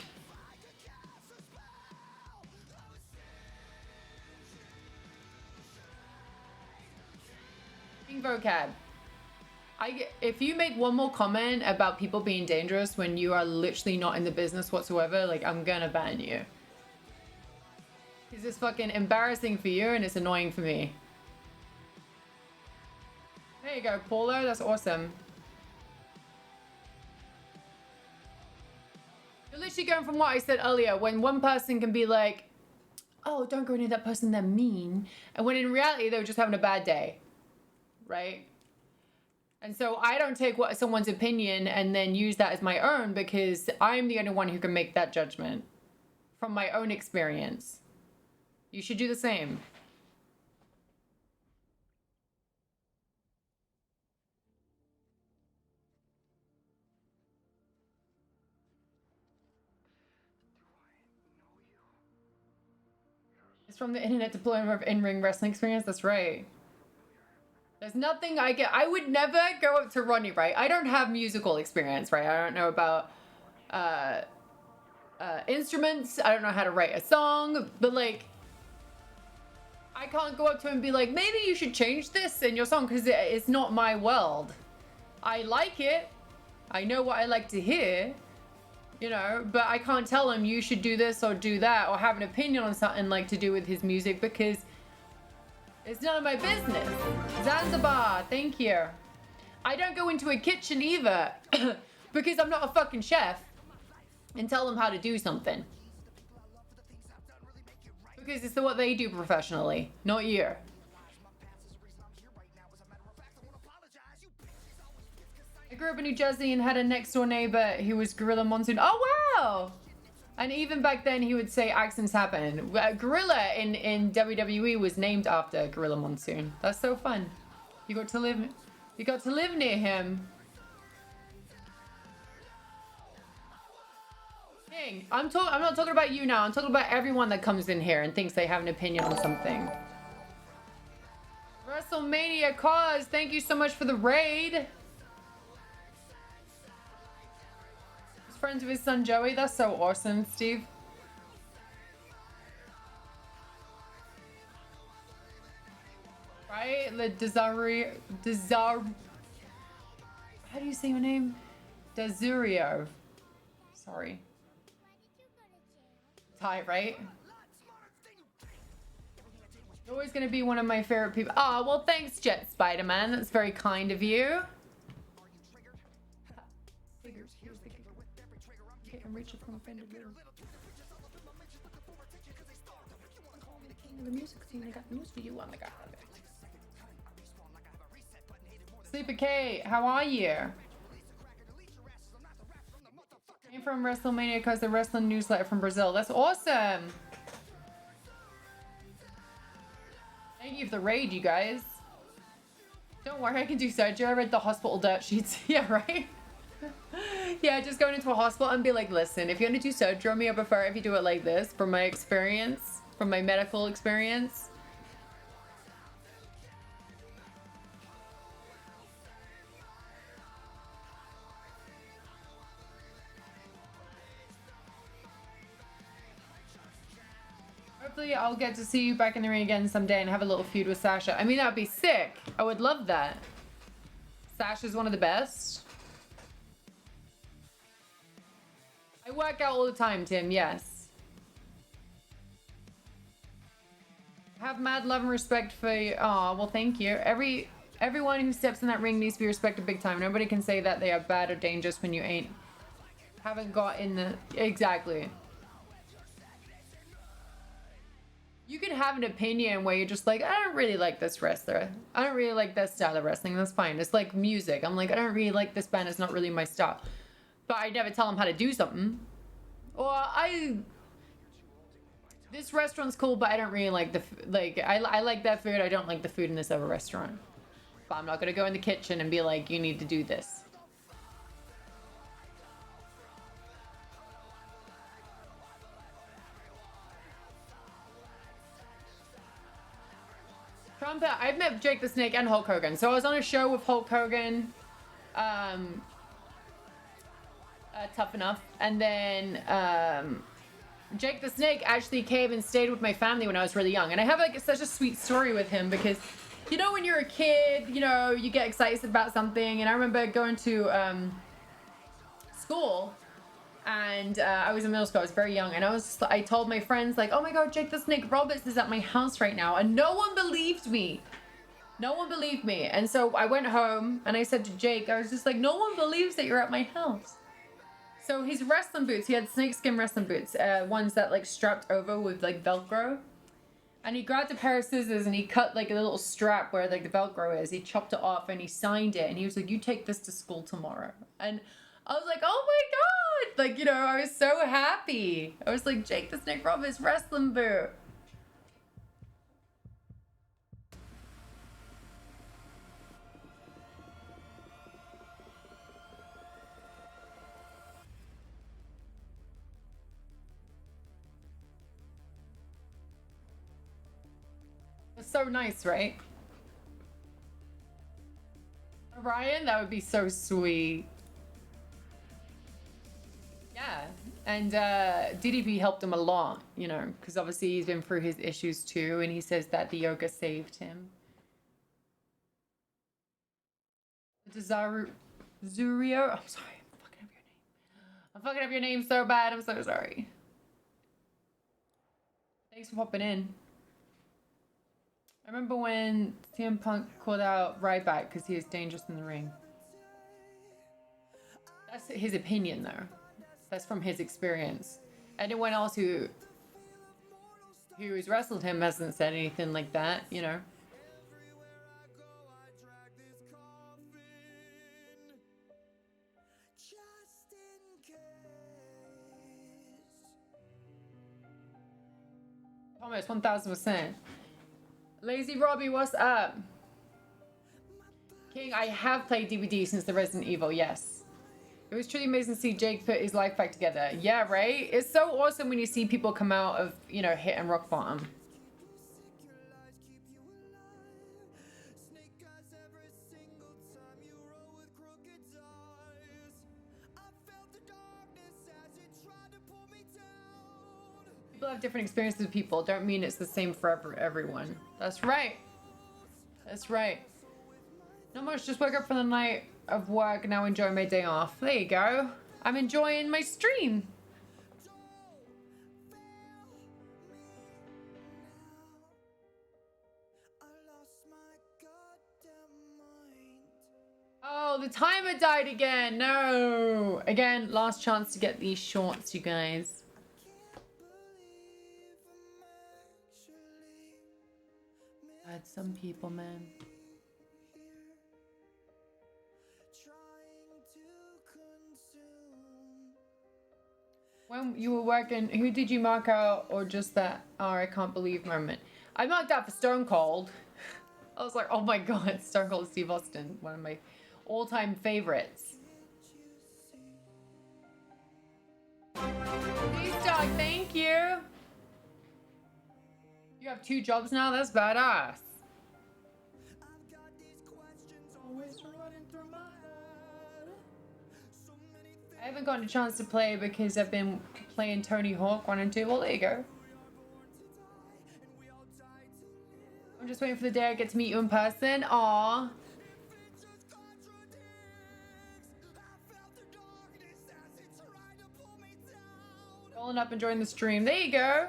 King Vocab. If you make one more comment about people being dangerous when you are literally not in the business whatsoever, like, I'm gonna ban you. Because it's fucking embarrassing for you and it's annoying for me. There you go, Paulo. That's awesome. You're literally going from what I said earlier, when one person can be like, oh, don't go near that person, they're mean. And when in reality, they were just having a bad day. Right? And so I don't take someone's opinion and then use that as my own because I'm the only one who can make that judgment from my own experience. You should do the same. It's from the internet deployment of in-ring wrestling experience. That's right. There's nothing I get. I would never go up to Ronnie, right? I don't have musical experience, right? I don't know about instruments. I don't know how to write a song. But, like, I can't go up to him and be like, maybe you should change this in your song because it's not my world. I like it. I know what I like to hear. You know, but I can't tell him you should do this or do that or have an opinion on something like to do with his music because it's none of my business. Zanzibar, thank you. I don't go into a kitchen either because I'm not a fucking chef and tell them how to do something. Because it's what they do professionally, not you. I grew up in New Jersey and had a next door neighbor who was Gorilla Monsoon. Oh, wow. And even back then he would say accidents happen. Gorilla in WWE was named after Gorilla Monsoon. That's so fun. You got to live near him. King, I'm not talking about you now. I'm talking about everyone that comes in here and thinks they have an opinion on something. WrestleMania Cause, thank you so much for the raid. Friends with his son Joey. That's so awesome, Steve. Right? The how do you say your name? Desurio. Sorry. Ty, right? You're always gonna be one of my favorite people. Oh, well, thanks, Jet Spider-Man. That's very kind of you. Reach from offended little. The music scene, I got news for you on the guy. Sleeper K, how are you? Came from WrestleMania because the wrestling newsletter from Brazil. That's awesome. Thank you for the raid, you guys. Don't worry, I can do surgery. I read the hospital dirt sheets. Yeah, right? Yeah, just going into a hospital and be like, listen, if you're gonna do surgery on me, I prefer if you do it like this, from my experience, from my medical experience. Hopefully I'll get to see you back in the ring again someday and have a little feud with Sasha. I mean, that would be sick. I would love that. Sasha's one of the best. I work out all the time, Tim, yes. I have mad love and respect for you. Oh, well, thank you. Everyone who steps in that ring needs to be respected big time. Nobody can say that they are bad or dangerous when you haven't got in the... Exactly. You can have an opinion where you're just like, I don't really like this wrestler. I don't really like this style of wrestling. That's fine. It's like music. I'm like, I don't really like this band. It's not really my style. But I never tell them how to do something. Or this restaurant's cool, but I don't really like I like that food. I don't like the food in this other restaurant. But I'm not going to go in the kitchen and be like, you need to do this. Trumpet, I've met Jake the Snake and Hulk Hogan. So I was on a show with Hulk Hogan, Tough Enough. And then Jake the Snake actually came and stayed with my family when I was really young. And I have like such a sweet story with him because, you know, when you're a kid, you know, you get excited about something. And I remember going to school. And I was in middle school. I was very young, and I told my friends, like, oh my god, Jake the Snake Roberts is at my house right now, and no one believed me. No one believed me. And so I went home and I said to Jake, I was just like, no one believes that you're at my house. So his wrestling boots, he had snakeskin wrestling boots, ones that like strapped over with like Velcro. And he grabbed a pair of scissors and he cut like a little strap where like the Velcro is. He chopped it off and he signed it, and he was like, you take this to school tomorrow. And I was like, oh my god! Like, you know, I was so happy. I was like, Jake the Snake Roberts wrestling boot. It's so nice, right? Ryan, that would be so sweet. Yeah, and DDP helped him a lot, you know, because obviously he's been through his issues too, and he says that the yoga saved him. Zurio, I'm sorry, I'm fucking up your name. I'm fucking up your name so bad, I'm so sorry. Thanks for popping in. I remember when CM Punk called out Ryback because he was dangerous in the ring. That's his opinion though. That's from his experience. Anyone else who's wrestled him hasn't said anything like that, you know. Thomas, 1000%. Lazy Robbie, what's up? King, I have played DVD since the Resident Evil, yes. It was truly amazing to see Jake put his life back together. Yeah, right? It's so awesome when you see people come out of, you know, hit and rock bottom. People have different experiences with people. Don't mean it's the same for everyone. That's right. That's right. Not much, just woke up for the night of work, now enjoying my day off. There you go. I'm enjoying my stream. Oh, the timer died again. No. Again, last chance to get these shorts, you guys. I had some people, man. When you were working, who did you mark out, or just that, oh, I can't believe moment? I marked out for Stone Cold. I was like, oh my god, Stone Cold Steve Austin, one of my all-time favorites. Peace dog, thank you. You have 2 jobs now? That's badass. Always running through my head. I haven't gotten a chance to play because I've been playing Tony Hawk 1 and 2. Well, there you go. I'm just waiting for the day I get to meet you in person. Aww. Rolling up, enjoying the stream. There you go.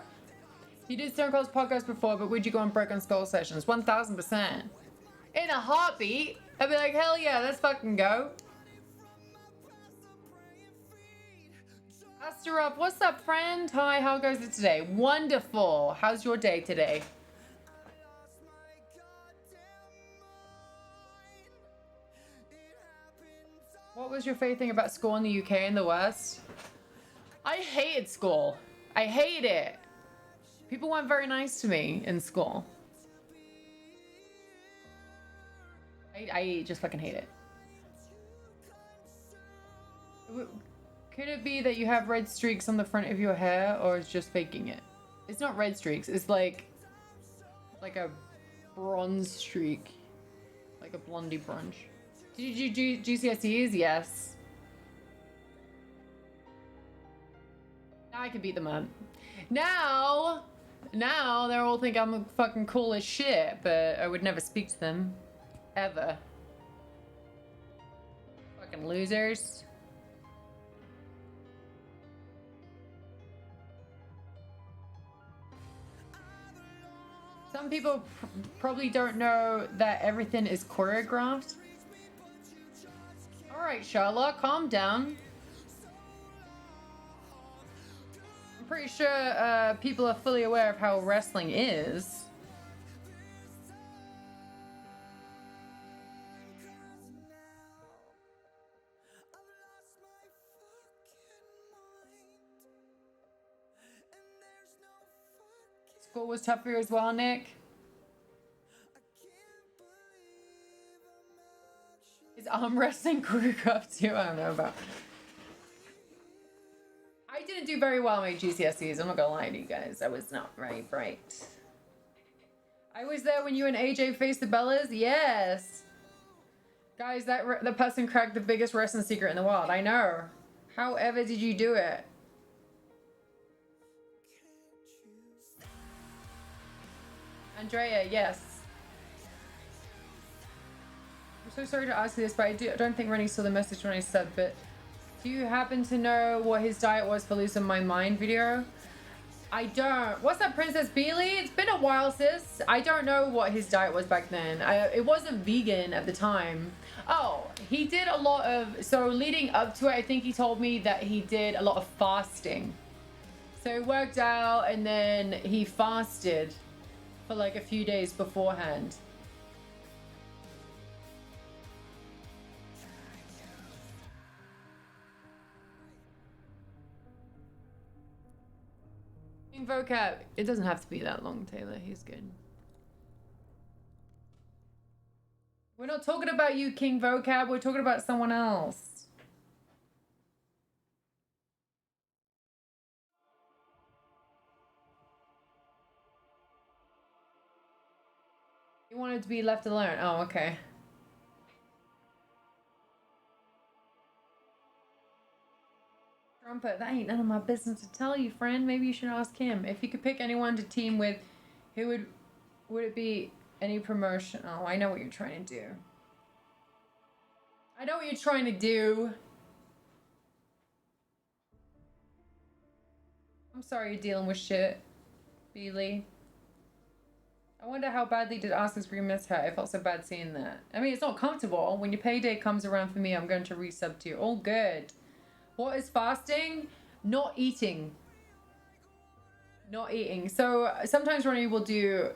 You did Stone Cold's podcast before, but would you go on Broken Skull sessions? 1000%. In a heartbeat. I'd be like, hell yeah, let's fucking go. Aster up. What's up, friend? Hi, how goes it today? Wonderful. How's your day today? What was your favorite thing about school in the UK and the West? I hated school. I hate it. People weren't very nice to me in school. I just fucking hate it. Could it be that you have red streaks on the front of your hair, or is just faking it? It's not red streaks. It's like a bronze streak, like a blondie bronze. Did you do GCSEs? Yes. Now I can beat them up. Now they all think I'm fucking cool as shit, but I would never speak to them. Ever. Fucking losers. Some people probably don't know that everything is choreographed. Alright, Sherlock, calm down. I'm pretty sure people are fully aware of how wrestling is. School was tough for you as well, Nick? Is arm wrestling choreographed too? I don't know about. I didn't do very well in my GCSEs. I'm not gonna lie to you guys. I was not very bright. I was there when you and AJ faced the Bellas. Yes. Guys, the person cracked the biggest wrestling secret in the world. I know. However did you do it? Andrea, yes. I'm so sorry to ask you this, but I don't think Rennie saw the message when I said, but do you happen to know what his diet was for losing my mind video? I don't. What's up, Princess Beely? It's been a while, sis. I don't know what his diet was back then. It wasn't vegan at the time. Oh, he did a lot of, so leading up to it, I think he told me that he did a lot of fasting. So he worked out and then he fasted for like a few days beforehand. King vocab. It doesn't have to be that long, Taylor. He's good. We're not talking about you, King vocab. We're talking about someone else. You wanted to be left alone. Oh, okay. Trumpet, that ain't none of my business to tell you, friend. Maybe you should ask him. If you could pick anyone to team with, who would it be? Any promotion? Oh, I know what you're trying to do. I know what you're trying to do. I'm sorry you're dealing with shit, Beely. I wonder how badly did Oscar's scream miss her. I felt so bad seeing that. I mean, it's not comfortable. When your payday comes around for me, I'm going to resub to you. All good. What is fasting? Not eating. Not eating. So sometimes Ronnie will do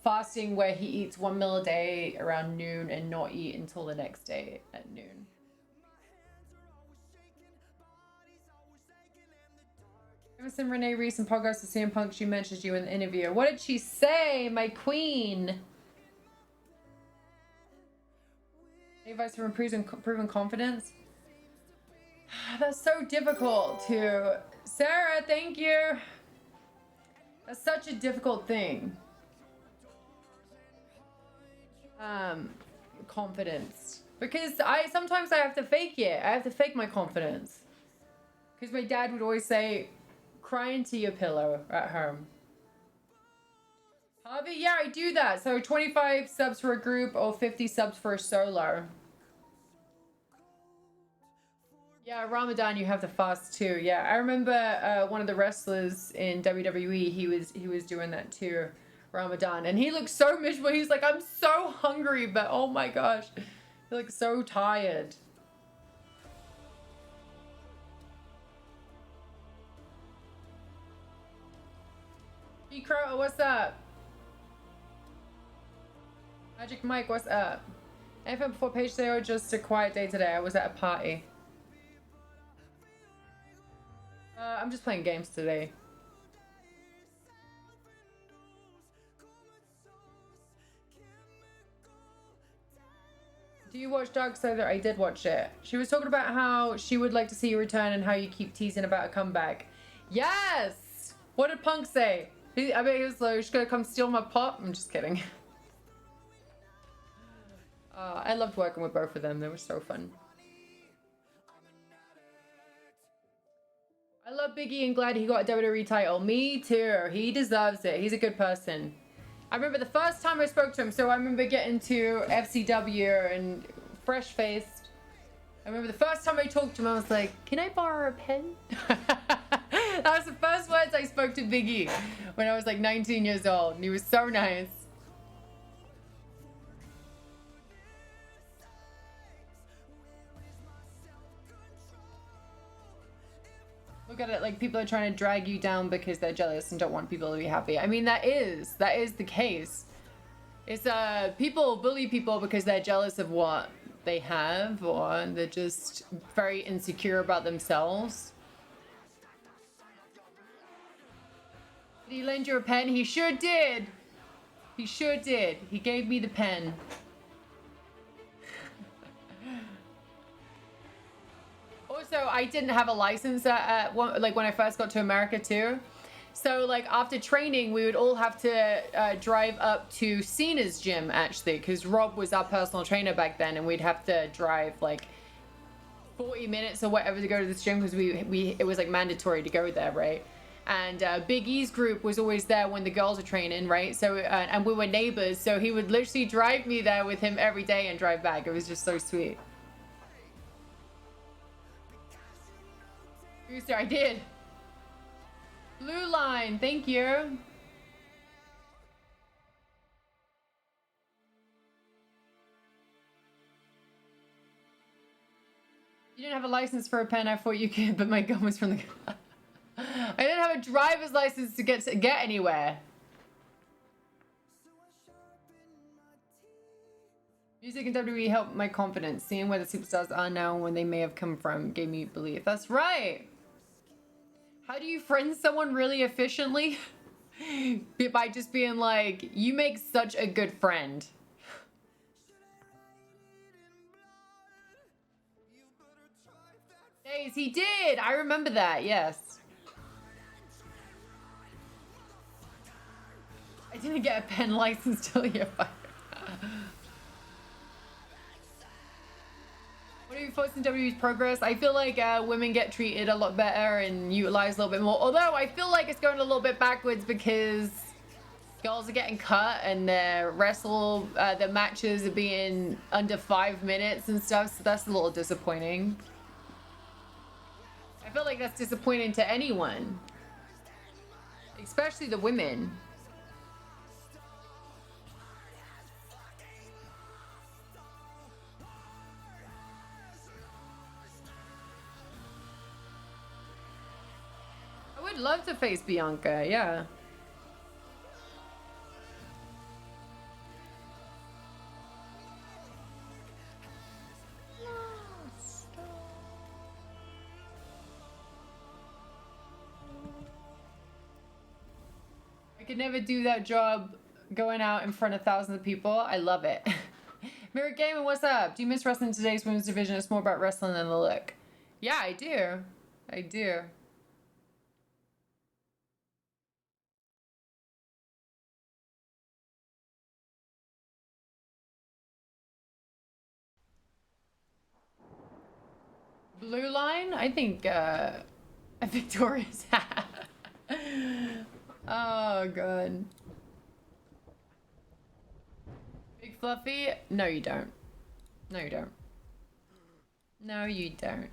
fasting where he eats 1 meal a day around noon and not eat until the next day at noon. Emerson Renee recent podcast with CM Punk, she mentions you in the interview. What did she say, my queen? Any advice for improving confidence? That's so difficult to... Sarah, thank you. That's such a difficult thing. Confidence. Because sometimes I have to fake it. I have to fake my confidence. Because my dad would always say, cry into your pillow at home. Harvey, yeah, I do that. So 25 subs for a group or 50 subs for a solo. Yeah, Ramadan, you have to fast too. Yeah, I remember one of the wrestlers in WWE, he was doing that too, Ramadan. And he looked so miserable. He's like, I'm so hungry, but oh my gosh. He looks so tired. Crow, what's up? Magic Mike, what's up? Anything before page day or just a quiet day today? I was at a party. I'm just playing games today. Do you watch Darksider? I did watch it. She was talking about how she would like to see you return and how you keep teasing about a comeback. Yes! What did Punk say? I bet he was like, she's gonna come steal my pop. I'm just kidding. I loved working with both of them. They were so fun. I love Biggie and glad he got a WWE title. Me too. He deserves it. He's a good person. I remember the first time I spoke to him. So I remember getting to FCW and fresh-faced. I remember the first time I talked to him, I was like, can I borrow a pen? That was the first words I spoke to Biggie when I was like 19 years old. And he was so nice. Look at it like people are trying to drag you down because they're jealous and don't want people to be happy. I mean, that is the case. It's people bully people because they're jealous of what they have, or they're just very insecure about themselves. Did he lend you a pen? He sure did. He sure did. He gave me the pen. Also, I didn't have a license like when I first got to America too. So like after training, we would all have to drive up to Cena's gym actually, because Rob was our personal trainer back then, and we'd have to drive like 40 minutes or whatever to go to this gym because it was like mandatory to go there, right? And Big E's group was always there when the girls were training, right? So and we were neighbors, so he would literally drive me there with him every day and drive back. It was just so sweet. Booster, I did. Blue line, thank you. You didn't have a license for a pen. I thought you could, but my gun was from the... I didn't have a driver's license to get anywhere. Music and WWE helped my confidence. Seeing where the superstars are now and where they may have come from gave me belief. That's right. How do you friend someone really efficiently? By just being like, you make such a good friend. Days, he did. I remember that, yes. I didn't get a pen license till you're fired. What are your thoughts on WWE's progress? I feel like women get treated a lot better and utilized a little bit more. Although I feel like it's going a little bit backwards because girls are getting cut and their matches are being under 5 minutes and stuff. So that's a little disappointing. I feel like that's disappointing to anyone, especially the women. I would love to face Bianca, yeah. could never do that job going out in front of thousands of people. I love it. Mirror Gaming, what's up? Do you miss wrestling today's women's division? It's more about wrestling than the look. Yeah, I do. I do. Blue line? I think Victoria's hat. Oh god. Big Fluffy? No you don't. No you don't. No you don't.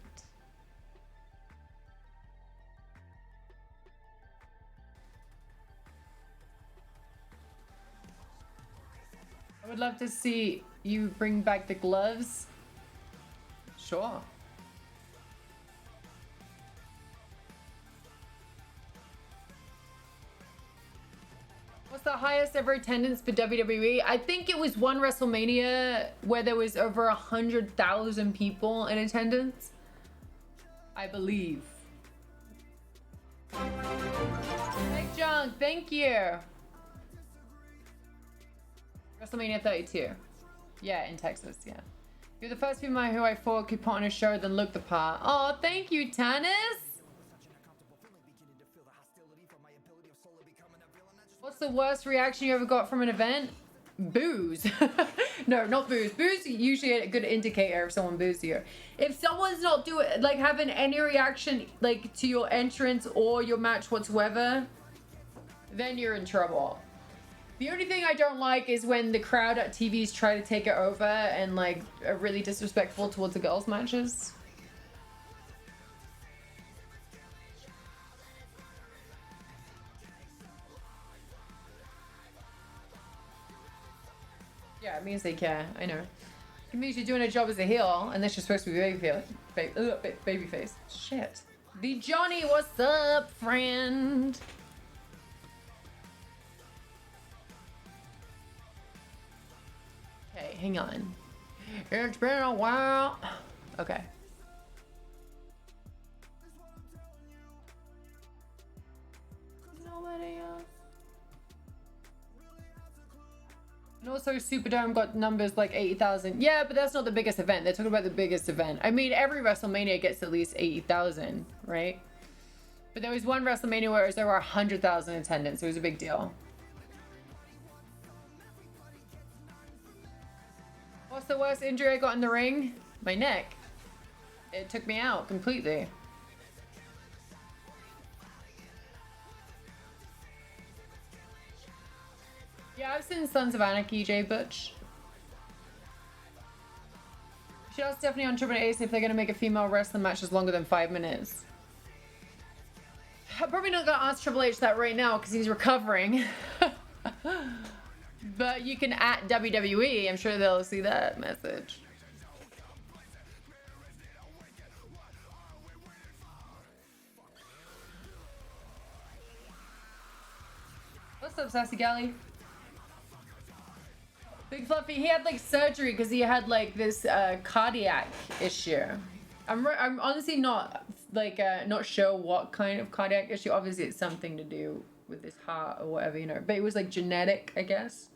I would love to see you bring back the gloves. Sure. What's the highest ever attendance for WWE? I think it was one WrestleMania where there was over 100,000 people in attendance. I believe. Hey, Junk, thank you. WrestleMania 32. Yeah, in Texas, yeah. You're the first female who I thought could put on a show then look the part. Oh, thank you, Tannis. What's the worst reaction you ever got from an event? Booze. No, not booze. Booze is usually a good indicator if someone boos you. If someone's not doing, like, having any reaction, like, to your entrance or your match whatsoever, then you're in trouble. The only thing I don't like is when the crowd at TVs try to take it over and, like, are really disrespectful towards the girls' matches. Yeah, it means they care. I know. It means you're doing a job as a heel, unless you're supposed to be babyface. Shit. The Johnny, what's up, friend? Okay, hang on. It's been a while. Okay. Nobody else. And also Superdome got numbers like 80,000. Yeah, but that's not the biggest event. They're talking about the biggest event. I mean, every WrestleMania gets at least 80,000, right? But there was one WrestleMania where it was over 100,000 attendance. It was a big deal. What's the worst injury I got in the ring? My neck. It took me out completely. Yeah, I've seen Sons of Anarchy, Jay Butch. She asked Stephanie on Triple Ace if they're going to make a female wrestling match that's longer than 5 minutes. I'm probably not going to ask Triple H that right now because he's recovering. But you can at WWE. I'm sure they'll see that message. What's up, Sassy Galley? Big Fluffy, he had like surgery because he had like this cardiac issue. I'm honestly not like not sure what kind of cardiac issue. Obviously, it's something to do with his heart or whatever, you know. But it was like genetic, I guess.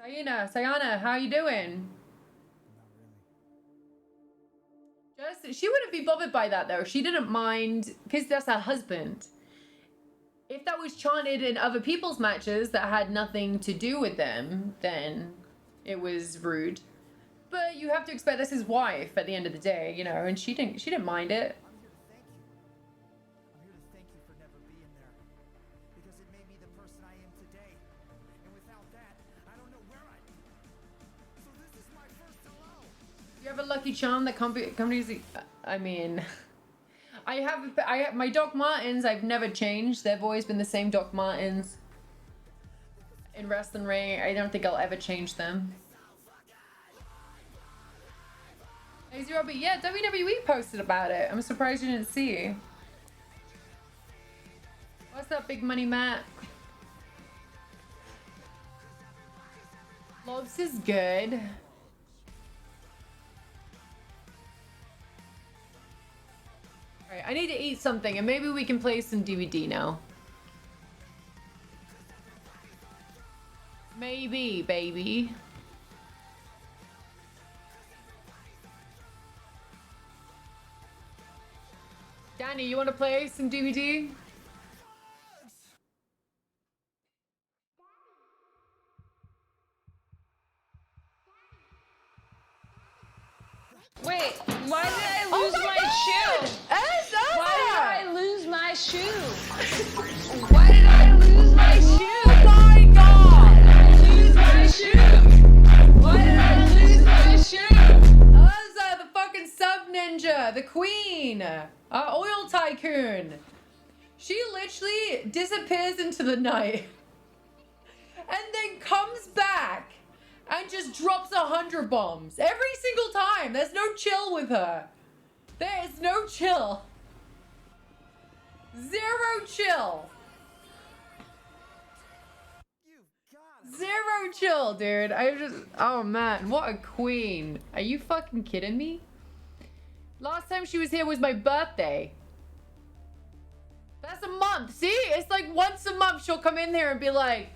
Sayana, how you doing? She wouldn't be bothered by that though. She didn't mind because that's her husband. If that was chanted in other people's matches that had nothing to do with them, then it was rude. But you have to expect that's his wife at the end of the day, you know, and she didn't mind it. You have a lucky charm that companies. I mean, I have my Doc Martens. I've never changed. They've always been the same Doc Martens. In wrestling ring, I don't think I'll ever change them. Hey, Robbie, yeah, WWE posted about it. I'm surprised you didn't see. What's up, Big Money Matt? Lobs is good. Alright, I need to eat something and maybe we can play some DVD now. Maybe, baby. Danny, you want to play some DVD?
Wait, why did I lose my shoe? Why did I lose my shoe? Why did I lose my shoe?
Oh my god!
Lose my shoe? Why did I lose my shoe?
Urza, the fucking sub ninja, the queen, our oil tycoon. She literally disappears into the night and then comes back and just drops 100 bombs every single time. There's no chill with her. There is no chill. Zero chill. Zero chill, dude. Oh man, what a queen. Are you fucking kidding me? Last time she was here was my birthday. That's a month. See? It's like once a month she'll come in here and be like,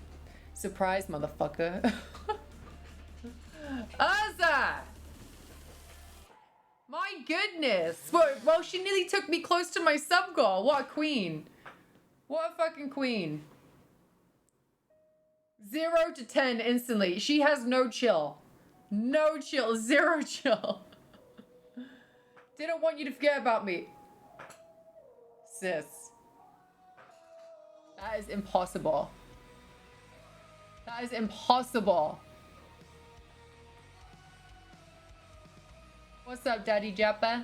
surprise, motherfucker. Urza! My goodness. Well, she nearly took me close to my sub goal. What a queen. What a fucking queen. 0 to 10 instantly. She has no chill. No chill. Zero chill. Didn't want you to forget about me. Sis. That is impossible. That is impossible. What's up, Daddy Jappa?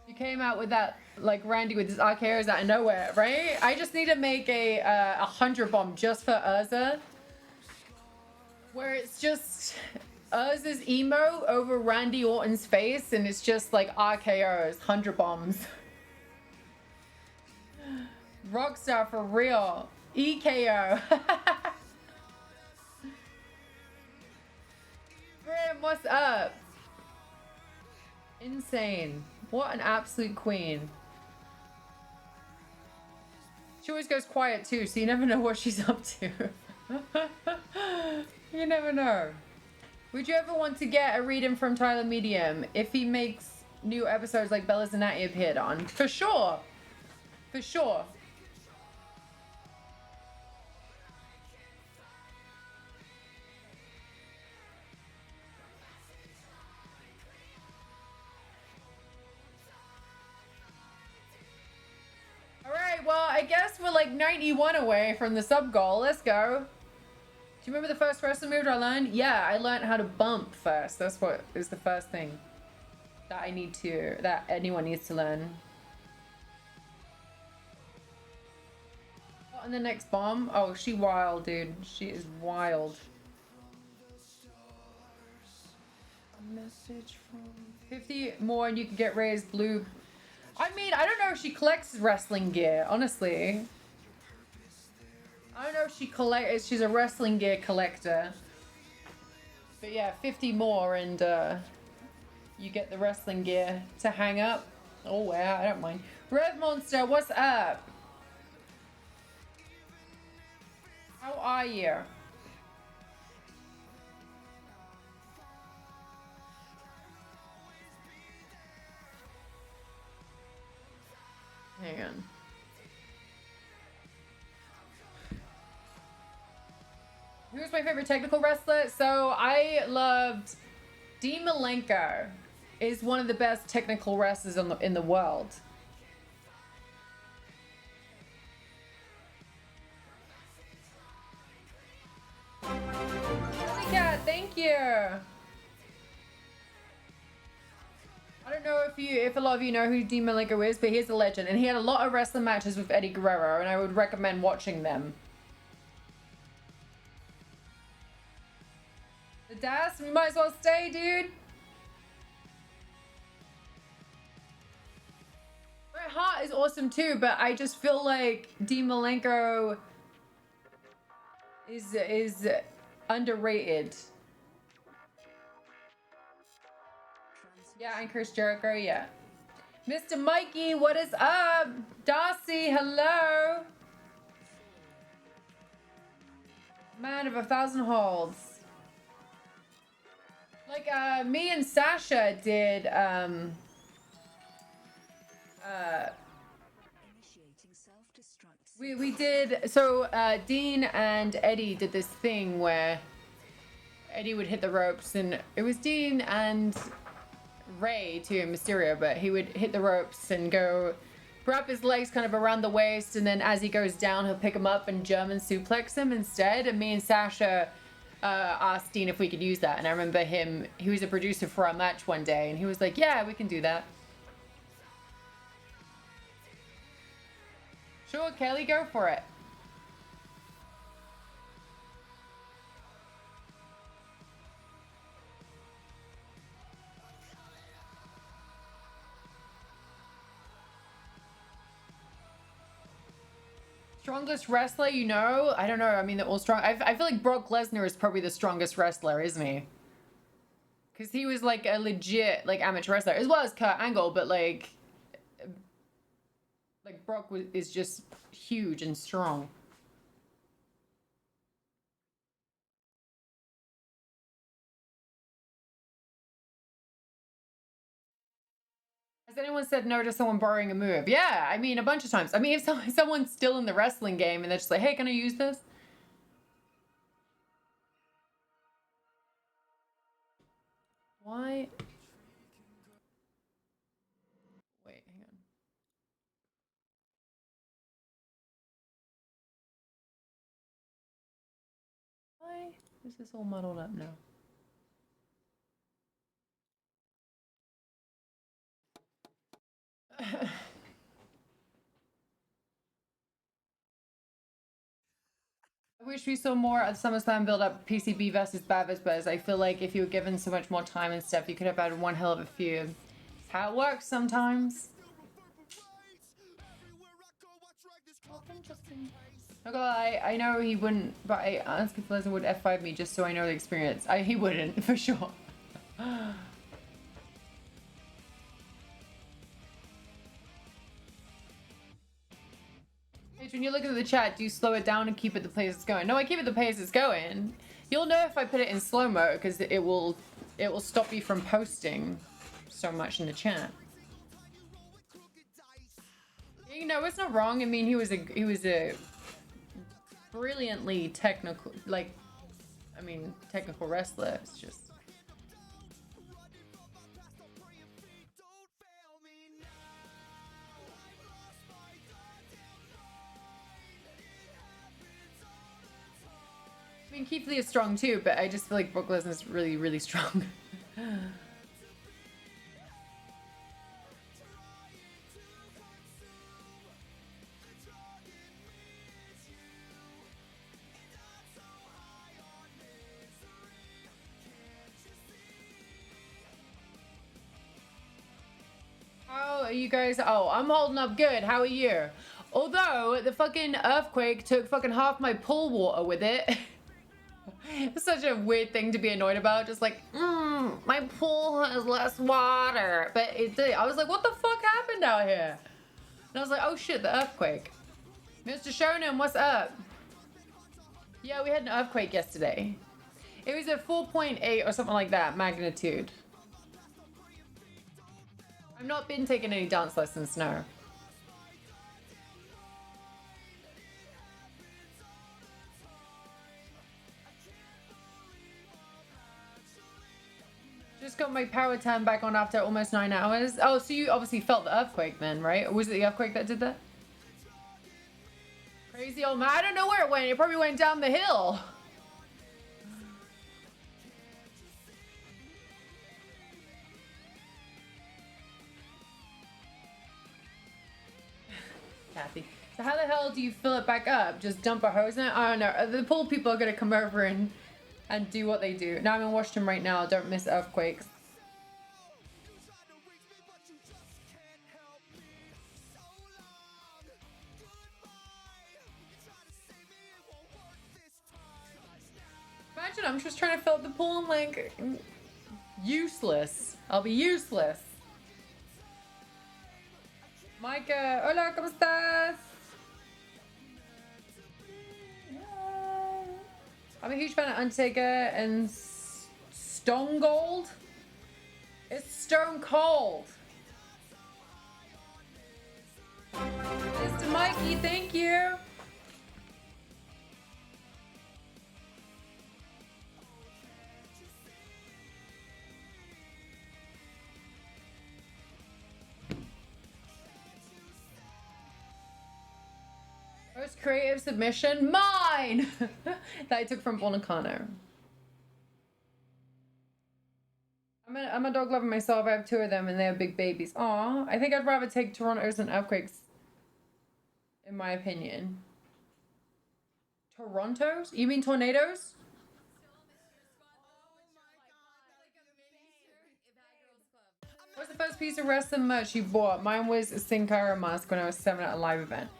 You came out with that, like Randy with his RKOs out of nowhere, right? I just need to make a 100 bomb just for Urza, where it's just Urza's emo over Randy Orton's face, and it's just like RKOs, 100 bombs. Rockstar for real. EKO. Grim, what's up? Insane. What an absolute queen. She always goes quiet too, so you never know what she's up to. You never know. Would you ever want to get a reading from Tyler Medium if he makes new episodes like Bella Zanatti appeared on? For sure. For sure. Alright, well, I guess we're like 91 away from the sub goal. Let's go. Do you remember the first wrestling move I learned? Yeah, I learned how to bump first. That's what is the first thing that that anyone needs to learn. What in the next bomb? Oh, she wild, dude. She is wild. A message from 50 more and you can get raised blue. I mean, I don't know if she collects wrestling gear, honestly. I don't know if she's a wrestling gear collector. But yeah, 50 more and you get the wrestling gear to hang up. Oh wow, I don't mind. Rev Monster, what's up? How are you? Hang on. Who's my favorite technical wrestler? So I loved Dean Malenko. Is one of the best technical wrestlers in the world. Cat, thank you. I don't know if a lot of you know who Dean Malenko is, but he's a legend, and he had a lot of wrestling matches with Eddie Guerrero, and I would recommend watching them. The Das, we might as well stay, dude. Bret Hart is awesome too, but I just feel like Dean Malenko is underrated. Yeah, and Chris Jericho, yeah. Mr. Mikey, what is up? Darcy, hello. Man of 1,000 holds. Like, me and Sasha did, we did, so, Dean and Eddie did this thing where Eddie would hit the ropes, and it was Dean and Ray too, Mysterio, but he would hit the ropes and go wrap his legs kind of around the waist, and then as he goes down, he'll pick him up and German suplex him instead. And me and Sasha asked Dean if we could use that, and I remember he was a producer for our match one day, and he was like, yeah, we can do that. Sure, Kelly, go for it. Strongest wrestler, you know? I don't know. I mean, they're all strong. I feel like Brock Lesnar is probably the strongest wrestler, isn't he? Because he was like a legit like amateur wrestler, as well as Kurt Angle, but like Brock is just huge and strong. Has anyone said no to someone borrowing a move? Yeah, I mean, a bunch of times. I mean, if someone's still in the wrestling game and they're just like, hey, can I use this? Why? Wait, hang on. Why is this all muddled up now? I wish we saw more of SummerSlam build up PCB versus Bad Buzz. I feel like if you were given so much more time and stuff, you could have had one hell of a feud. How it works sometimes. Okay, I know he wouldn't, but I asked if Lesnar would F5 me just so I know the experience. He wouldn't, for sure. When you look at the chat, do you slow it down and keep it the pace it's going? No, I keep it the pace it's going. You'll know if I put it in slow-mo because it will stop you from posting so much in the chat. You know, it's not wrong. I mean, he was a brilliantly technical, technical wrestler. It's just. I mean, Keith Lee is strong too, but I just feel like Brock Lesnar is really, really strong. How are you guys? Oh, I'm holding up good. How are you? Although the fucking earthquake took fucking half my pool water with it. It's such a weird thing to be annoyed about. Just like, my pool has less water. But it did. I was like, what the fuck happened out here? And I was like, oh shit, the earthquake. Mr. Shonen, what's up? Yeah, we had an earthquake yesterday. It was a 4.8 or something like that magnitude. I've not been taking any dance lessons, no. Just got my power turned back on after almost 9 hours. Oh, so you obviously felt the earthquake then, right? Or was it the earthquake that did that? Crazy old man. I don't know where it went. It probably went down the hill. Kathy. So how the hell do you fill it back up? Just dump a hose in it? I don't know. The pool people are going to come over and do what they do. Now I'm in Washington right now. Don't miss earthquakes. I'm just trying to fill up the pool. I'm like, useless. I'll be useless. Micah, hola, ¿cómo estás? I'm a huge fan of Undertaker and Stone Cold. It's Stone Cold. Mr. Mikey, thank you. Most creative submission, mine! That I took from Bonicano. I'm a dog lover myself. I have 2 of them and they have big babies. Aw, I think I'd rather take Toronto's than Earthquakes, in my opinion. Toronto's? You mean tornadoes? What's the first piece of wrestling merch you bought? Mine was a Sin Cara mask when I was 7 at a live event.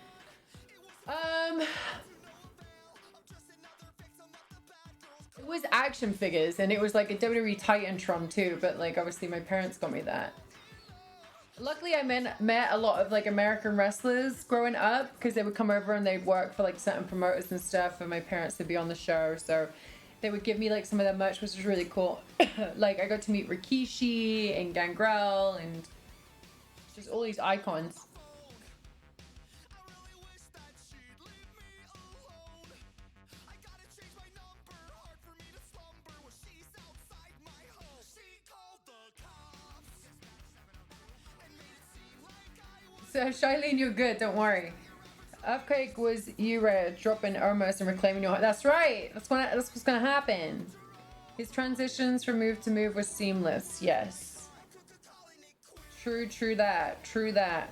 It was action figures and it was like a WWE Titantron too, but like obviously my parents got me that. Luckily I met a lot of like American wrestlers growing up because they would come over and they'd work for like certain promoters and stuff and my parents would be on the show, so they would give me like some of their merch, which was really cool. Like I got to meet Rikishi and Gangrel and just all these icons. So Shailene, you're good, don't worry. Earthquake was you dropping Ermos and reclaiming your heart. That's right. That's what's gonna happen. His transitions from move to move were seamless. Yes. True that. True that.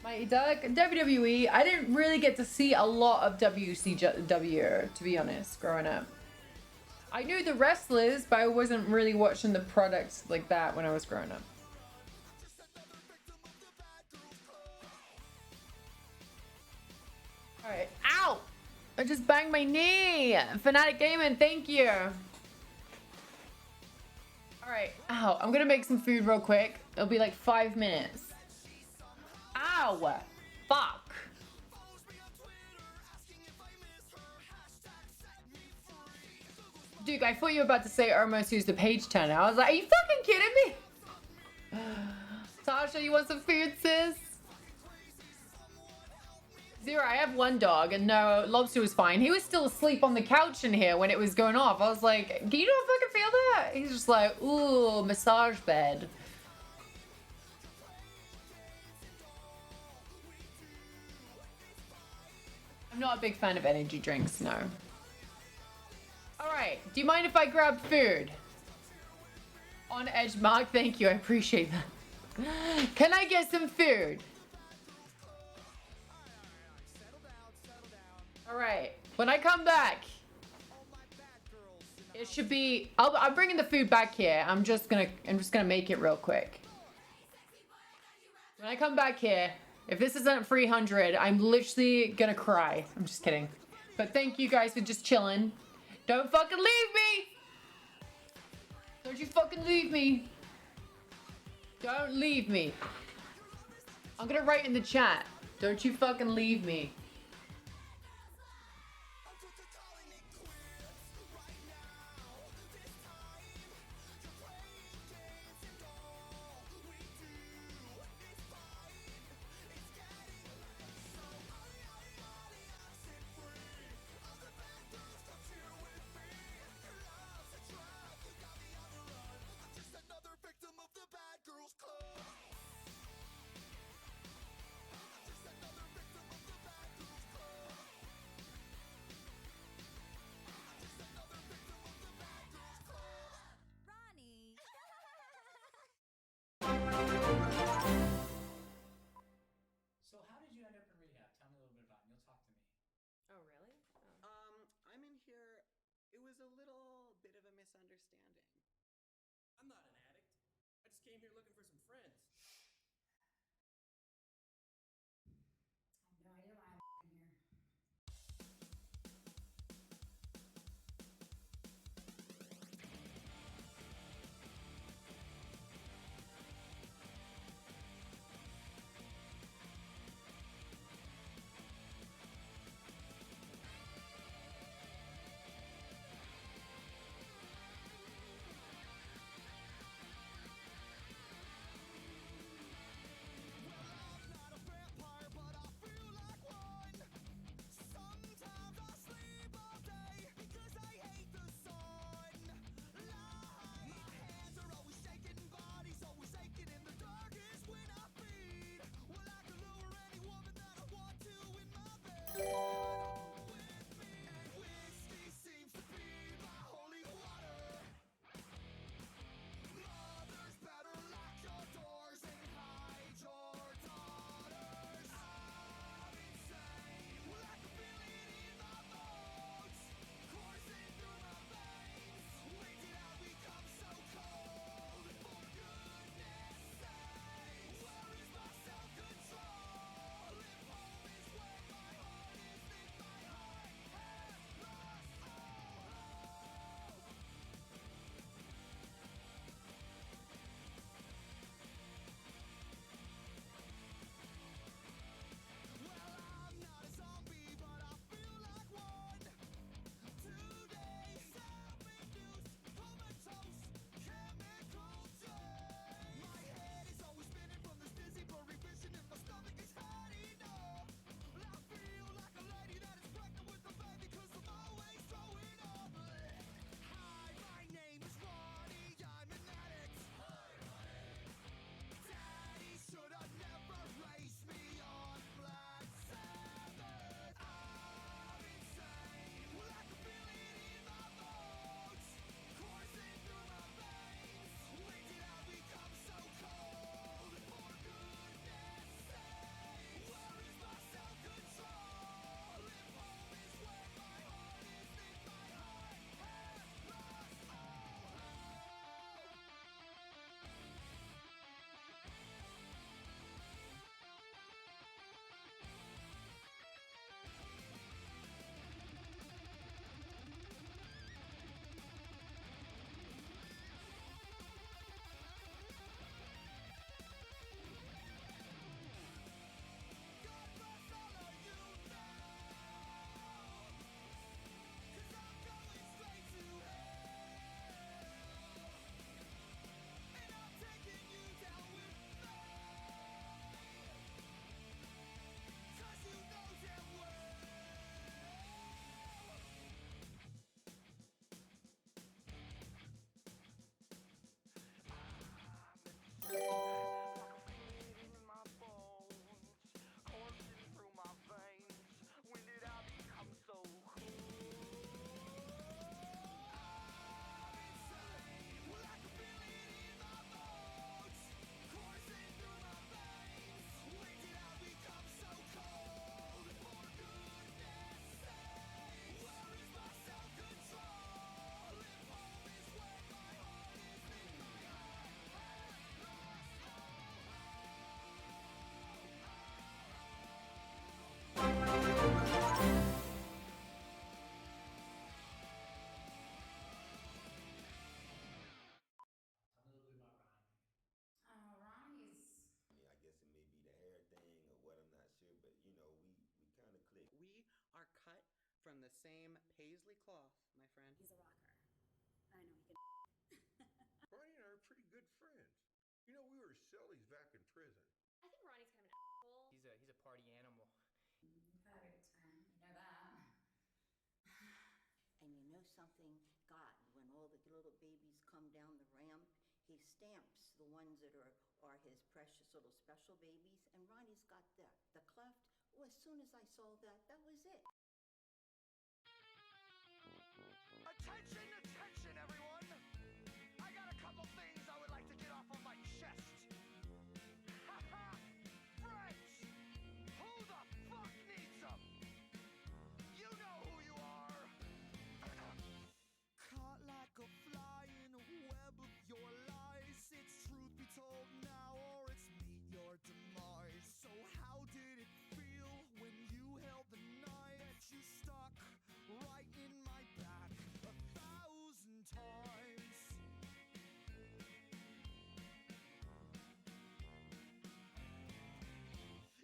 My WWE, I didn't really get to see a lot of WCW, to be honest, growing up. I knew the wrestlers, but I wasn't really watching the products like that when I was growing up. Alright. Ow! I just banged my knee! Fanatic Gaming, thank you! Alright. Ow. I'm gonna make some food real quick. It'll be like 5 minutes. Ow! Fuck! Duke, I thought you were about to say Ermos used the page turner. I was like, are you fucking kidding me? Tasha, you want some food, sis? Zero, I have 1 dog, and no, Lobster was fine. He was still asleep on the couch in here when it was going off. I was like, do you not fucking feel that? He's just like, ooh, massage bed. I'm not a big fan of energy drinks, no. Alright, do you mind if I grab food? On edge, Mark, thank you, I appreciate that. Can I get some food? Alright, when I come back, it should be, I'm bringing the food back here. I'm just gonna make it real quick. When I come back here, if this isn't 300, I'm literally gonna cry. I'm just kidding. But thank you guys for just chilling. Don't fucking leave me! Don't you fucking leave me. Don't leave me. I'm gonna write in the chat. Don't you fucking leave me.
So how did you end up in rehab? Tell me a little bit about it. And you'll talk to me.
Oh, really?
I'm in here. It was a little bit of a misunderstanding.
I'm not an addict. I just came here looking for some friends.
I have no idea why I'm in here.
from the same paisley cloth, my friend.
He's a rocker. I know he can.
Ronnie and I are pretty good friends. You know, we were sillies back in prison.
I think Ronnie's kind of an asshole.
He's a party animal.
You've had a good time. You know that.
And you know something? God, when all the little babies come down the ramp, he stamps the ones that are his precious little special babies. And Ronnie's got the cleft. Oh, as soon as I saw that, that was it.
Attention, attention, everyone! I got a couple things I would like to get off of my chest. Haha! Friends! Who the fuck needs them? You know who you are! Caught like a fly in a web of your lies. It's truth be told now, or it's meet your demise. So how did it feel when you held the knife? You stuck right in my back 1,000 times.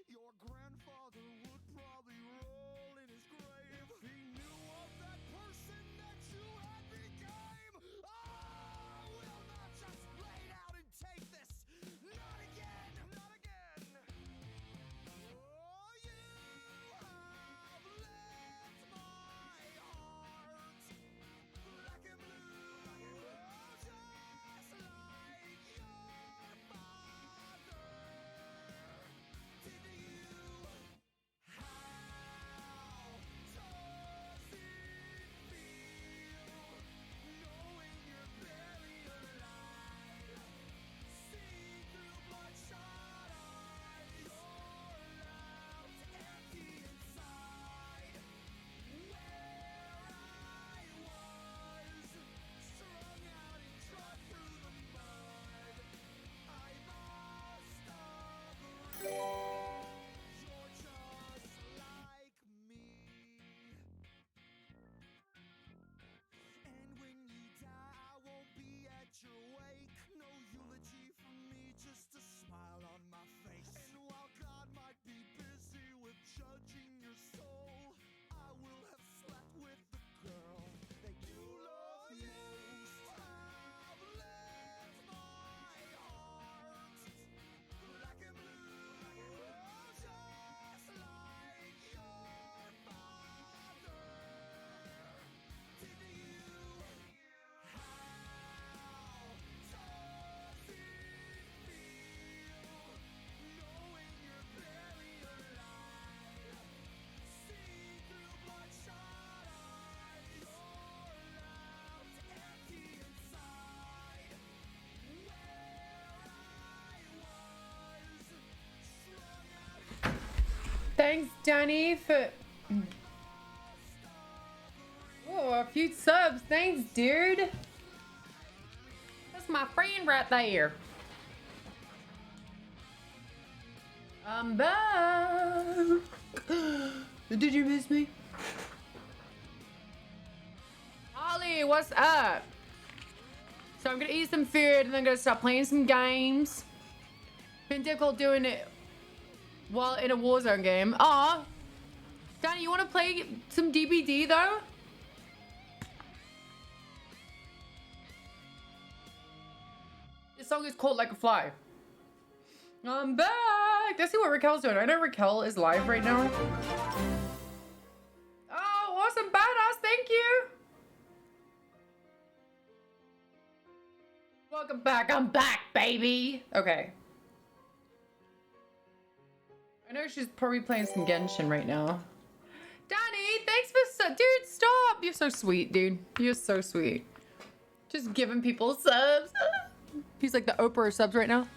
Your grandfather would probably roll in his grave if he knew of that person that you had became. I will not just lay down and take this. Not again. Not again. Oh, you have left my heart black and blue, just like your father did to you. How does it feel knowing you're buried alive? See through bloodshot eyes, you're left empty inside. Where I was, strung out and trod through the mud, I must agree. You're just like me. And when you die, I won't be at your wake. No eulogy from me, just a smile on my face. And while God might be busy with judging your soul, I will have slept with the girl that you love most. I've left my heart black and blue, just like your father did to you. How does it feel knowing you're buried alive? See through bloodshot eyes, you're left empty inside. Where I was, strung out.
Thanks, Danny, for a few subs. Thanks, dude. That's my friend right there. I'm back. Did you miss me? Holly, what's up? So I'm gonna eat some food and then gonna start playing some games. Been difficult doing it while in a Warzone game. Aw. Danny, you wanna play some DBD though? This song is called Like a Fly. I'm back. Let's see what Raquel's doing. I know Raquel is live right now. Oh, awesome, badass. Thank you. Welcome back. I'm back, baby. Okay. I know she's probably playing some Genshin right now. Danny, thanks for dude, stop. You're so sweet, dude. You're so sweet. Just giving people subs. He's like the Oprah of subs right now.